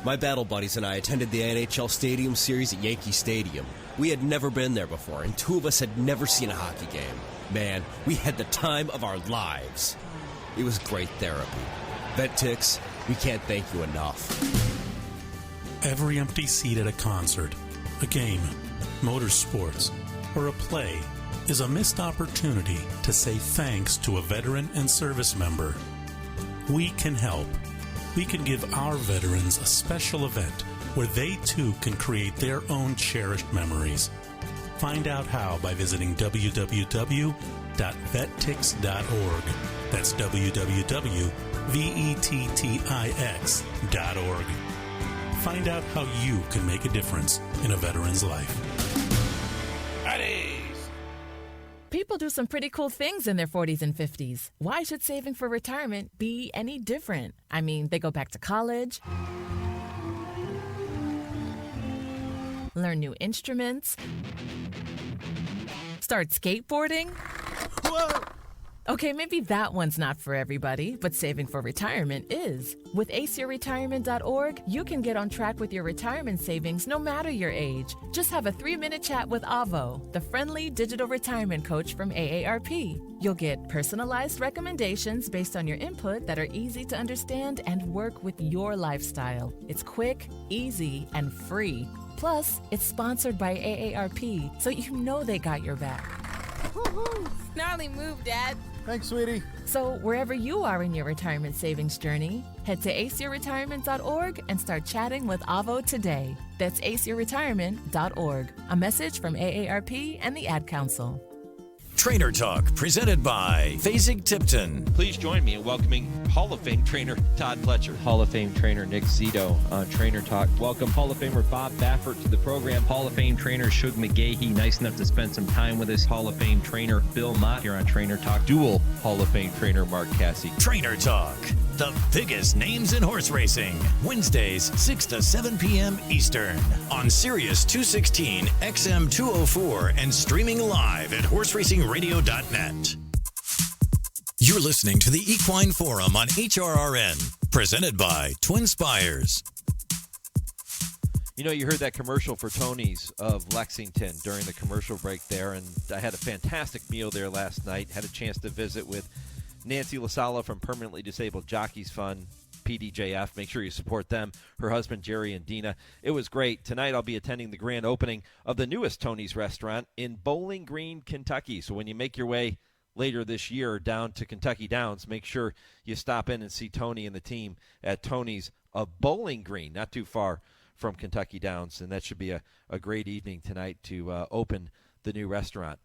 My battle buddies and I attended the NHL Stadium Series at Yankee Stadium. We had never been there before, and two of us had never seen a hockey game. Man, we had the time of our lives. It was great therapy. Vet Tix, we can't thank you enough. Every empty seat at a concert, a game, motorsports, or a play is a missed opportunity to say thanks to a veteran and service member. We can help. We can give our veterans a special event where they too can create their own cherished memories. Find out how by visiting www.vettix.org. That's www.vettix.org. Find out how you can make a difference in a veteran's life. People do some pretty cool things in their 40s and 50s. Why should saving for retirement be any different? I mean, they go back to college, learn new instruments, start skateboarding. Whoa! Okay, maybe that one's not for everybody, but saving for retirement is. With aceyourretirement.org, you can get on track with your retirement savings no matter your age. Just have a 3-minute chat with Avo, the friendly digital retirement coach from AARP. You'll get personalized recommendations based on your input that are easy to understand and work with your lifestyle. It's quick, easy, and free. Plus, it's sponsored by AARP, so you know they got your back. Woo-hoo. Gnarly move, Dad. Thanks, sweetie. So wherever you are in your retirement savings journey, head to aceyourretirement.org and start chatting with Avo today. That's aceyourretirement.org. A message from AARP and the Ad Council. Trainer Talk, presented by Fasig-Tipton. Please join me in welcoming Hall of Fame trainer Todd Fletcher. Hall of Fame trainer Nick Zito on Trainer Talk. Welcome Hall of Famer Bob Baffert to the program. Hall of Fame trainer Shug McGaughey, nice enough to spend some time with us. Hall of Fame trainer Bill Mott here on Trainer Talk. Dual Hall of Fame trainer Mark Cassie. Trainer Talk, the biggest names in horse racing. Wednesdays, 6 to 7 p.m. Eastern on Sirius 216, XM 204, and streaming live at horseracingradio.net. You're listening to the Equine Forum on HRRN, presented by TwinSpires. You know, you heard that commercial for Tony's of Lexington during the commercial break there, and I had a fantastic meal there last night. Had a chance to visit with Nancy LaSala from Permanently Disabled Jockeys Fund, PDJF. Make sure you support them. Her husband, Jerry, and Dina. It was great. Tonight I'll be attending the grand opening of the newest Tony's restaurant in Bowling Green, Kentucky. So when you make your way later this year down to Kentucky Downs, make sure you stop in and see Tony and the team at Tony's of Bowling Green, not too far from Kentucky Downs. And that should be a great evening tonight to open the new restaurant.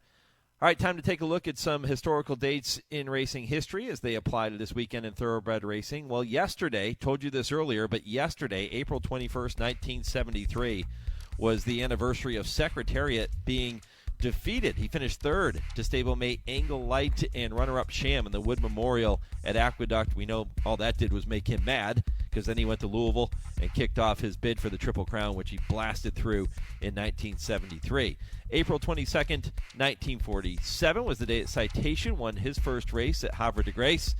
All right, time to take a look at some historical dates in racing history as they apply to this weekend in thoroughbred racing. Well, yesterday, told you this earlier, but yesterday, April 21st, 1973, was the anniversary of Secretariat being defeated. He finished third to stablemate Angle Light and runner-up Sham in the Wood Memorial at Aqueduct. We know all that did was make him mad, because then he went to Louisville and kicked off his bid for the Triple Crown, which he blasted through in 1973. April 22nd, 1947 was the day that Citation won his first race at Havre de Grace.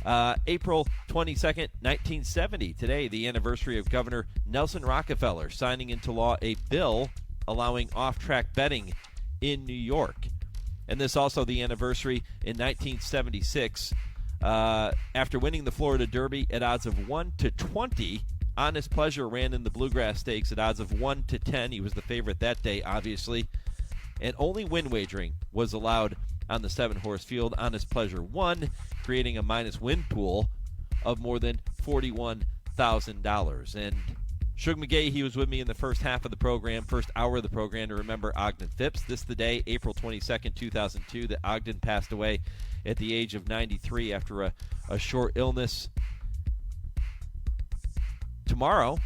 April 22nd, 1970, today, the anniversary of Governor Nelson Rockefeller signing into law a bill allowing off-track betting in New York. And this also the anniversary in 1976. After winning the Florida Derby at odds of 1-20, Honest Pleasure ran in the Bluegrass Stakes at odds of 1-10. He was the favorite that day, obviously. And only win wagering was allowed on the 7-horse field. Honest Pleasure won, creating a minus win pool of more than $41,000. And Shug McGaughey, he was with me in the first half of the program, first hour of the program, to remember Ogden Phipps. This is the day, April 22nd, 2002, that Ogden passed away at the age of 93 after a short illness. Tomorrow,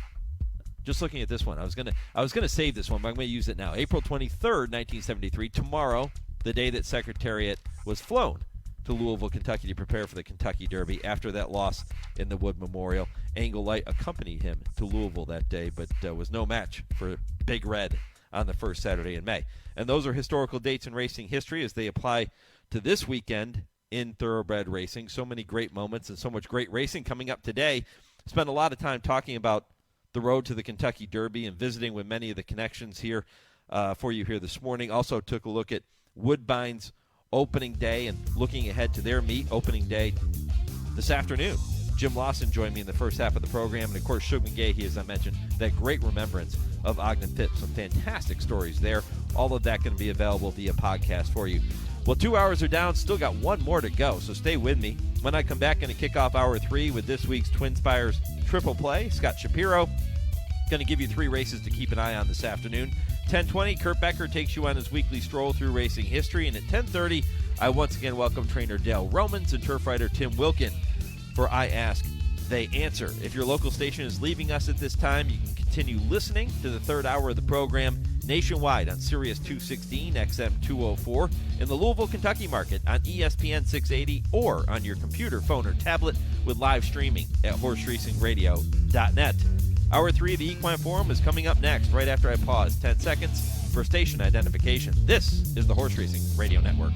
just looking at this one, I was gonna save this one, but I'm going to use it now. April 23rd, 1973, tomorrow, the day that Secretariat was flown. to Louisville, Kentucky to prepare for the Kentucky Derby after that loss in the Wood Memorial. Angle Light accompanied him to Louisville that day, but was no match for Big Red on the first Saturday in May. And those are historical dates in racing history as they apply to this weekend in thoroughbred racing. So many great moments and so much great racing coming up today. Spent a lot of time talking about the road to the Kentucky Derby and visiting with many of the connections here for you here this morning. Also took a look at Woodbine's opening day and looking ahead to their meet opening day this afternoon. Jim Lawson joined me in the first half of the program, and of course Shug McGaughey, as I mentioned, that great remembrance of Ogden Phipps. Some fantastic stories there. All of that going to be available via podcast for you. Well, 2 hours are down, still got one more to go, so stay with me. When I come back, going to kick off hour 3 with this week's TwinSpires Triple Play. Scott Shapiro going to give you 3 races to keep an eye on this afternoon. 10:20, Kurt Becker takes you on his weekly stroll through racing history. And at 10:30, I once again welcome trainer Dale Romans and turf rider Tim Wilkin for I Ask, They Answer. If your local station is leaving us at this time, you can continue listening to the third hour of the program nationwide on Sirius 216, XM 204, in the Louisville, Kentucky market on ESPN 680, or on your computer, phone, or tablet with live streaming at horseracingradio.net. Hour 3 of the Equine Forum is coming up next, right after I pause 10 seconds for station identification. This is the Horse Racing Radio Network.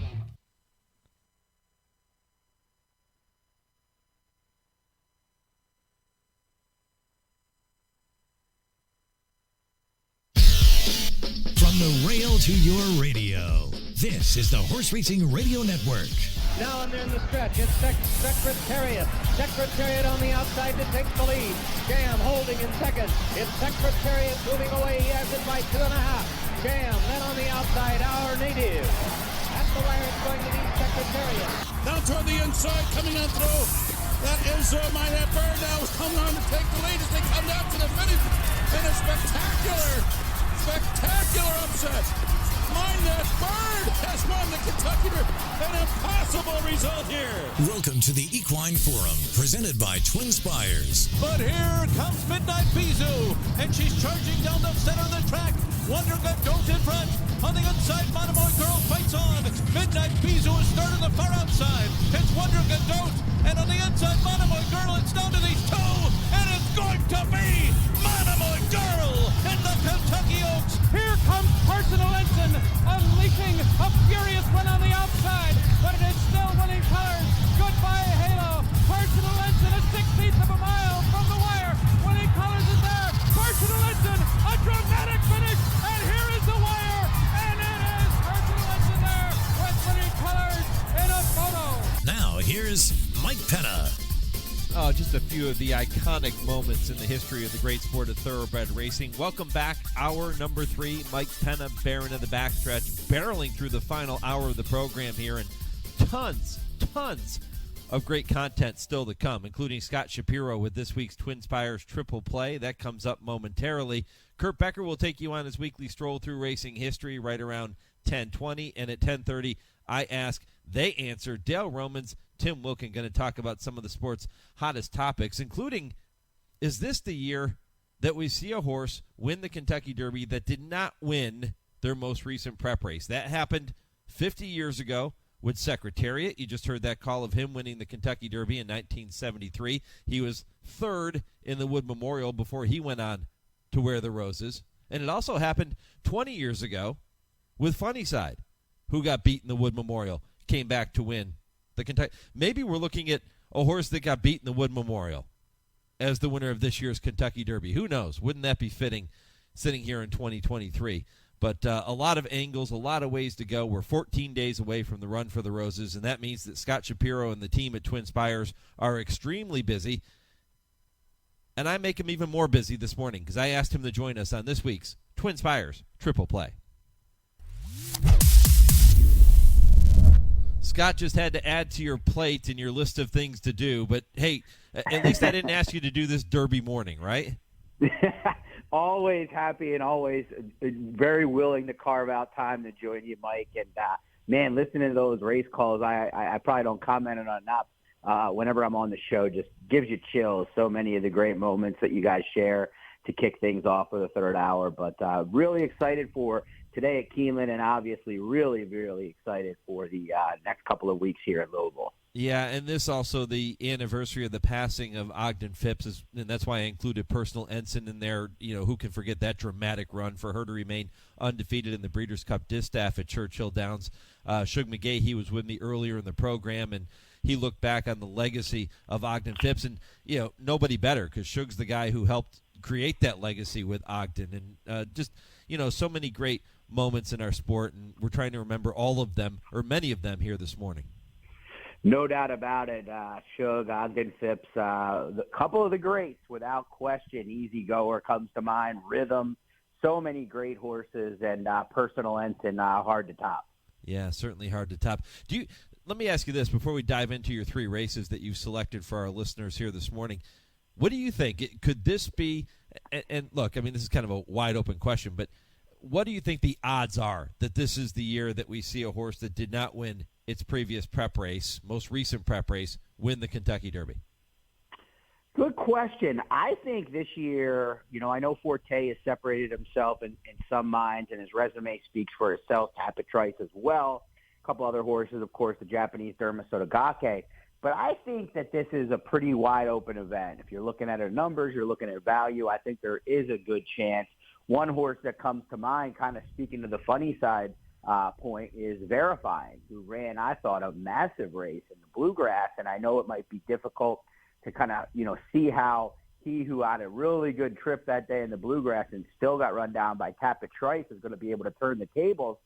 From the rail to your radio, this is the Horse Racing Radio Network. Now and they're in the stretch. It's Secretariat. Secretariat on the outside to take the lead. Jam holding in second. It's Secretariat moving away. He has it by 2.5. Jam then on the outside, Our Native. At the wire, it's going to be Secretariat. Now toward the inside, coming on through. That is my Bird now is coming on to take the lead as they come down to the finish. And a spectacular upset. That Bird has won the Kentucky Derby. An impossible result here. Welcome to the Equine Forum, presented by TwinSpires. But here comes Midnight Bijou, and she's charging down the center of the track. Wonder Gadot in front. On the inside, Monomoy Girl fights on. Midnight Bijou is started the far outside. It's Wonder Gadot, and on the inside, Monomoy Girl. It's down to these two, and it's going to be Monomoy Girl in the Kentucky Oaks. Here comes Personal Ensign, unleashing a furious run on the outside, but it is still winning colors. Goodbye, Halo. Personal Ensign, a 16th of a mile from the wire. Winning colors is there. Personal Ensign, a dramatic finish, and here is the wire, and it is Personal Ensign there with winning colors in a photo. Now here's Mike Penna. Oh, just a few of the iconic moments in the history of the great sport of thoroughbred racing. Welcome back, hour number 3. Mike Penna, Baron of the backstretch, barreling through the final hour of the program here, and tons of great content still to come, including Scott Shapiro with this week's TwinSpires Triple Play. That comes up momentarily. Kurt Becker will take you on his weekly stroll through racing history right around 10:20, and at 10:30, I Ask, They Answer. Dale Romans, Tim Wilkin going to talk about some of the sport's hottest topics, including, is this the year that we see a horse win the Kentucky Derby that did not win their most recent prep race? That happened 50 years ago with Secretariat. You just heard that call of him winning the Kentucky Derby in 1973. He was third in the Wood Memorial before he went on to wear the roses. And it also happened 20 years ago with Funnyside, who got beat in the Wood Memorial, came back to win the Kentucky. Maybe we're looking at a horse that got beat in the Wood Memorial as the winner of this year's Kentucky Derby. Who knows? Wouldn't that be fitting sitting here in 2023? But a lot of angles, a lot of ways to go. We're 14 days away from the Run for the Roses, and that means that Scott Shapiro and the team at TwinSpires are extremely busy. And I make him even more busy this morning because I asked him to join us on this week's TwinSpires Triple Play. Scott just had to add to your plate and your list of things to do, but hey, at least I didn't ask you to do this Derby morning, right? Always happy and always very willing to carve out time to join you, Mike. And, man, listening to those race calls, I probably don't comment on enough. Whenever I'm on the show, just gives you chills. So many of the great moments that you guys share to kick things off for the third hour. But really excited for today at Keeneland, and obviously really, really excited for the next couple of weeks here at Louisville. Yeah, and this also the anniversary of the passing of Ogden Phipps, and that's why I included Personal Ensign in there. You know, who can forget that dramatic run for her to remain undefeated in the Breeders' Cup Distaff at Churchill Downs. Shug McGaughey, he was with me earlier in the program, and he looked back on the legacy of Ogden Phipps, and, you know, nobody better, because Shug's the guy who helped create that legacy with Ogden, and just, you know, so many great moments in our sport, and we're trying to remember all of them, or many of them, here this morning. No doubt about it. Shug, Ogden Phipps, a couple of the greats, without question. Easy Goer comes to mind, Rhythm, so many great horses, and Personal Ensign, hard to top. Yeah, certainly hard to top. Let me ask you this before we dive into your three races that you've selected for our listeners here this morning. What do you think? Could this be, and look, I mean, this is kind of a wide open question, but what do you think the odds are that this is the year that we see a horse that did not win its previous prep race, most recent prep race, win the Kentucky Derby? Good question. I think this year, you know, I know Forte has separated himself in some minds, and his resume speaks for itself. Tapitrice as well. A couple other horses, of course, the Japanese Dermasotogake. But I think that this is a pretty wide-open event. If you're looking at our numbers, you're looking at value, I think there is a good chance. One horse that comes to mind, kind of speaking to the funny side point, is Verifying, who ran, I thought, a massive race in the Bluegrass. And I know it might be difficult to kind of, you know, see how he who had a really good trip that day in the Bluegrass and still got run down by Tapitrice is going to be able to turn the tables.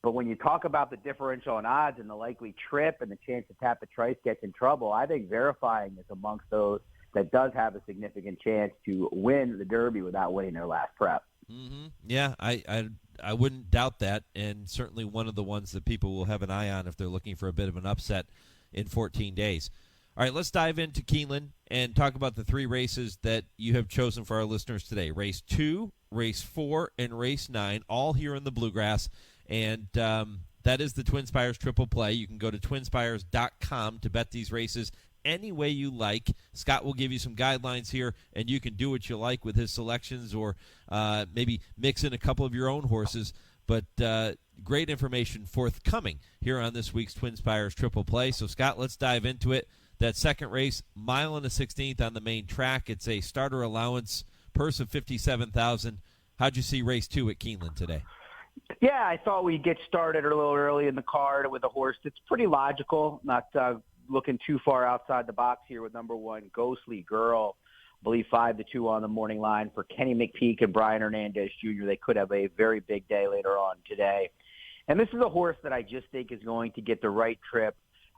But when you talk about the differential in odds and the likely trip and the chance that Tapitrice gets in trouble, I think Verifying is amongst those that does have a significant chance to win the Derby without winning their last prep. Mm-hmm. Yeah, I wouldn't doubt that, and certainly one of the ones that people will have an eye on if they're looking for a bit of an upset in 14 days. All right, let's dive into Keeneland and talk about the three races that you have chosen for our listeners today. Race 2, Race 4, and Race 9, all here in the Bluegrass, and that is the TwinSpires Triple Play. You can go to TwinSpires.com to bet these races any way you like. Scott will give you some guidelines here, and you can do what you like with his selections, or maybe mix in a couple of your own horses. But great information forthcoming here on this week's TwinSpires Triple Play. So, Scott, let's dive into it. That second race, mile and a 16th on the main track. It's a starter allowance, purse of $57,000. How'd you see race 2 at Keeneland today? Yeah, I thought we'd get started a little early in the card with a horse that's pretty logical, not looking too far outside the box here with number 1, Ghostly Girl. I believe 5-2 on the morning line for Kenny McPeak and Brian Hernandez Jr. They could have a very big day later on today. And this is a horse that I just think is going to get the right trip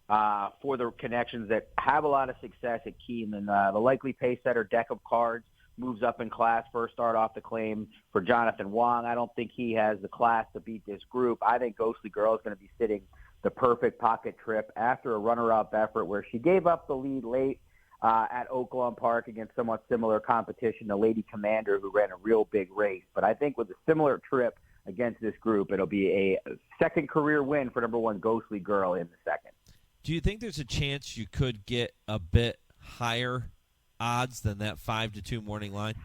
for the connections that have a lot of success at Keeneland. The likely pace setter, Deck of Cards, moves up in class, first start off the claim for Jonathan Wong. I don't think he has the class to beat this group. I think Ghostly Girl is going to be sitting the perfect pocket trip after a runner-up effort where she gave up the lead late at Oaklawn Park against somewhat similar competition, the Lady Commander, who ran a real big race. But I think with a similar trip against this group, it'll be a second career win for number 1, Ghostly Girl in the second. Do you think there's a chance you could get a bit higher odds than that 5-2 morning line?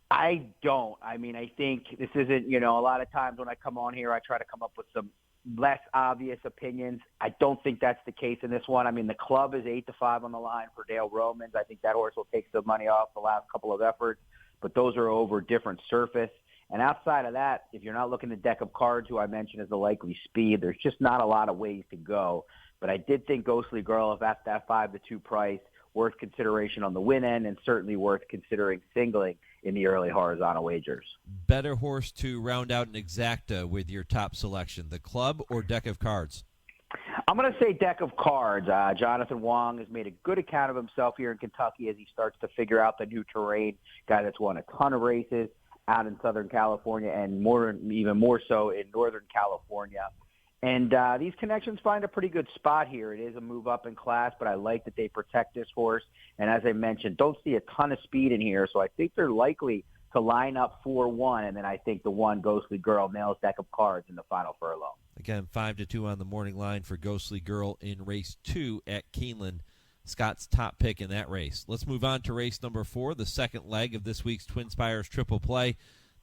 I don't. I mean, I think this isn't, you know, a lot of times when I come on here, I try to come up with some less obvious opinions. I don't think that's the case in this one. I mean, the club is 8-5 on the line for Dale Romans. I think that horse will take some money off the last couple of efforts, but those are over different surface. And outside of that, if you're not looking at Deck of Cards, who I mentioned as the likely speed, there's just not a lot of ways to go. But I did think Ghostly Girl, if at that 5-2 price, worth consideration on the win end, and certainly worth considering singling in the early horizontal wagers. Better horse to round out an exacta with your top selection, the club or Deck of Cards? I'm going to say Deck of Cards. Jonathan Wong has made a good account of himself here in Kentucky as he starts to figure out the new terrain. Guy that's won a ton of races out in Southern California and even more so in Northern California. And these connections find a pretty good spot here. It is a move up in class, but I like that they protect this horse. And as I mentioned, don't see a ton of speed in here, so I think they're likely to line up 4-1, and then I think the 1, Ghostly Girl, nails Deck of Cards in the final furlong. Again, 5-2 on the morning line for Ghostly Girl in race 2 at Keeneland. Scott's top pick in that race. Let's move on to race number 4, the second leg of this week's TwinSpires Triple Play.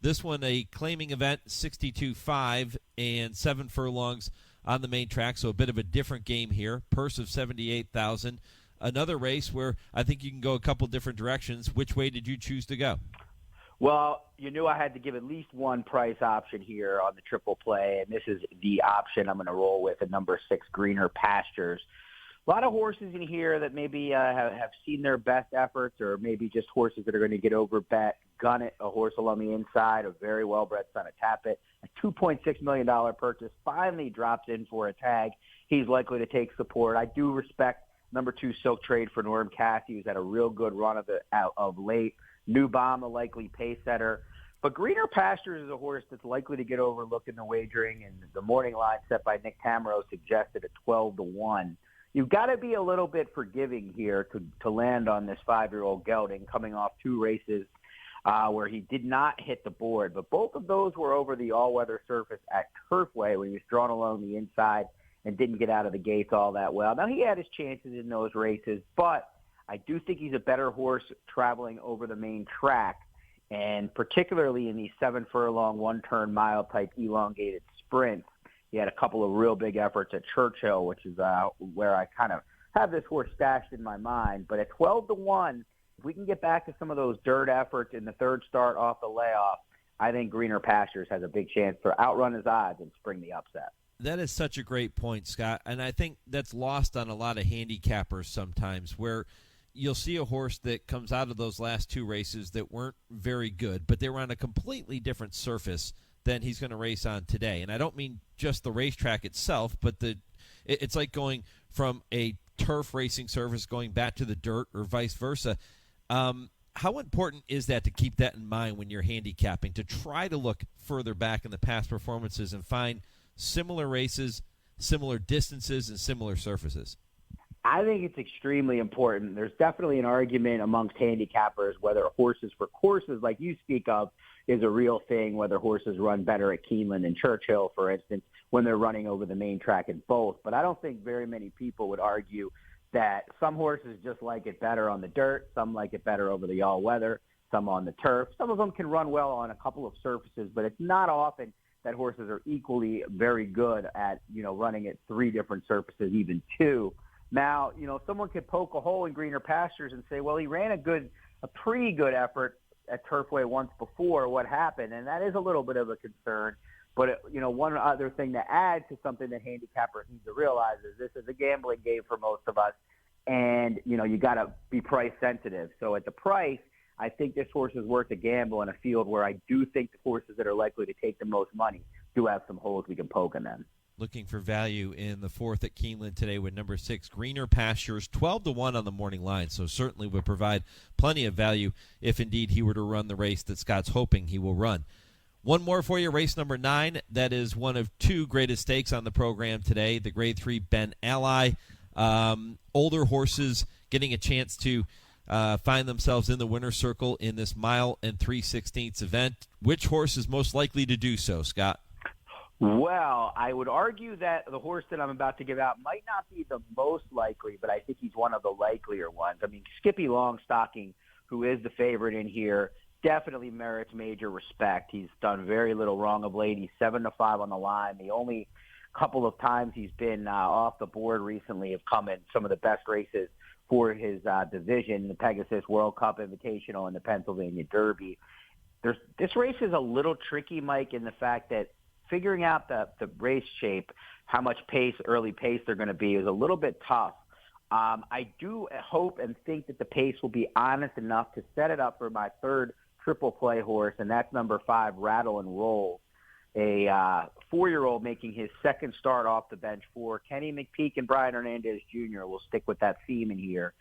This one a claiming event, 62.5 and 7 furlongs on the main track, so a bit of a different game here. Purse of $78,000. Another race where I think you can go a couple different directions. Which way did you choose to go? Well, you knew I had to give at least one price option here on the triple play, and this is the option I'm going to roll with at number 6, Greener Pastures. A lot of horses in here that maybe have seen their best efforts, or maybe just horses that are going to get over bet. Gun It, a horse along the inside, a very well-bred son of Tappet, a $2.6 million purchase, finally drops in for a tag. He's likely to take support. I do respect number 2, Silk Trade for Norm Cassie, who's had a real good run of late. New Bomb, a likely pace setter. But Greener Pastures is a horse that's likely to get overlooked in the wagering, and the morning line set by Nick Tamaro suggested at 12-1. You've got to be a little bit forgiving here to land on this 5-year-old gelding coming off 2 races where he did not hit the board. But both of those were over the all-weather surface at Turfway when he was drawn along the inside and didn't get out of the gates all that well. Now, he had his chances in those races, but I do think he's a better horse traveling over the main track, and particularly in these 7-furlong, 1-turn mile type elongated sprints. He had a couple of real big efforts at Churchill, which is where I kind of have this horse stashed in my mind. But at 12-1, if we can get back to some of those dirt efforts in the third start off the layoff, I think Greener Pastures has a big chance to outrun his odds and spring the upset. That is such a great point, Scott, and I think that's lost on a lot of handicappers sometimes, where you'll see a horse that comes out of those last 2 races that weren't very good, but they were on a completely different surface than he's going to race on today. And I don't mean just the racetrack itself, but it's like going from a turf racing surface going back to the dirt or vice versa. How important is that to keep that in mind when you're handicapping, to try to look further back in the past performances and find similar races, similar distances, and similar surfaces? I think it's extremely important. There's definitely an argument amongst handicappers whether horses for courses like you speak of is a real thing, whether horses run better at Keeneland and Churchill, for instance, when they're running over the main track in both. But I don't think very many people would argue that some horses just like it better on the dirt, some like it better over the all-weather, some on the turf. Some of them can run well on a couple of surfaces, but it's not often that horses are equally very good at, running at 3 different surfaces, even 2. Now, someone could poke a hole in Greener Pastures and say, well, he ran a pretty good effort at Turfway once before. What happened? And that is a little bit of a concern. But, one other thing to add to something that handicappers need to realize is this is a gambling game for most of us. And, you got to be price sensitive. So at the price, I think this horse is worth a gamble in a field where I do think the horses that are likely to take the most money do have some holes we can poke in them. Looking for value in the 4th at Keeneland today with number 6, Greener Pastures, 12-1 on the morning line, so certainly would provide plenty of value if indeed he were to run the race that Scott's hoping he will run. One more for you, race number 9. That is one of 2 greatest stakes on the program today, the Grade 3 Ben Ally. Older horses getting a chance to find themselves in the winner's circle in this 1 3/16 event. Which horse is most likely to do so, Scott? Well, I would argue that the horse that I'm about to give out might not be the most likely, but I think he's one of the likelier ones. I mean, Skippy Longstocking, who is the favorite in here, definitely merits major respect. He's done very little wrong of late. He's 7-5 on the line. The only couple of times he's been off the board recently have come in some of the best races for his division, the Pegasus World Cup Invitational and the Pennsylvania Derby. This race is a little tricky, Mike, in the fact that figuring out the race shape, how much early pace they're going to be, is a little bit tough. I do hope and think that the pace will be honest enough to set it up for my 3rd triple play horse, and that's number 5, Rattle and Roll, a 4-year-old making his 2nd start off the bench for Kenny McPeak and Brian Hernandez Jr. We'll stick with that theme in here.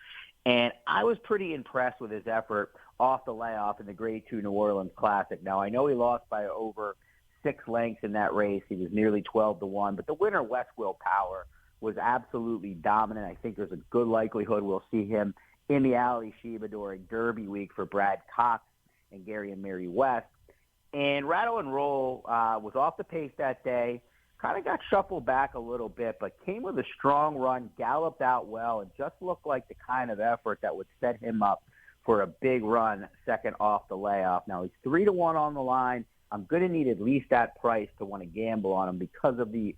And I was pretty impressed with his effort off the layoff in the Grade 2 New Orleans Classic. Now, I know he lost by over 6 lengths in that race. He was nearly 12-1, but the winner, West Will Power, was absolutely dominant. I think there's a good likelihood we'll see him in the Alley Sheba during Derby week for Brad Cox and Gary and Mary West. And Rattle and Roll was off the pace that day, kind of got shuffled back a little bit, but came with a strong run, galloped out well, and just looked like the kind of effort that would set him up for a big run 2nd off the layoff. Now, he's 3-1 on the line. I'm going to need at least that price to want to gamble on him because of the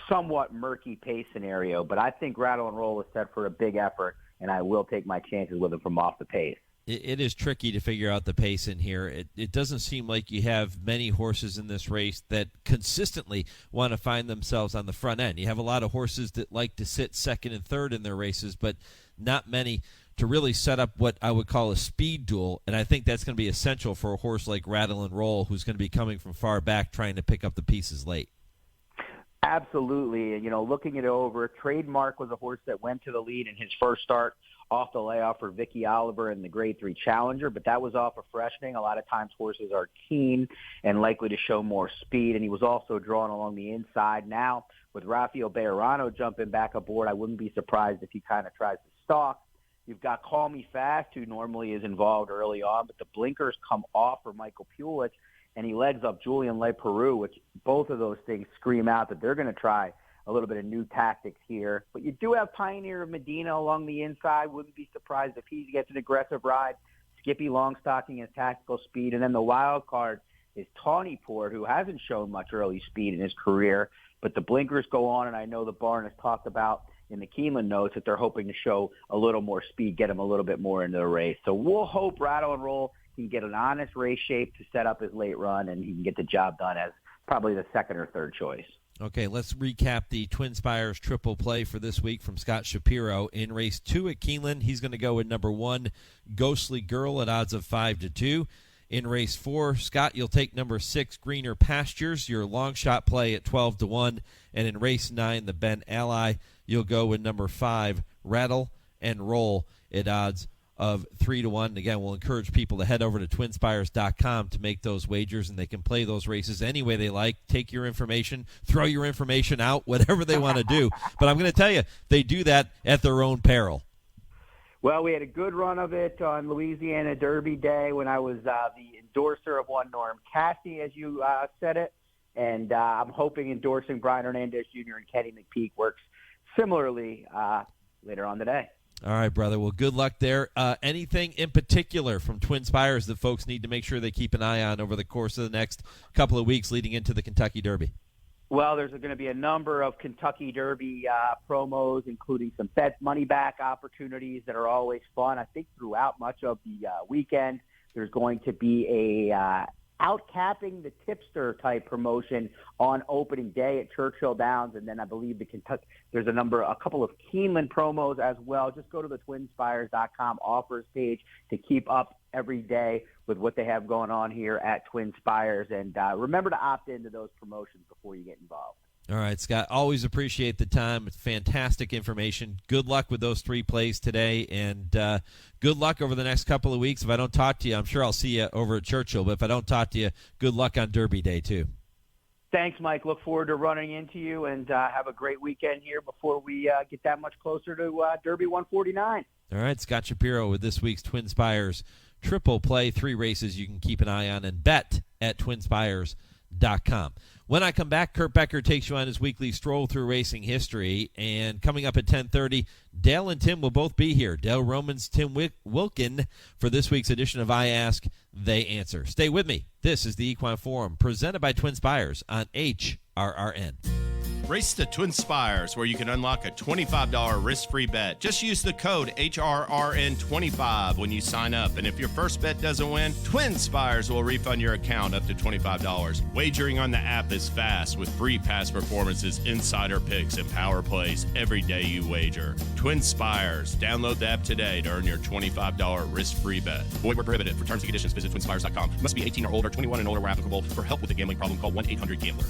somewhat murky pace scenario. But I think Rattle and Roll is set for a big effort, and I will take my chances with him from off the pace. It is tricky to figure out the pace in here. It doesn't seem like you have many horses in this race that consistently want to find themselves on the front end. You have a lot of horses that like to sit second and third in their races, but not many to really set up what I would call a speed duel, and I think that's going to be essential for a horse like Rattle and Roll, who's going to be coming from far back trying to pick up the pieces late. Absolutely. You know, looking it over, Trademark was a horse that went to the lead in his first start off the layoff for Vicky Oliver in the Grade 3 Challenger, but that was off of freshening. A lot of times horses are keen and likely to show more speed, and he was also drawn along the inside. Now, with Rafael Bejarano jumping back aboard, I wouldn't be surprised if he kind of tries to stalk. You've got Call Me Fast, who normally is involved early on, but the blinkers come off for Michael Pulich, and he legs up Julian Le Peru, which both of those things scream out that they're going to try a little bit of new tactics here. But you do have Pioneer of Medina along the inside. Wouldn't be surprised if he gets an aggressive ride. Skippy Longstocking has tactical speed. And then the wild card is Tawnyport, who hasn't shown much early speed in his career. But the blinkers go on, and I know the barn has talked about in the Keeneland notes that they're hoping to show a little more speed, get him a little bit more into the race. So we'll hope Rattle and Roll can get an honest race shape to set up his late run, and he can get the job done as probably the second or third choice. Okay, let's recap the TwinSpires triple play for this week from Scott Shapiro. In race 2 at Keeneland, he's going to go with number 1, Ghostly Girl, at odds of 5-2. In race 4, Scott, you'll take number 6, Greener Pastures, your long shot play at 12-1. And in race 9, the Ben Ally, you'll go with number 5, Rattle and Roll, at odds of 3-1. Again, we'll encourage people to head over to TwinSpires.com to make those wagers, and they can play those races any way they like. Take your information, throw your information out, whatever they want to do. But I'm going to tell you, they do that at their own peril. Well, we had a good run of it on Louisiana Derby Day when I was the endorser of one Norm Cassie, as you said it. And I'm hoping endorsing Brian Hernandez Jr. and Kenny McPeak works similarly later on today. All right, brother. Well, good luck there. Anything in particular from TwinSpires that folks need to make sure they keep an eye on over the course of the next couple of weeks leading into the Kentucky Derby? Well, there's going to be a number of Kentucky Derby promos, including some bet money back opportunities that are always fun. I think throughout much of the weekend, there's going to be a outcapping the tipster type promotion on opening day at Churchill Downs, and then I believe there's a couple of Keeneland promos as well. Just go to the TwinSpires.com offers page to keep up every day with what they have going on here at TwinSpires, and remember to opt into those promotions before you get involved. All right, Scott, always appreciate the time. It's fantastic information. Good luck with those 3 plays today, and good luck over the next couple of weeks. If I don't talk to you, I'm sure I'll see you over at Churchill, but if I don't talk to you, good luck on Derby Day, too. Thanks, Mike. Look forward to running into you, and have a great weekend here before we get that much closer to Derby 149. All right, Scott Shapiro with this week's TwinSpires triple play. 3 races you can keep an eye on and bet at TwinSpires.com. When I come back, Kurt Becker takes you on his weekly Stroll Through Racing History. And coming up at 10:30, Dale and Tim will both be here. Dale Romans, Tim Wilkin, for this week's edition of I Ask, They Answer. Stay with me. This is the Equine Forum, presented by TwinSpires on HRRN. Race the TwinSpires, where you can unlock a $25 risk-free bet. Just use the code HRRN25 when you sign up. And if your first bet doesn't win, TwinSpires will refund your account up to $25. Wagering on the app is fast with free past performances, insider picks, and power plays every day you wager. TwinSpires. Download the app today to earn your $25 risk-free bet. Void where prohibited. For terms and conditions, visit TwinSpires.com. Must be 18 or older, 21 and older where applicable. For help with a gambling problem, call 1-800-GAMBLER.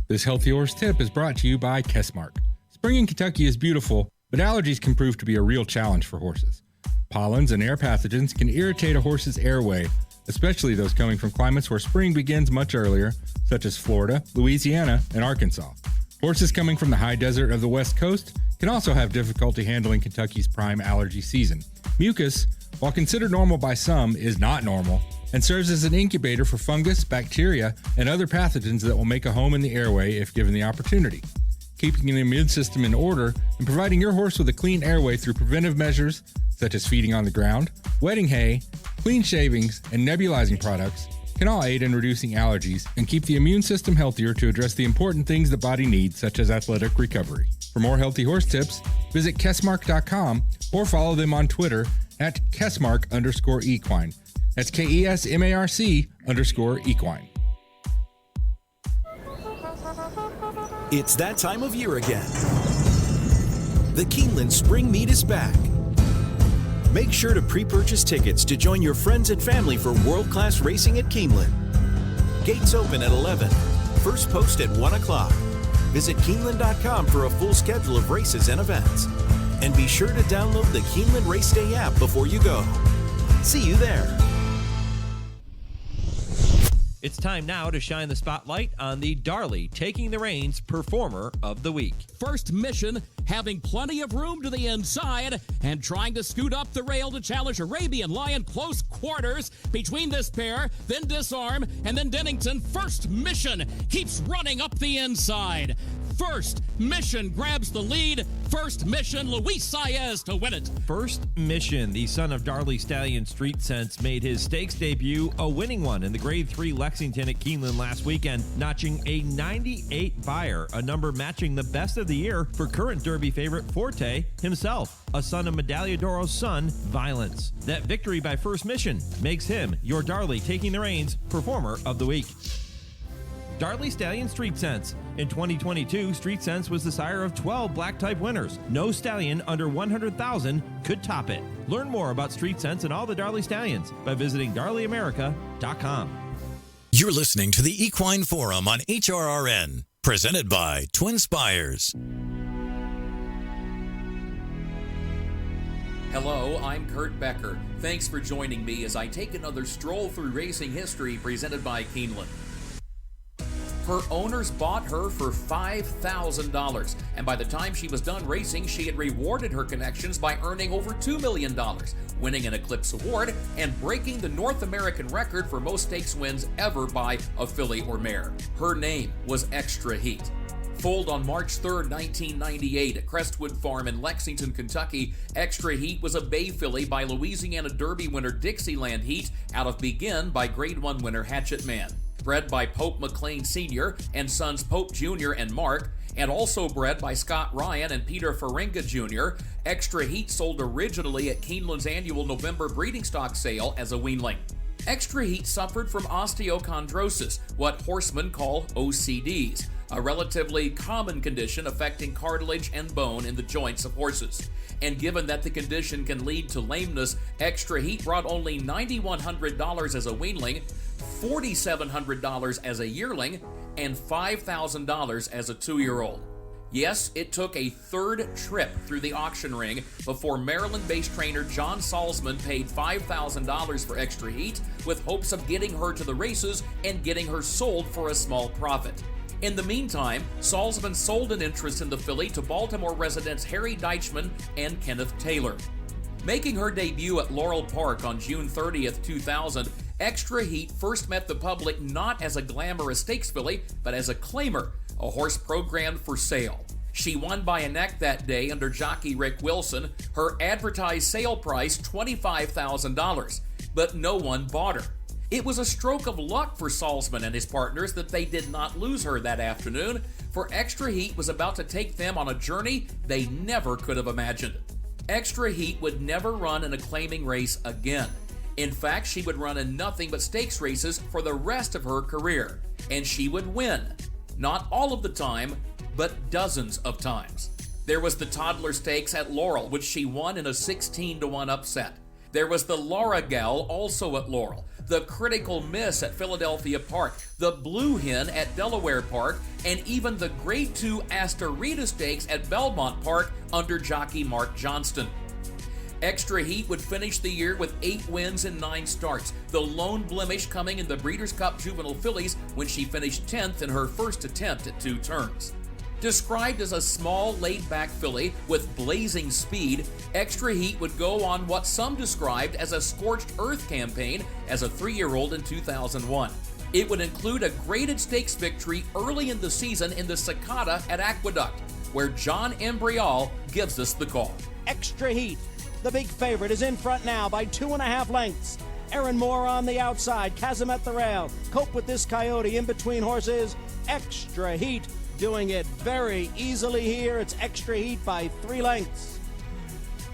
This Healthy Horse Tip is brought to you by Kessmark. Spring in Kentucky is beautiful, but allergies can prove to be a real challenge for horses. Pollens and air pathogens can irritate a horse's airway, especially those coming from climates where spring begins much earlier, such as Florida, Louisiana, and Arkansas. Horses coming from the high desert of the West Coast can also have difficulty handling Kentucky's prime allergy season. Mucus, while considered normal by some, is not normal and serves as an incubator for fungus, bacteria, and other pathogens that will make a home in the airway if given the opportunity. Keeping the immune system in order and providing your horse with a clean airway through preventive measures such as feeding on the ground, wetting hay, clean shavings, and nebulizing products can all aid in reducing allergies and keep the immune system healthier to address the important things the body needs, such as athletic recovery. For more healthy horse tips, visit Kessmark.com or follow them on Twitter at Kessmark_equine. That's KESMARC_equine. It's that time of year again. The Keeneland Spring Meet is back. Make sure to pre-purchase tickets to join your friends and family for world-class racing at Keeneland. Gates open at 11. First post at 1 o'clock. Visit Keeneland.com for a full schedule of races and events. And be sure to download the Keeneland Race Day app before you go. See you there. It's time now to shine the spotlight on the Darley Taking the Reins Performer of the Week. First mission, having plenty of room to the inside and trying to scoot up the rail to challenge Arabian Lion close quarters between this pair, then disarm, and then Dennington. First mission keeps running up the inside. First Mission grabs the lead. First Mission, Luis Saez to win it. First Mission, the son of Darley Stallion Street Sense, made his stakes debut, a winning one, in the Grade 3 Lexington at Keeneland last weekend, notching a 98 buyer, a number matching the best of the year for current Derby favorite Forte himself, a son of Medaglia d'Oro's son, Violence. That victory by First Mission makes him your Darley Taking the Reins Performer of the Week. Darley Stallion Street Sense. In 2022, Street Sense was the sire of 12 black-type winners. No stallion under 100,000 could top it. Learn more about Street Sense and all the Darley Stallions by visiting DarleyAmerica.com. You're listening to the Equine Forum on HRRN, presented by TwinSpires. Hello, I'm Kurt Becker. Thanks for joining me as I take another stroll through racing history presented by Keeneland. Her owners bought her for $5,000, and by the time she was done racing, she had rewarded her connections by earning over $2 million, winning an Eclipse Award, and breaking the North American record for most stakes wins ever by a filly or mare. Her name was Extra Heat. Foaled on March 3, 1998 at Crestwood Farm in Lexington, Kentucky, Extra Heat was a bay filly by Louisiana Derby winner Dixieland Heat out of Begin by Grade 1 winner Hatchet Man. Bred by Pope McLean Sr. and sons Pope Jr. and Mark, and also bred by Scott Ryan and Peter Faringa Jr., Extra Heat sold originally at Keeneland's annual November breeding stock sale as a weanling. Extra Heat suffered from osteochondrosis, what horsemen call OCDs, a relatively common condition affecting cartilage and bone in the joints of horses. And given that the condition can lead to lameness, Extra Heat brought only $9,100 as a weanling, $4,700 as a yearling, and $5,000 as a 2-year-old. Yes, it took a third trip through the auction ring before Maryland-based trainer John Salzman paid $5,000 for Extra Heat with hopes of getting her to the races and getting her sold for a small profit. In the meantime, Salzman sold an interest in the filly to Baltimore residents Harry Deichmann and Kenneth Taylor. Making her debut at Laurel Park on June 30th, 2000, Extra Heat first met the public not as a glamorous stakes filly, but as a claimer, a horse programmed for sale. She won by a neck that day under jockey Rick Wilson, her advertised sale price $25,000, but no one bought her. It was a stroke of luck for Salzman and his partners that they did not lose her that afternoon, for Extra Heat was about to take them on a journey they never could have imagined. Extra Heat would never run in a claiming race again. In fact, she would run in nothing but stakes races for the rest of her career, and she would win. Not all of the time, but dozens of times. There was the Toddler Stakes at Laurel, which she won in a 16-1 upset. There was the Laura Gal, also at Laurel, the Critical Miss at Philadelphia Park, the Blue Hen at Delaware Park, and even the Grade 2 Astorita Stakes at Belmont Park under jockey Mark Johnston. Extra Heat would finish the year with 8 wins and 9 starts, the lone blemish coming in the Breeders' Cup Juvenile Fillies when she finished 10th in her first attempt at 2 turns. Described as a small, laid-back filly with blazing speed, Extra Heat would go on what some described as a scorched earth campaign as a 3-year-old in 2001. It would include a graded stakes victory early in the season in the Cicada at Aqueduct, where John Embrial gives us the call. Extra Heat, the big favorite, is in front now by 2.5 lengths. Aaron Moore on the outside. Chasm at the rail. Cope with this Coyote in between horses. Extra Heat doing it very easily here. It's Extra Heat by 3 lengths.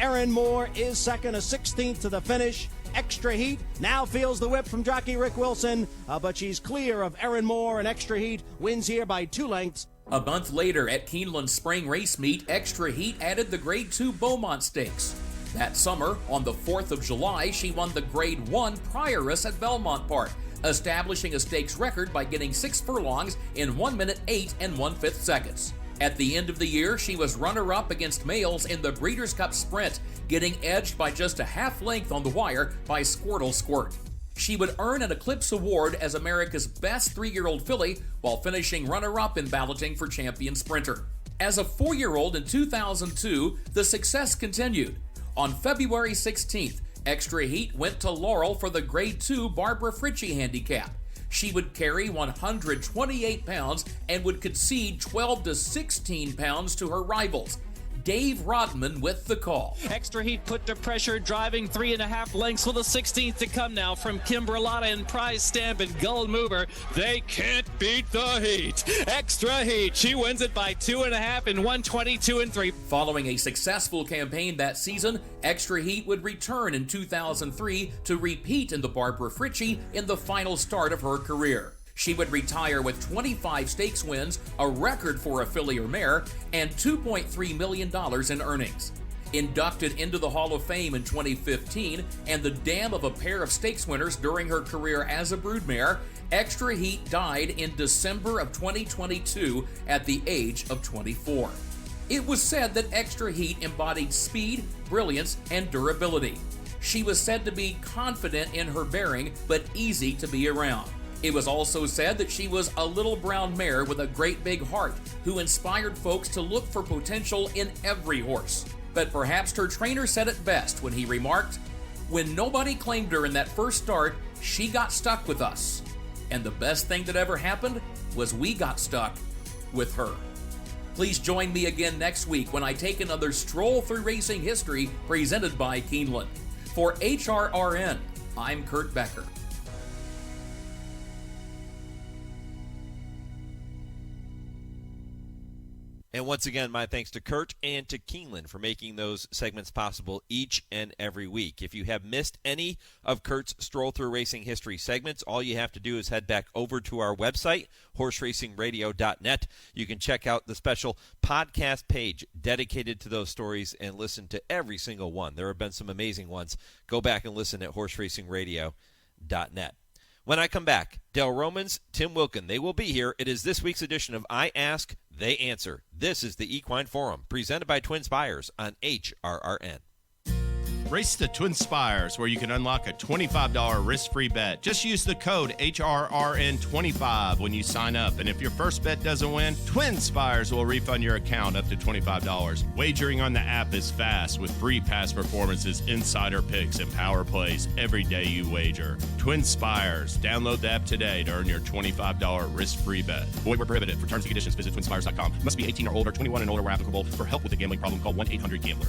Aaron Moore is second, a 16th to the finish. Extra Heat now feels the whip from jockey Rick Wilson, but she's clear of Aaron Moore, and Extra Heat wins here by 2 lengths. A month later at Keeneland Spring Race Meet, Extra Heat added the Grade 2 Beaumont Stakes. That summer, on the 4th of July, she won the Grade 1 Prioress at Belmont Park, establishing a stakes record by getting 6 furlongs in 1 minute 8 1/5 seconds. At the end of the year, she was runner-up against males in the Breeders' Cup Sprint, getting edged by just a half length on the wire by Squirtle Squirt. She would earn an Eclipse Award as America's best 3-year-old filly while finishing runner-up in balloting for Champion Sprinter. As a 4-year-old in 2002, the success continued. On February 16th, Extra Heat went to Laurel for the Grade 2 Barbara Fritchie handicap. She would carry 128 pounds and would concede 12 to 16 pounds to her rivals. Dave Rodman with the call. Extra Heat put to pressure, driving 3.5 lengths with a 16th to come now from Kimberlotta and Prize Stamp and Gold Mover. They can't beat the Heat. Extra Heat, she wins it by 2.5 in 122 3. Following a successful campaign that season, Extra Heat would return in 2003 to repeat in the Barbara Fritchie in the final start of her career. She would retire with 25 stakes wins, a record for a filly or mare, and $2.3 million in earnings. Inducted into the Hall of Fame in 2015 and the dam of a pair of stakes winners during her career as a broodmare, Extra Heat died in December of 2022 at the age of 24. It was said that Extra Heat embodied speed, brilliance, and durability. She was said to be confident in her bearing, but easy to be around. It was also said that she was a little brown mare with a great big heart who inspired folks to look for potential in every horse. But perhaps her trainer said it best when he remarked, "When nobody claimed her in that first start, she got stuck with us. And the best thing that ever happened was we got stuck with her." Please join me again next week when I take another stroll through racing history presented by Keeneland. For HRRN, I'm Kurt Becker. And once again, my thanks to Kurt and to Keeneland for making those segments possible each and every week. If you have missed any of Kurt's Stroll Through Racing History segments, all you have to do is head back over to our website, horseracingradio.net. You can check out the special podcast page dedicated to those stories and listen to every single one. There have been some amazing ones. Go back and listen at horseracingradio.net. When I come back, Del Romans, Tim Wilkin, they will be here. It is this week's edition of I Ask, They Answer. This is the Equine Forum, presented by TwinSpires on HRRN. Race the TwinSpires, where you can unlock a $25 risk-free bet. Just use the code HRRN25 when you sign up. And if your first bet doesn't win, TwinSpires will refund your account up to $25. Wagering on the app is fast with free past performances, insider picks, and power plays every day you wager. TwinSpires. Download the app today to earn your $25 risk-free bet. Void where prohibited. For terms and conditions, visit TwinSpires.com. Must be 18 or older, 21 and older where applicable. For help with a gambling problem, call 1-800-GAMBLER.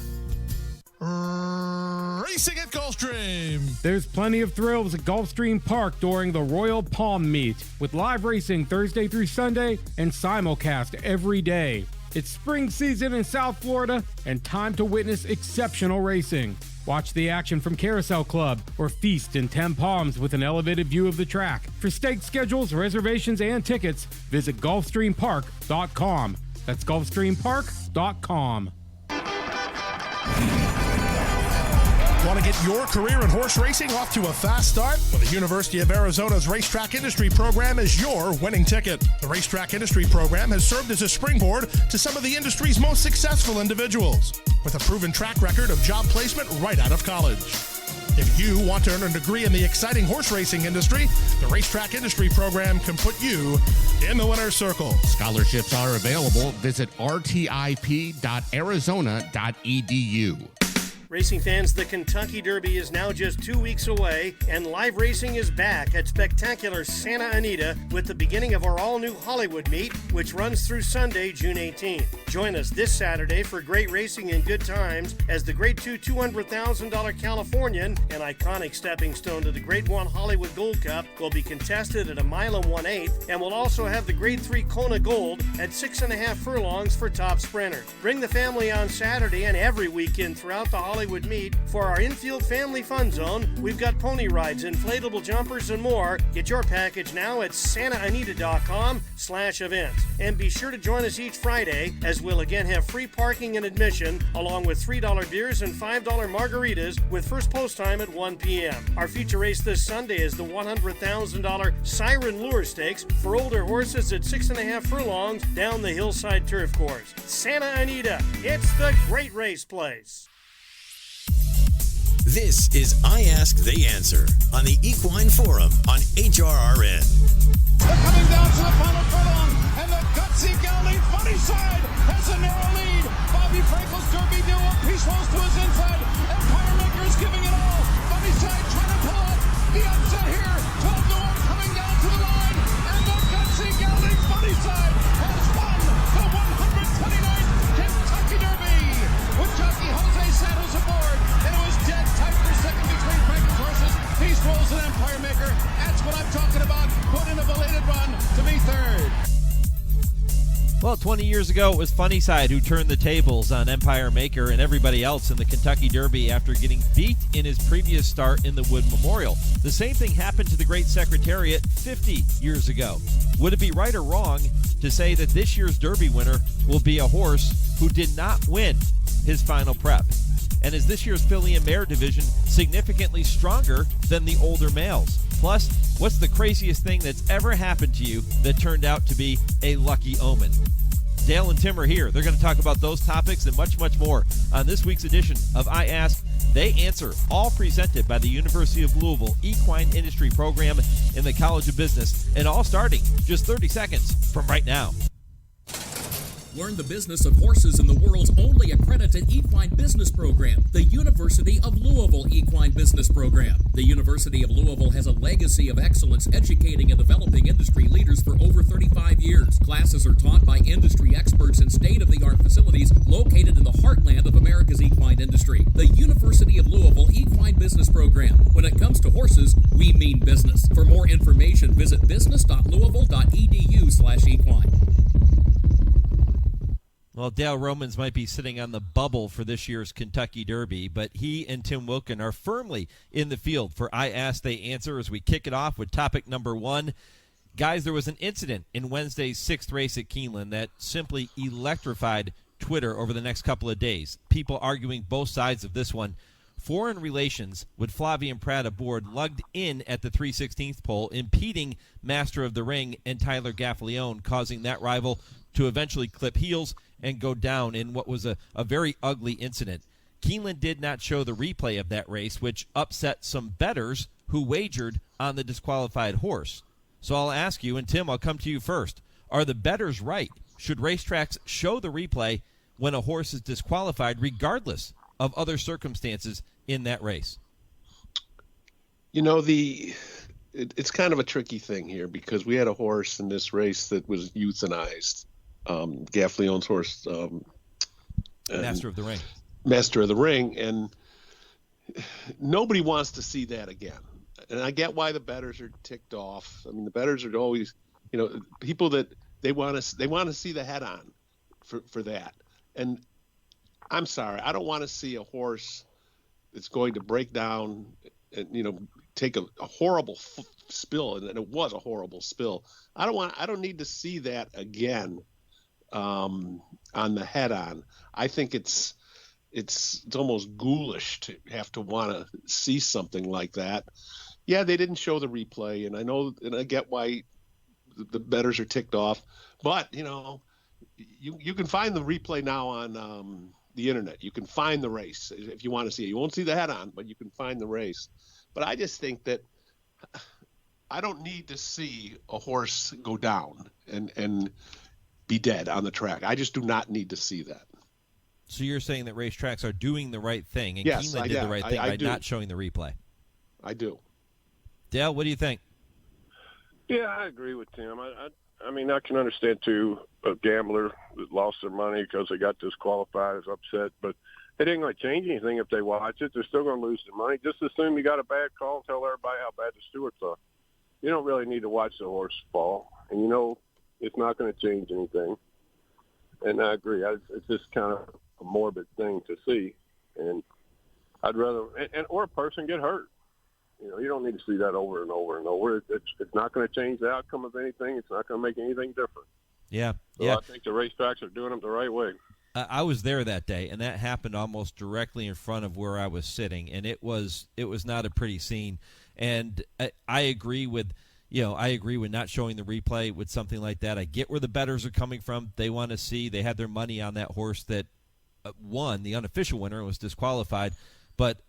Racing at Gulfstream. There's plenty of thrills at Gulfstream Park during the Royal Palm Meet, with live racing Thursday through Sunday and simulcast every day. It's spring season in South Florida and time to witness exceptional racing. Watch the action from Carousel Club or feast in 10 Palms with an elevated view of the track. For stake schedules, reservations, and tickets, visit GulfstreamPark.com. That's GulfstreamPark.com. Want to get your career in horse racing off to a fast start? Well, the University of Arizona's Racetrack Industry Program is your winning ticket. The Racetrack Industry Program has served as a springboard to some of the industry's most successful individuals, with a proven track record of job placement right out of college. If you want to earn a degree in the exciting horse racing industry, the Racetrack Industry Program can put you in the winner's circle. Scholarships are available. Visit rtip.arizona.edu. Racing fans, the Kentucky Derby is now just 2 weeks away, and live racing is back at spectacular Santa Anita with the beginning of our all-new Hollywood meet, which runs through Sunday, June 18th. Join us this Saturday for great racing and good times as the Grade 2 $200,000 Californian, an iconic stepping stone to the Grade 1 Hollywood Gold Cup, will be contested at 1 1/8 and will also have the Grade 3 Kona Gold at 6.5 furlongs for top sprinters. Bring the family on Saturday and every weekend throughout the Hollywood meet for our infield family fun zone. We've got pony rides, inflatable jumpers, and more. Get your package now at santaanita.com/events. And be sure to join us each Friday, as we'll again have free parking and admission, along with $3 beers and $5 margaritas, with first post time at 1 p.m. Our feature race this Sunday is the $100,000 Siren Lure Stakes for older horses at 6.5 furlongs down the Hillside Turf Course. Santa Anita, it's the great race place. This is I Ask, They Answer on the Equine Forum on HRRN. They're coming down to the final furlong, and the gutsy gelding funny side has a narrow lead. Bobby Frankel's Derby do up. He rolls to his inside. Empire Maker is giving it all. Funny side trying to pull up the upset here. 12 to 1 coming down to the line, and the gutsy gelding funny side has won the 129th Kentucky Derby with jockey Jose Santos aboard, and it was dead tight for second between Frankel's horses. Peace Rolls and Empire Maker. That's what I'm talking about. Put in a belated run to be third. Well, 20 years ago, it was Funnyside who turned the tables on Empire Maker and everybody else in the Kentucky Derby after getting beat in his previous start in the Wood Memorial. The same thing happened to the Great Secretariat 50 years ago. Would it be right or wrong to say that this year's Derby winner will be a horse who did not win his final prep? And is this year's filly and mare division significantly stronger than the older males? Plus, what's the craziest thing that's ever happened to you that turned out to be a lucky omen? Dale and Tim are here. They're going to talk about those topics and much, much more on this week's edition of I Ask, They Answer, all presented by the University of Louisville Equine Industry Program in the College of Business, and all starting just 30 seconds from right now. Learn the business of horses in the world's only accredited equine business program, the University of Louisville Equine Business Program. The University of Louisville has a legacy of excellence educating and developing industry leaders for over 35 years. Classes are taught by industry experts in state-of-the-art facilities located in the heartland of America's equine industry. The University of Louisville Equine Business Program. When it comes to horses, we mean business. For more information, visit business.louisville.edu/equine. Well, Dale Romans might be sitting on the bubble for this year's Kentucky Derby, but he and Tim Wilkin are firmly in the field for I Ask, They Answer as we kick it off with topic number one. Guys, there was an incident in Wednesday's sixth race at Keeneland that simply electrified Twitter over the next couple of days. People arguing both sides of this one. Foreign Relations with Flavien Prat aboard lugged in at the 3/16th pole, impeding Master of the Ring and Tyler Gaffalione, causing that rival to eventually clip heels and go down in what was a very ugly incident. Keeneland did not show the replay of that race, which upset some bettors who wagered on the disqualified horse. So I'll ask you, and Tim, I'll come to you first. Are the bettors right? Should racetracks show the replay when a horse is disqualified, regardless of other circumstances in that race? You know, it's kind of a tricky thing here because we had a horse in this race that was euthanized. Gaffalione's horse, Master of the Ring. Master of the Ring, and nobody wants to see that again. And I get why the bettors are ticked off. I mean, the bettors are always, people that they want to see the head on for that. And I'm sorry, I don't want to see a horse that's going to break down and take a horrible spill, and it was a horrible spill. I don't need to see that again. On the head-on, I think it's almost ghoulish to have to want to see something like that. Yeah, they didn't show the replay, and I know, and I get why the bettors are ticked off. But you can find the replay now on the internet. You can find the race if you want to see it. You won't see the head-on, but you can find the race. But I just think that I don't need to see a horse go down and be dead on the track. I just do not need to see that. So you're saying that racetracks are doing the right thing, and Yes, Keeneland did the right thing by do. not showing the replay. I do. Dale, what do you think? Yeah, I agree with Tim. I mean, I can understand, too, a gambler that lost their money because they got disqualified is upset, but it ain't going to change anything if they watch it. They're still going to lose their money. Just assume you got a bad call and tell everybody how bad the stewards are. You don't really need to watch the horse fall, and you know it's not going to change anything. And I agree. It's just kind of a morbid thing to see, and I'd rather or a person get hurt. You know, you don't need to see that over and over and over. It's not going to change the outcome of anything. It's not going to make anything different. Yeah, so I think the racetracks are doing them the right way. I was there that day, and that happened almost directly in front of where I was sitting, and it was not a pretty scene. And I agree with not showing the replay with something like that. I get where the bettors are coming from. They want to see. They had their money on that horse that won, the unofficial winner, and was disqualified. But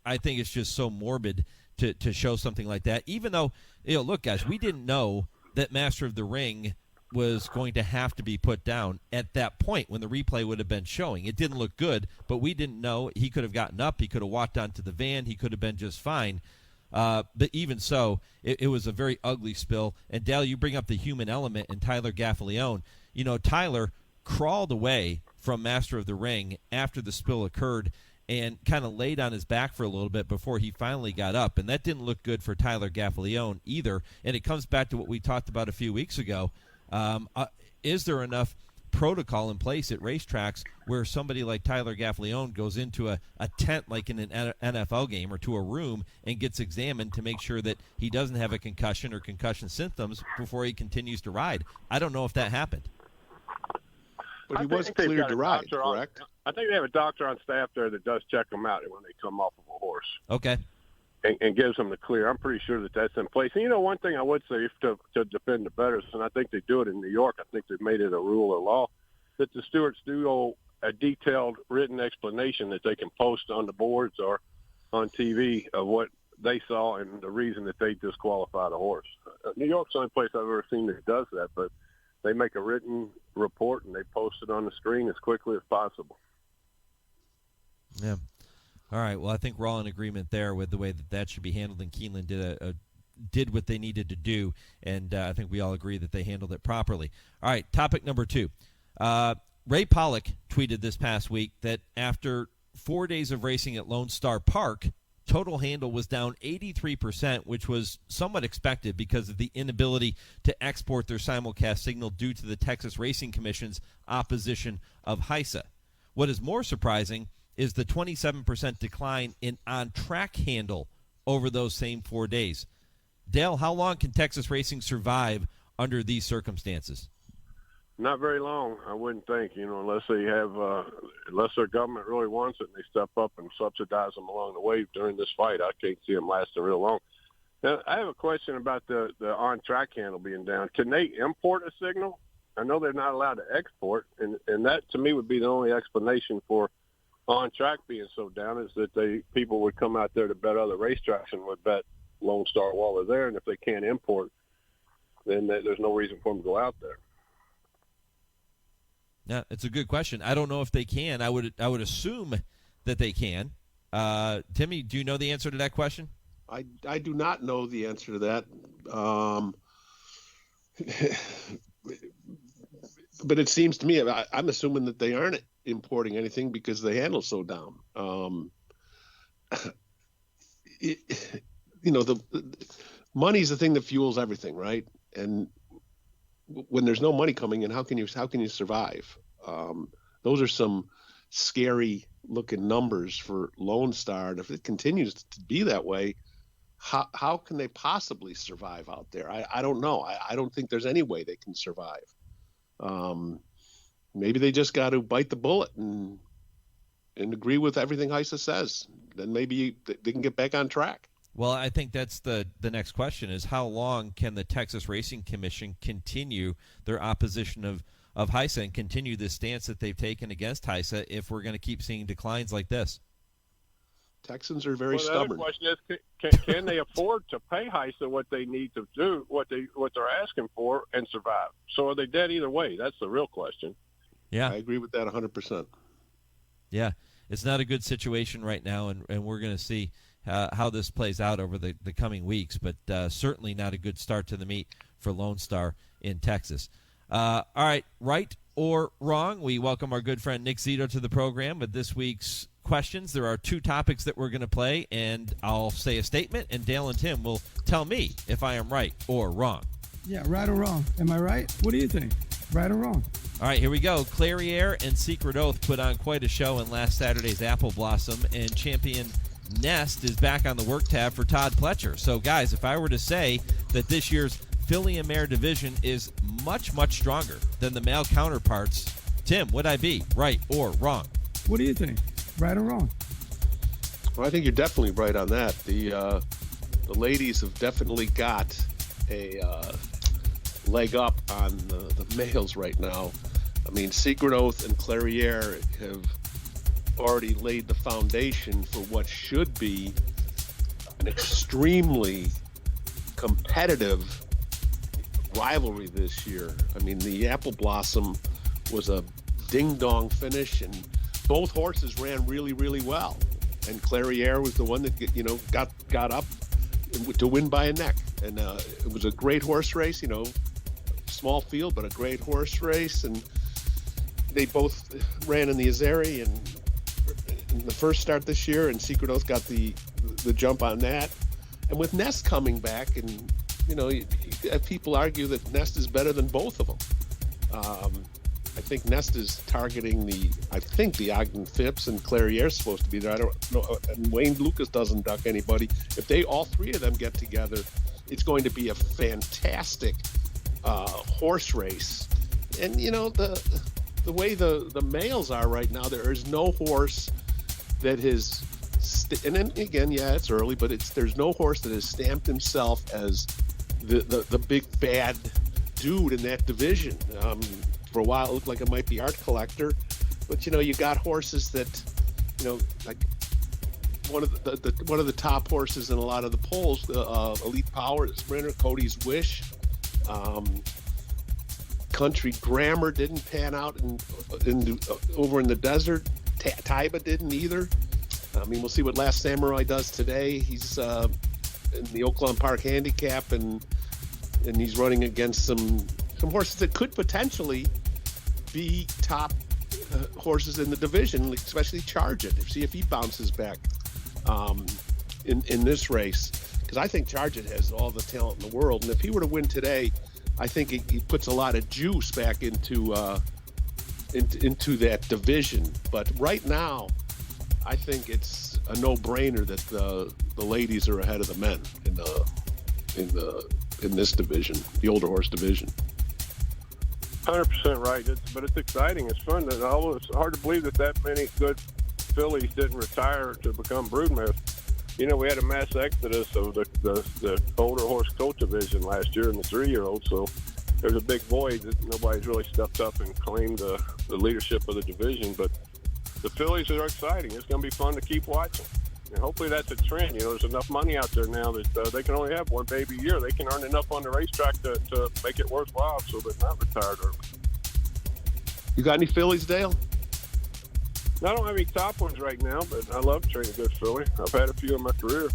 I think it's just so morbid to show something like that. Even though, look, guys, we didn't know that Master of the Ring was going to have to be put down at that point when the replay would have been showing. It didn't look good, but we didn't know. He could have gotten up. He could have walked onto the van. He could have been just fine. But even so, it was a very ugly spill. And, Dale, you bring up the human element in Tyler Gaffalione. Tyler crawled away from Master of the Ring after the spill occurred and kind of laid on his back for a little bit before he finally got up. And that didn't look good for Tyler Gaffalione either. And it comes back to what we talked about a few weeks ago. Is there enough protocol in place at racetracks where somebody like Tyler Gaffalione goes into a tent like in an NFL game or to a room and gets examined to make sure that he doesn't have a concussion or concussion symptoms before he continues to ride? I don't know if that happened. But he was cleared to ride, correct? I think they have a doctor on staff there that does check them out when they come off of a horse. Okay. And gives them the clear. I'm pretty sure that that's in place. And, one thing I would say to defend the bettors, and I think they do it in New York, I think they've made it a rule or law, that the stewards do owe a detailed written explanation that they can post on the boards or on TV of what they saw and the reason that they disqualified a horse. New York's the only place I've ever seen that does that, but they make a written report and they post it on the screen as quickly as possible. Yeah. All right. Well, I think we're all in agreement there with the way that should be handled, and Keeneland did what they needed to do, and I think we all agree that they handled it properly. All right, topic number 2. Ray Pollock tweeted this past week that after 4 days of racing at Lone Star Park, total handle was down 83%, which was somewhat expected because of the inability to export their simulcast signal due to the Texas Racing Commission's opposition of HISA. What is more surprising is the 27% decline in on-track handle over those same 4 days. Dale, how long can Texas Racing survive under these circumstances? Not very long, I wouldn't think, unless they have, unless their government really wants it and they step up and subsidize them along the way during this fight. I can't see them lasting real long. Now, I have a question about the on-track handle being down. Can they import a signal? I know they're not allowed to export, and that to me would be the only explanation for on-track being so down is that people would come out there to bet other racetracks and would bet Lone Star while they're there, and if they can't import, then there's no reason for them to go out there. Yeah, it's a good question. I don't know if they can. I would assume that they can. Timmy, do you know the answer to that question? I do not know the answer to that. But it seems to me, I'm assuming that they aren't importing anything because the handle's so down. The money's the thing that fuels everything, right? And when there's no money coming in, how can you survive? Those are some scary looking numbers for Lone Star. And if it continues to be that way, how can they possibly survive out there? I don't know. I don't think there's any way they can survive. Maybe they just got to bite the bullet and agree with everything HISA says. Then maybe they can get back on track. Well, I think that's the next question is how long can the Texas Racing Commission continue their opposition of HISA and continue this stance that they've taken against HISA if we're going to keep seeing declines like this? Texans are very The stubborn. other question is, can they afford to pay HISA what they need to do, what they're asking for, and survive? So are they dead either way? That's the real question. Yeah, I agree with that 100%. Yeah, it's not a good situation right now, and we're going to see how this plays out over the coming weeks, but certainly not a good start to the meet for Lone Star in Texas. All right, right or wrong, we welcome our good friend Nick Zito to the program with this week's questions. There are 2 topics that we're going to play, and I'll say a statement, and Dale and Tim will tell me if I am right or wrong. Yeah, right or wrong. Am I right? What do you think? Right or wrong? All right, here we go. Clairiere and Secret Oath put on quite a show in last Saturday's Apple Blossom, and champion Nest is back on the work tab for Todd Pletcher. So, guys, if I were to say that this year's filly and mare division is much, much stronger than the male counterparts, Tim, would I be right or wrong? What do you think? Right or wrong? Well, I think you're definitely right on that. The ladies have definitely got a leg up on the males right now. I mean, Secret Oath and Clairiere have already laid the foundation for what should be an extremely competitive rivalry this year. I mean, the Apple Blossom was a ding-dong finish, and both horses ran really, really well. And Clairiere was the one that got up to win by a neck. And it was a great horse race, small field, but a great horse race. And they both ran in the Azeri and in the first start this year, and Secret Oath got the jump on that. And with Nest coming back, and people argue that Nest is better than both of them. I think Nest is targeting the Ogden Phipps, and Clairiere is supposed to be there. I don't know. And Wayne Lucas doesn't duck anybody. If all 3 of them get together, it's going to be a fantastic horse race. And the way the males are right now, there is no horse that has. And then again, yeah, it's early, but there's no horse that has stamped himself as the big bad dude in that division. For a while, it looked like it might be Art Collector, but you got horses that, like one of the top horses in a lot of the polls, Elite Power, the Sprinter, Cody's Wish, Country Grammar didn't pan out over in the desert. Taiba didn't either. I mean, we'll see what Last Samurai does today. He's in the Oakland Park Handicap, and he's running against some horses that could potentially be top horses in the division, especially Charge It. See if he bounces back in this race, because I think Charge It has all the talent in the world, and if he were to win today, I think he puts a lot of juice back into that division. But right now, I think it's a no-brainer that the ladies are ahead of the men in this division, the older horse division. 100% right. But it's exciting. It's fun. It's hard to believe that many good fillies didn't retire to become broodmares. We had a mass exodus of the older horse colt division last year in the 3-year-olds. So there's a big void that nobody's really stepped up and claimed the leadership of the division. But the fillies are exciting. It's going to be fun to keep watching. And hopefully that's a trend. There's enough money out there now that they can only have one baby a year. They can earn enough on the racetrack to make it worthwhile, so they're not retired early. You got any fillies, Dale? I don't have any top ones right now, but I love training a good filly. I've had a few in my career.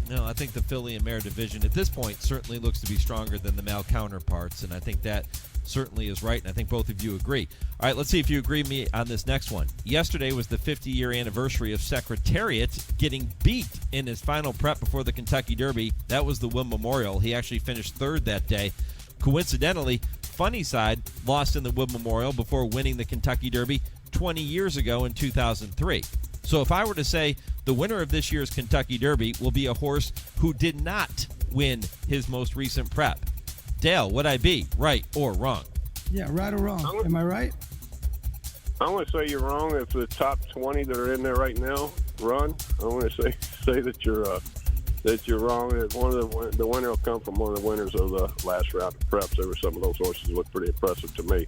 No, I think the filly and mare division at this point certainly looks to be stronger than the male counterparts, and I think that certainly is right, and I think both of you agree. All right, let's see if you agree with me on this next one. Yesterday was the 50-year anniversary of Secretariat getting beat in his final prep before the Kentucky Derby. That was the Wynn Memorial. He actually finished 3rd that day. Coincidentally, Funny Side lost in the Wood Memorial before winning the Kentucky Derby 20 years ago in 2003. So if I were to say the winner of this year's Kentucky Derby will be a horse who did not win his most recent prep, Dale, would I be right or wrong? Yeah, right or wrong. Am I right? I'm going to say you're wrong. If the top 20 that are in there right now run, I'm going to say that you're wrong. That one of the winner will come from one of the winners of the last round of preps. There were some of those horses that look pretty impressive to me.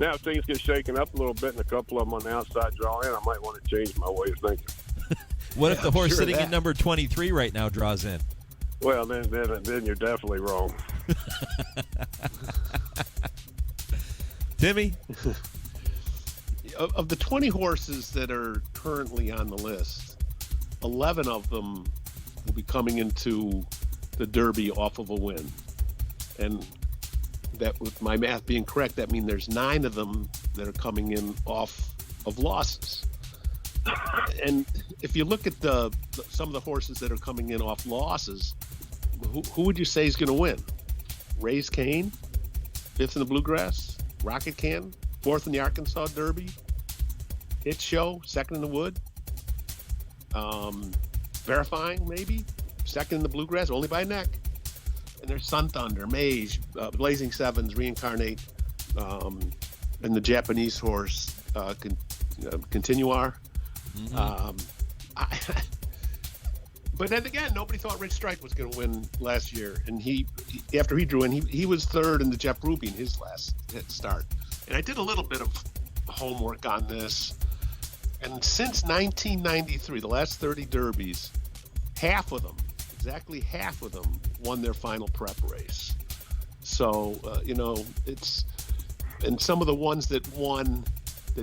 Now, if things get shaken up a little bit and a couple of them on the outside draw in, I might want to change my way of thinking. What if the horse sitting in number 23 right now draws in? Well, then you're definitely wrong. Timmy? of the 20 horses that are currently on the list, 11 of them will be coming into the Derby off of a win. And that, with my math being correct, that means there's 9 of them that are coming in off of losses. And if you look at some of the horses that are coming in off losses, who would you say is going to win? Raise Cane, 5th in the Bluegrass, Rocket Can, 4th in the Arkansas Derby, Hit Show, 2nd in the Wood, Verifying maybe, 2nd in the Bluegrass, only by a neck. And there's Sun Thunder, Mage, Blazing Sevens, Reincarnate, and the Japanese horse, Continuar. But then again, nobody thought Rich Strike was going to win last year, and after he drew in, he was 3rd in the Jeff Ruby in his last start. And I did a little bit of homework on this, and since 1993, the last 30 derbies, exactly half of them won their final prep race. So and some of the ones that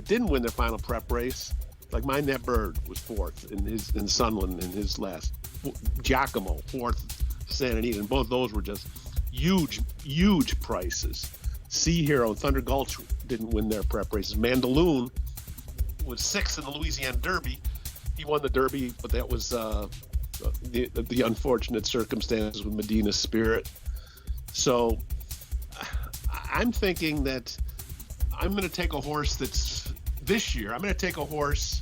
didn't win their final prep race, like My Net Bird was 4th in Sunland in his last. Giacomo, 4th, Santa Anita, and both those were just huge prices. Sea Hero and Thunder Gulch didn't win their prep races. Mandaloon was 6th in the Louisiana Derby. He won the Derby, but that was the unfortunate circumstances with Medina Spirit. So I'm thinking that I'm going to take a horse that's this year. I'm going to take a horse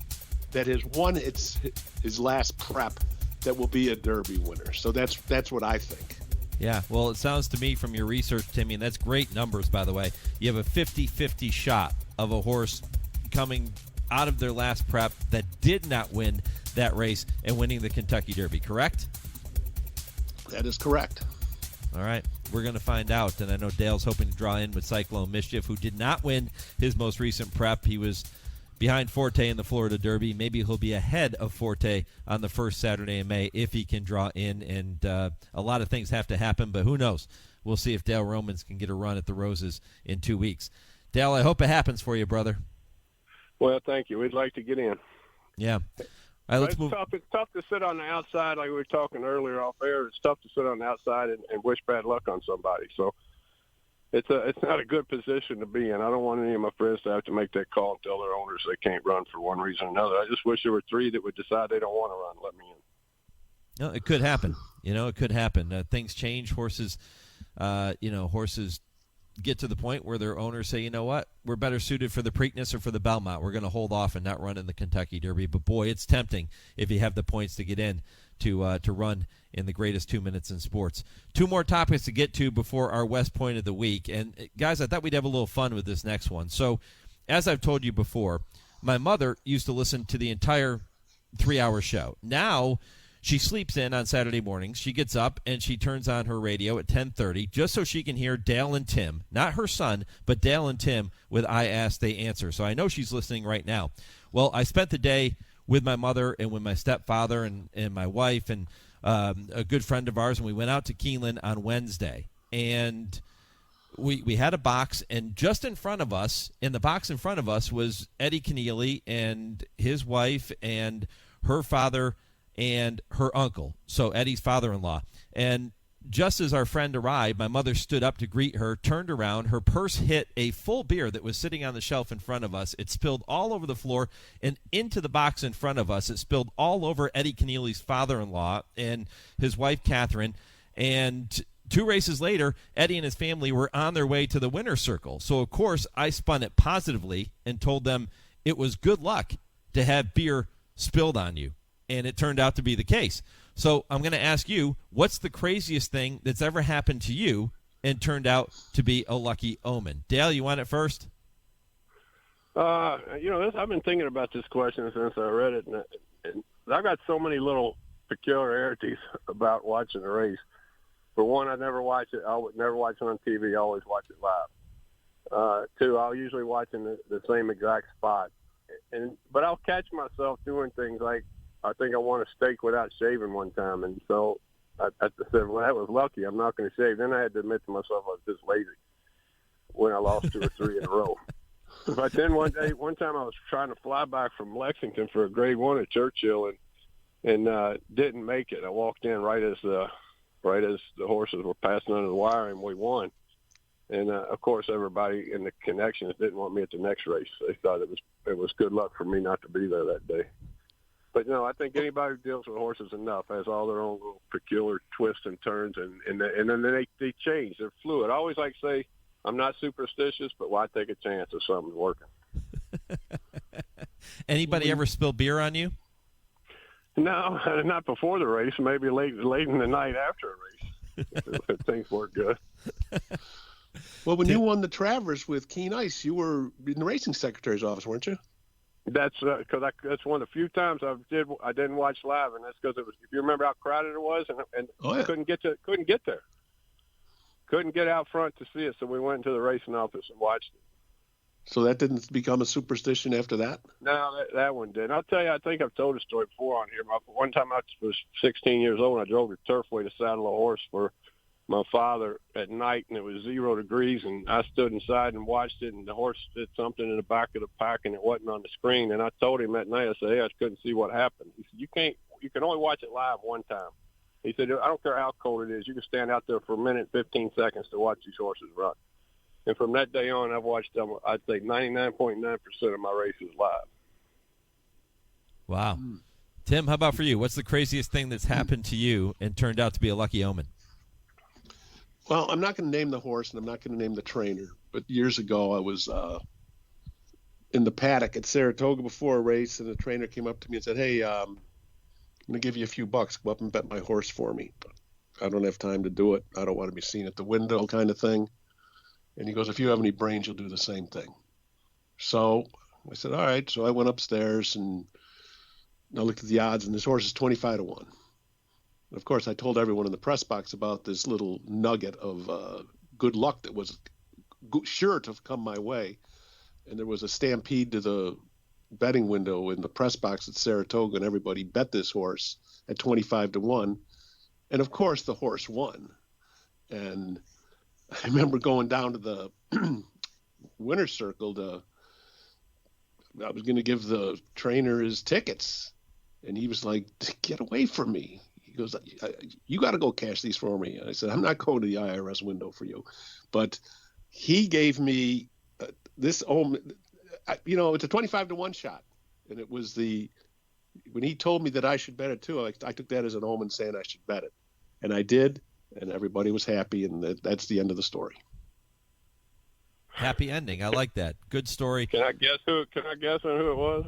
that has won his last prep that will be a Derby winner. So that's what I think. Yeah, well, it sounds to me from your research, Timmy, and that's great numbers, by the way. You have a 50-50 shot of a horse coming out of their last prep that did not win that race and winning the Kentucky Derby, correct? That is correct. All right, we're going to find out, and I know Dale's hoping to draw in with Cyclone Mischief, who did not win his most recent prep. He was behind Forte in the Florida Derby. Maybe he'll be ahead of Forte on the first Saturday in May if he can draw in, and a lot of things have to happen, but who knows? We'll see if Dale Romans can get a run at the Roses in 2 weeks. Dale, I hope it happens for you, brother. Well, thank you. We'd like to get in. Yeah. All right, let's move. It's tough to sit on the outside, like we were talking earlier off air. It's tough to sit on the outside and wish bad luck on somebody. So it's not a good position to be in. I don't want any of my friends to have to make that call and tell their owners they can't run for one reason or another. I just wish there were 3 that would decide they don't want to run. Let me in. No, it could happen. It could happen. Things change. Horses get to the point where their owners say, you know what, we're better suited for the Preakness or for the Belmont. We're going to hold off and not run in the Kentucky Derby. But, boy, it's tempting if you have the points to get in to run in the greatest 2 minutes in sports. 2 more topics to get to before our West Point of the week. And, guys, I thought we'd have a little fun with this next one. So, as I've told you before, my mother used to listen to the entire 3-hour show. Now she sleeps in on Saturday mornings. She gets up and she turns on her radio at 10:30 just so she can hear Dale and Tim, not her son, but Dale and Tim with I Ask, They Answer. So I know she's listening right now. Well, I spent the day with my mother and with my stepfather and my wife and a good friend of ours, and we went out to Keeneland on Wednesday. And we had a box, and just in front of us, in the box in front of us, was Eddie Keneally and his wife and her father and her uncle, so Eddie's father-in-law. And just as our friend arrived, my mother stood up to greet her, turned around, her purse hit a full beer that was sitting on the shelf in front of us. It spilled all over the floor and into the box in front of us. It spilled all over Eddie Keneally's father-in-law and his wife, Catherine. And 2 races later, Eddie and his family were on their way to the winner's circle. So, of course, I spun it positively and told them it was good luck to have beer spilled on you. And it turned out to be the case. So I'm going to ask you, what's the craziest thing that's ever happened to you and turned out to be a lucky omen? Dale, you want it first? I've been thinking about this question since I read it, and I've got so many little peculiarities about watching a race. For one, I never watch it. I would never watch it on TV. I always watch it live. 2, I'll usually watch in the same exact spot. But I'll catch myself doing things like, I think I won a steak without shaving one time, and so I said, well, that was lucky. I'm not going to shave. Then I had to admit to myself I was just lazy when I lost 2 or 3 in a row. But then one time I was trying to fly back from Lexington for a grade 1 at Churchill and didn't make it. I walked in right as the horses were passing under the wire, and we won. And of course, everybody in the connections didn't want me at the next race. They thought it was good luck for me not to be there that day. But no, I think anybody who deals with horses enough has all their own little peculiar twists and turns, and then they change. They're fluid. I always like to say, I'm not superstitious, but why take a chance if something's working? Anybody ever spill beer on you? No, not before the race. Maybe late in the night after a race, if things work good. Well, when you won the Travers with Keen Ice, you were in the racing secretary's office, weren't you? That's because that's one of the few times I didn't watch live, and that's because it was. If you remember how crowded it was, and couldn't get there, couldn't get out front to see it, so we went into the racing office and watched it. So that didn't become a superstition after that? No, that one did. I'll tell you, I think I've told a story before on here. One time I was 16 years old, and I drove to Turfway to saddle a horse for my father at night, and it was 0 degrees, and I stood inside and watched it, and the horse did something in the back of the pack, and it wasn't on the screen. And I told him that night, I said, hey, I couldn't see what happened. He said, you can only watch it live one time. He said, I don't care how cold it is. You can stand out there for a minute, 15 seconds to watch these horses run. And from that day on, I've watched them, I'd say 99.9% of my races live. Wow. Tim, how about for you? What's the craziest thing that's happened to you and turned out to be a lucky omen? Well, I'm not going to name the horse, and I'm not going to name the trainer. But years ago, I was in the paddock at Saratoga before a race, and the trainer came up to me and said, hey, I'm going to give you a few bucks. Go up and bet my horse for me. But I don't have time to do it. I don't want to be seen at the window kind of thing. And he goes, if you have any brains, you'll do the same thing. So I said, all right. So I went upstairs, and I looked at the odds, and this horse is 25-1. Of course, I told everyone in the press box about this little nugget of good luck that was sure to come my way. And there was a stampede to the betting window in the press box at Saratoga, and everybody bet this horse at 25-1. And, of course, the horse won. And I remember going down to the winner's circle. I was going to give the trainer his tickets. And he was like, get away from me. He goes, you got to go cash these for me. And I said, I'm not going to the IRS window for you. But he gave me this, it's a 25-1 shot. And it was when he told me that I should bet it too, I took that as an omen saying I should bet it. And I did, and everybody was happy, and that's the end of the story. Happy ending. I like that. Good story. Can I guess on who it was?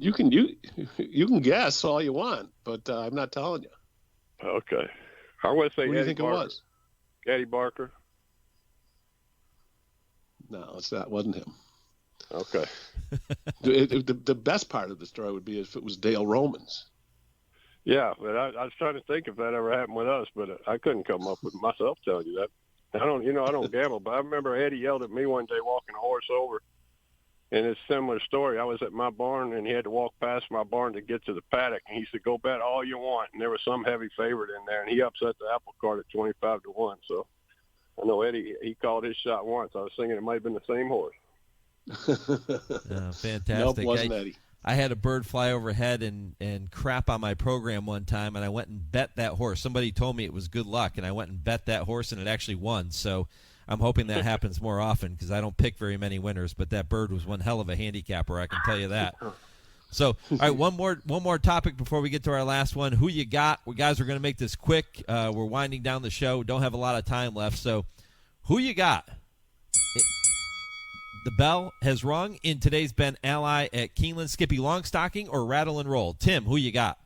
You can guess all you want, but I'm not telling you. Okay. I want to say Who do you think Barker. it was? Eddie Barker. No, it wasn't him. Okay. The best part of the story would be if it was Dale Romans. Yeah, but I was trying to think if that ever happened with us, but I couldn't come up with myself telling you that. I don't gamble, but I remember Eddie yelled at me one day walking a horse over. And it's a similar story. I was at my barn, and he had to walk past my barn to get to the paddock. And he said, go bet all you want. And there was some heavy favorite in there, and he upset the apple cart at 25-1. So I know Eddie, he called his shot once. I was thinking it might have been the same horse. Fantastic. Nope, wasn't Eddie. I had a bird fly overhead and crap on my program one time, and I went and bet that horse. Somebody told me it was good luck, and I went and bet that horse, and it actually won. So I'm hoping that happens more often because I don't pick very many winners, but that bird was one hell of a handicapper, I can tell you that. So, all right, one more topic before we get to our last one. Who you got? Well, guys, we're going to make this quick. We're winding down the show. Don't have a lot of time left. So, who you got? The bell has rung in today's Ben Ally at Keeneland. Skippy Longstocking or Rattle and Roll? Tim, who you got?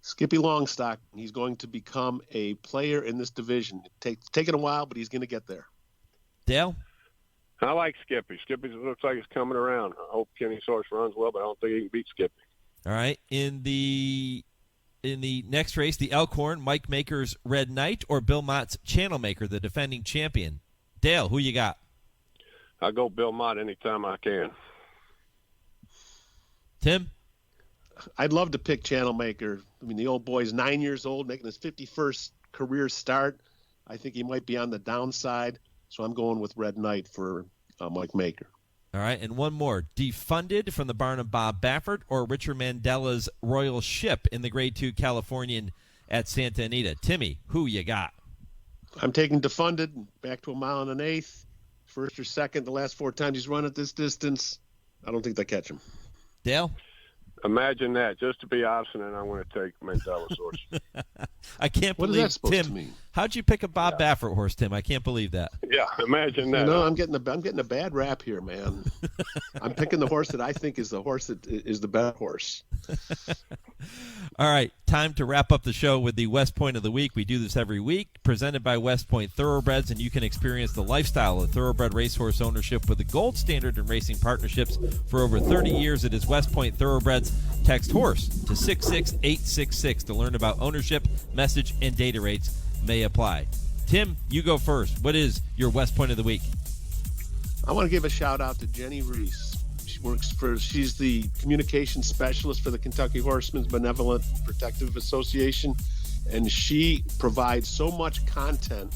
Skippy Longstocking. He's going to become a player in this division. It's taken a while, but he's going to get there. Dale? I like Skippy. Skippy looks like he's coming around. I hope Kenny's horse runs well, but I don't think he can beat Skippy. All right. In the next race, the Elkhorn, Mike Maker's Red Knight or Bill Mott's Channel Maker, the defending champion? Dale, who you got? I go Bill Mott anytime I can. Tim? I'd love to pick Channel Maker. I mean, the old boy's 9 years old, making his 51st career start. I think he might be on the downside, so I'm going with Red Knight for Mike Maker. All right, and one more. Defunded from the barn of Bob Baffert or Richard Mandela's Royal Ship in the Grade 2 Californian at Santa Anita. Timmy, who you got? I'm taking Defunded back to 1 1/8. First or second, the last 4 times he's run at this distance. I don't think they catch him. Dale? Imagine that. Just to be obstinate, I'm going to take Mandela's horse. I can't What is believe, that supposed Tim, to mean? how'd you pick a Bob Baffert horse, Tim? I can't believe that. Yeah, imagine that. No, I'm getting a bad rap here, man. I'm picking the horse that I think is the horse that is the better horse. All right, time to wrap up the show with the West Point of the Week. We do this every week, presented by West Point Thoroughbreds, and you can experience the lifestyle of thoroughbred racehorse ownership with the gold standard in racing partnerships for over 30 years. It is West Point Thoroughbreds. Text HORSE to 66866 to learn about ownership, message, and data rates may apply. Tim, you go first. What is your West Point of the Week? I want to give a shout out to Jenny Reese. She's the communication specialist for the Kentucky Horsemen's Benevolent Protective Association, and she provides so much content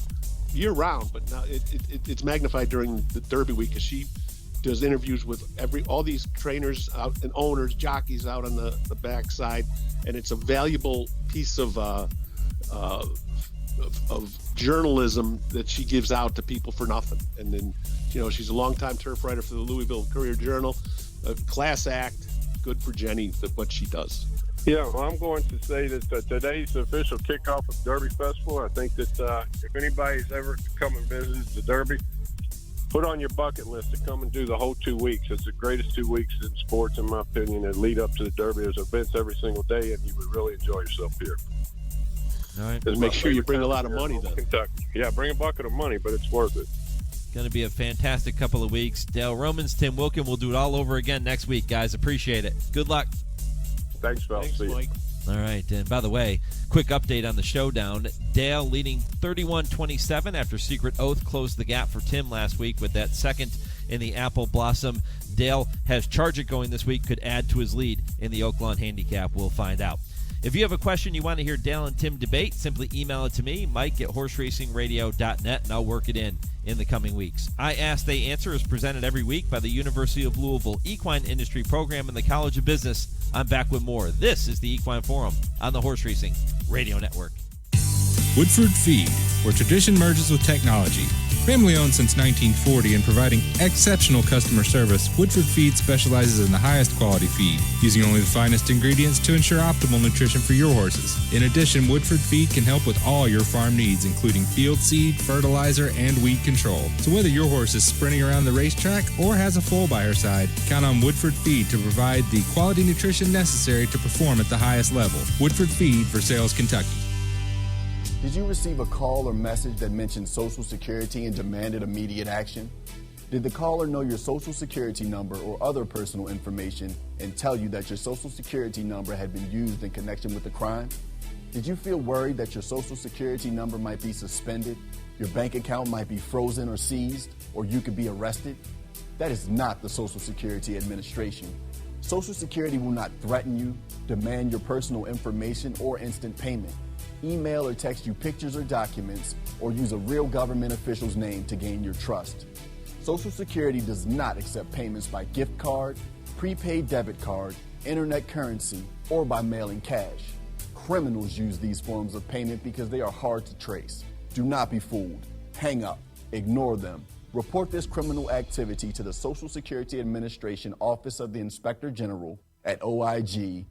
year round, but now it's magnified during the Derby week because she does interviews with all these trainers out and owners, jockeys out on the backside, and it's a valuable piece of journalism that she gives out to people for nothing. And then, she's a longtime turf writer for the Louisville Courier-Journal, a class act. Good for Jenny, what she does. Yeah, well, I'm going to say that today's the official kickoff of Derby Festival. I think that if anybody's ever come and visited the Derby, put on your bucket list to come and do the whole 2 weeks. It's the greatest 2 weeks in sports, in my opinion, that lead up to the Derby. There's events every single day, and you would really enjoy yourself here. All right. Just make sure you bring a lot of money, then. Kentucky. Yeah, bring a bucket of money, but it's worth it. Going to be a fantastic couple of weeks. Dale Romans, Tim Wilkin. We'll do it all over again next week, guys. Appreciate it. Good luck. Thanks, fellas. See you. All right, and by the way, quick update on the showdown. Dale leading 31-27 after Secret Oath closed the gap for Tim last week with that second in the Apple Blossom. Dale has Charge It going this week, could add to his lead in the Oaklawn Handicap. We'll find out. If you have a question you want to hear Dale and Tim debate, simply email it to me, Mike@horseracingradio.net, and I'll work it in the coming weeks. I Ask, They Answer is presented every week by the University of Louisville Equine Industry Program and the College of Business. I'm back with more. This is the Equine Forum on the Horse Racing Radio Network. Woodford Feed, where tradition merges with technology. Family owned since 1940 and providing exceptional customer service, Woodford Feed specializes in the highest quality feed, using only the finest ingredients to ensure optimal nutrition for your horses. In addition, Woodford Feed can help with all your farm needs, including field seed, fertilizer, and weed control. So whether your horse is sprinting around the racetrack or has a foal by her side, count on Woodford Feed to provide the quality nutrition necessary to perform at the highest level. Woodford Feed for Sales, Kentucky. Did you receive a call or message that mentioned Social Security and demanded immediate action? Did the caller know your Social Security number or other personal information and tell you that your Social Security number had been used in connection with the crime? Did you feel worried that your Social Security number might be suspended, your bank account might be frozen or seized, or you could be arrested? That is not the Social Security Administration. Social Security will not threaten you, demand your personal information, or instant payment. Email or text you pictures or documents, or use a real government official's name to gain your trust. Social Security does not accept payments by gift card, prepaid debit card, internet currency, or by mailing cash. Criminals use these forms of payment because they are hard to trace. Do not be fooled. Hang up. Ignore them. Report this criminal activity to the Social Security Administration Office of the Inspector General at oig.ssa.gov.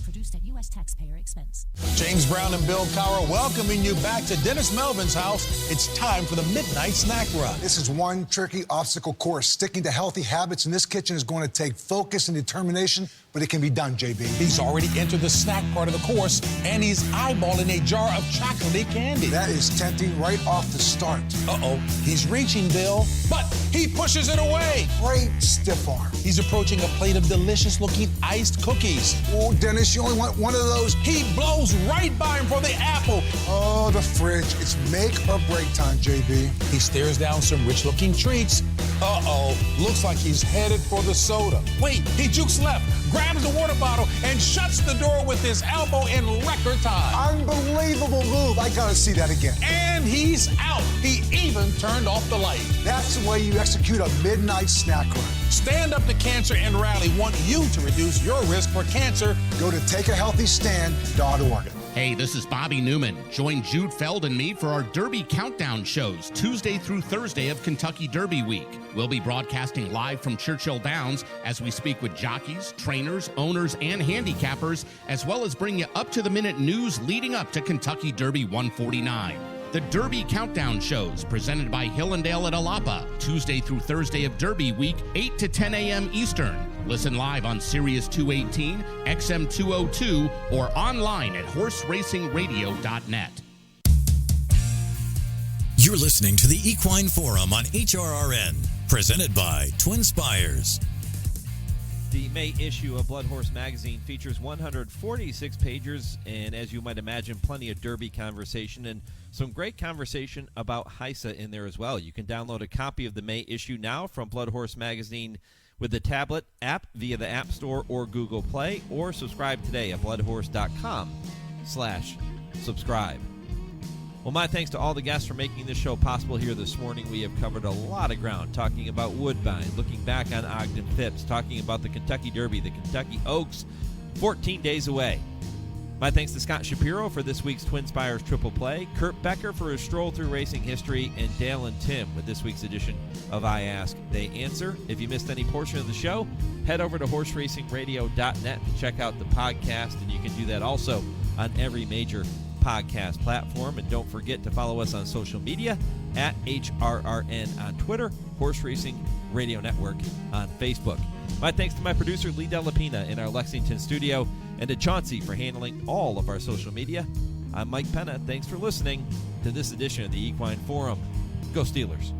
Produced at U.S. taxpayer expense. James Brown and Bill Cowher welcoming you back to Dennis Melvin's house. It's time for the Midnight Snack Run. This is one tricky obstacle course. Sticking to healthy habits in this kitchen is going to take focus and determination, but it can be done, JB. He's already entered the snack part of the course, and he's eyeballing a jar of chocolate candy. That is tempting right off the start. Uh-oh, he's reaching, Bill, but he pushes it away. Great stiff arm. He's approaching a plate of delicious-looking iced cookies. Oh, Dennis, you only want one of those. He blows right by him for the apple. Oh, the fridge. It's make or break time, JB. He stares down some rich-looking treats. Uh-oh, looks like he's headed for the soda. Wait, he jukes left, grabs the water bottle, and shuts the door with his elbow in record time. Unbelievable move. I gotta see that again. And he's out. He even turned off the light. That's the way you execute a midnight snack run. Stand Up to Cancer and Rally want you to reduce your risk for cancer. Go to takeahealthystand.org. Hey, this is Bobby Neuman. Join Jude Feld and me for our Derby Countdown shows Tuesday through Thursday of Kentucky Derby Week. We'll be broadcasting live from Churchill Downs as we speak with jockeys, trainers, owners, and handicappers, as well as bring you up-to-the-minute news leading up to Kentucky Derby 149. The Derby Countdown shows presented by Hillendale at Alapa, Tuesday through Thursday of Derby Week, 8 to 10 a.m. Eastern. Listen live on Sirius 218, XM 202, or online at horseracingradio.net. You're listening to the Equine Forum on HRRN, presented by TwinSpires. The May issue of Blood Horse Magazine features 146 pages, and as you might imagine, plenty of Derby conversation and some great conversation about HISA in there as well. You can download a copy of the May issue now from Blood Horse Magazine with the tablet app via the App Store or Google Play, or subscribe today at bloodhorse.com/subscribe. Well, my thanks to all the guests for making this show possible here this morning. We have covered a lot of ground, talking about Woodbine, looking back on Ogden Phipps, talking about the Kentucky Derby, the Kentucky Oaks, 14 days away. My thanks to Scott Shapiro for this week's TwinSpires Triple Play, Kurt Becker for his Stroll Through Racing History, and Dale and Tim with this week's edition of I Ask, They Answer. If you missed any portion of the show, head over to horseracingradio.net to check out the podcast, and you can do that also on every major podcast platform. And don't forget to follow us on social media at HRRN on Twitter, Horse Racing Radio Network on Facebook. My thanks to my producer Lee Delapina in our Lexington studio, and to Chauncey for handling all of our social media. I'm Mike Penna. Thanks for listening to this edition of the Equine Forum. Go Steelers.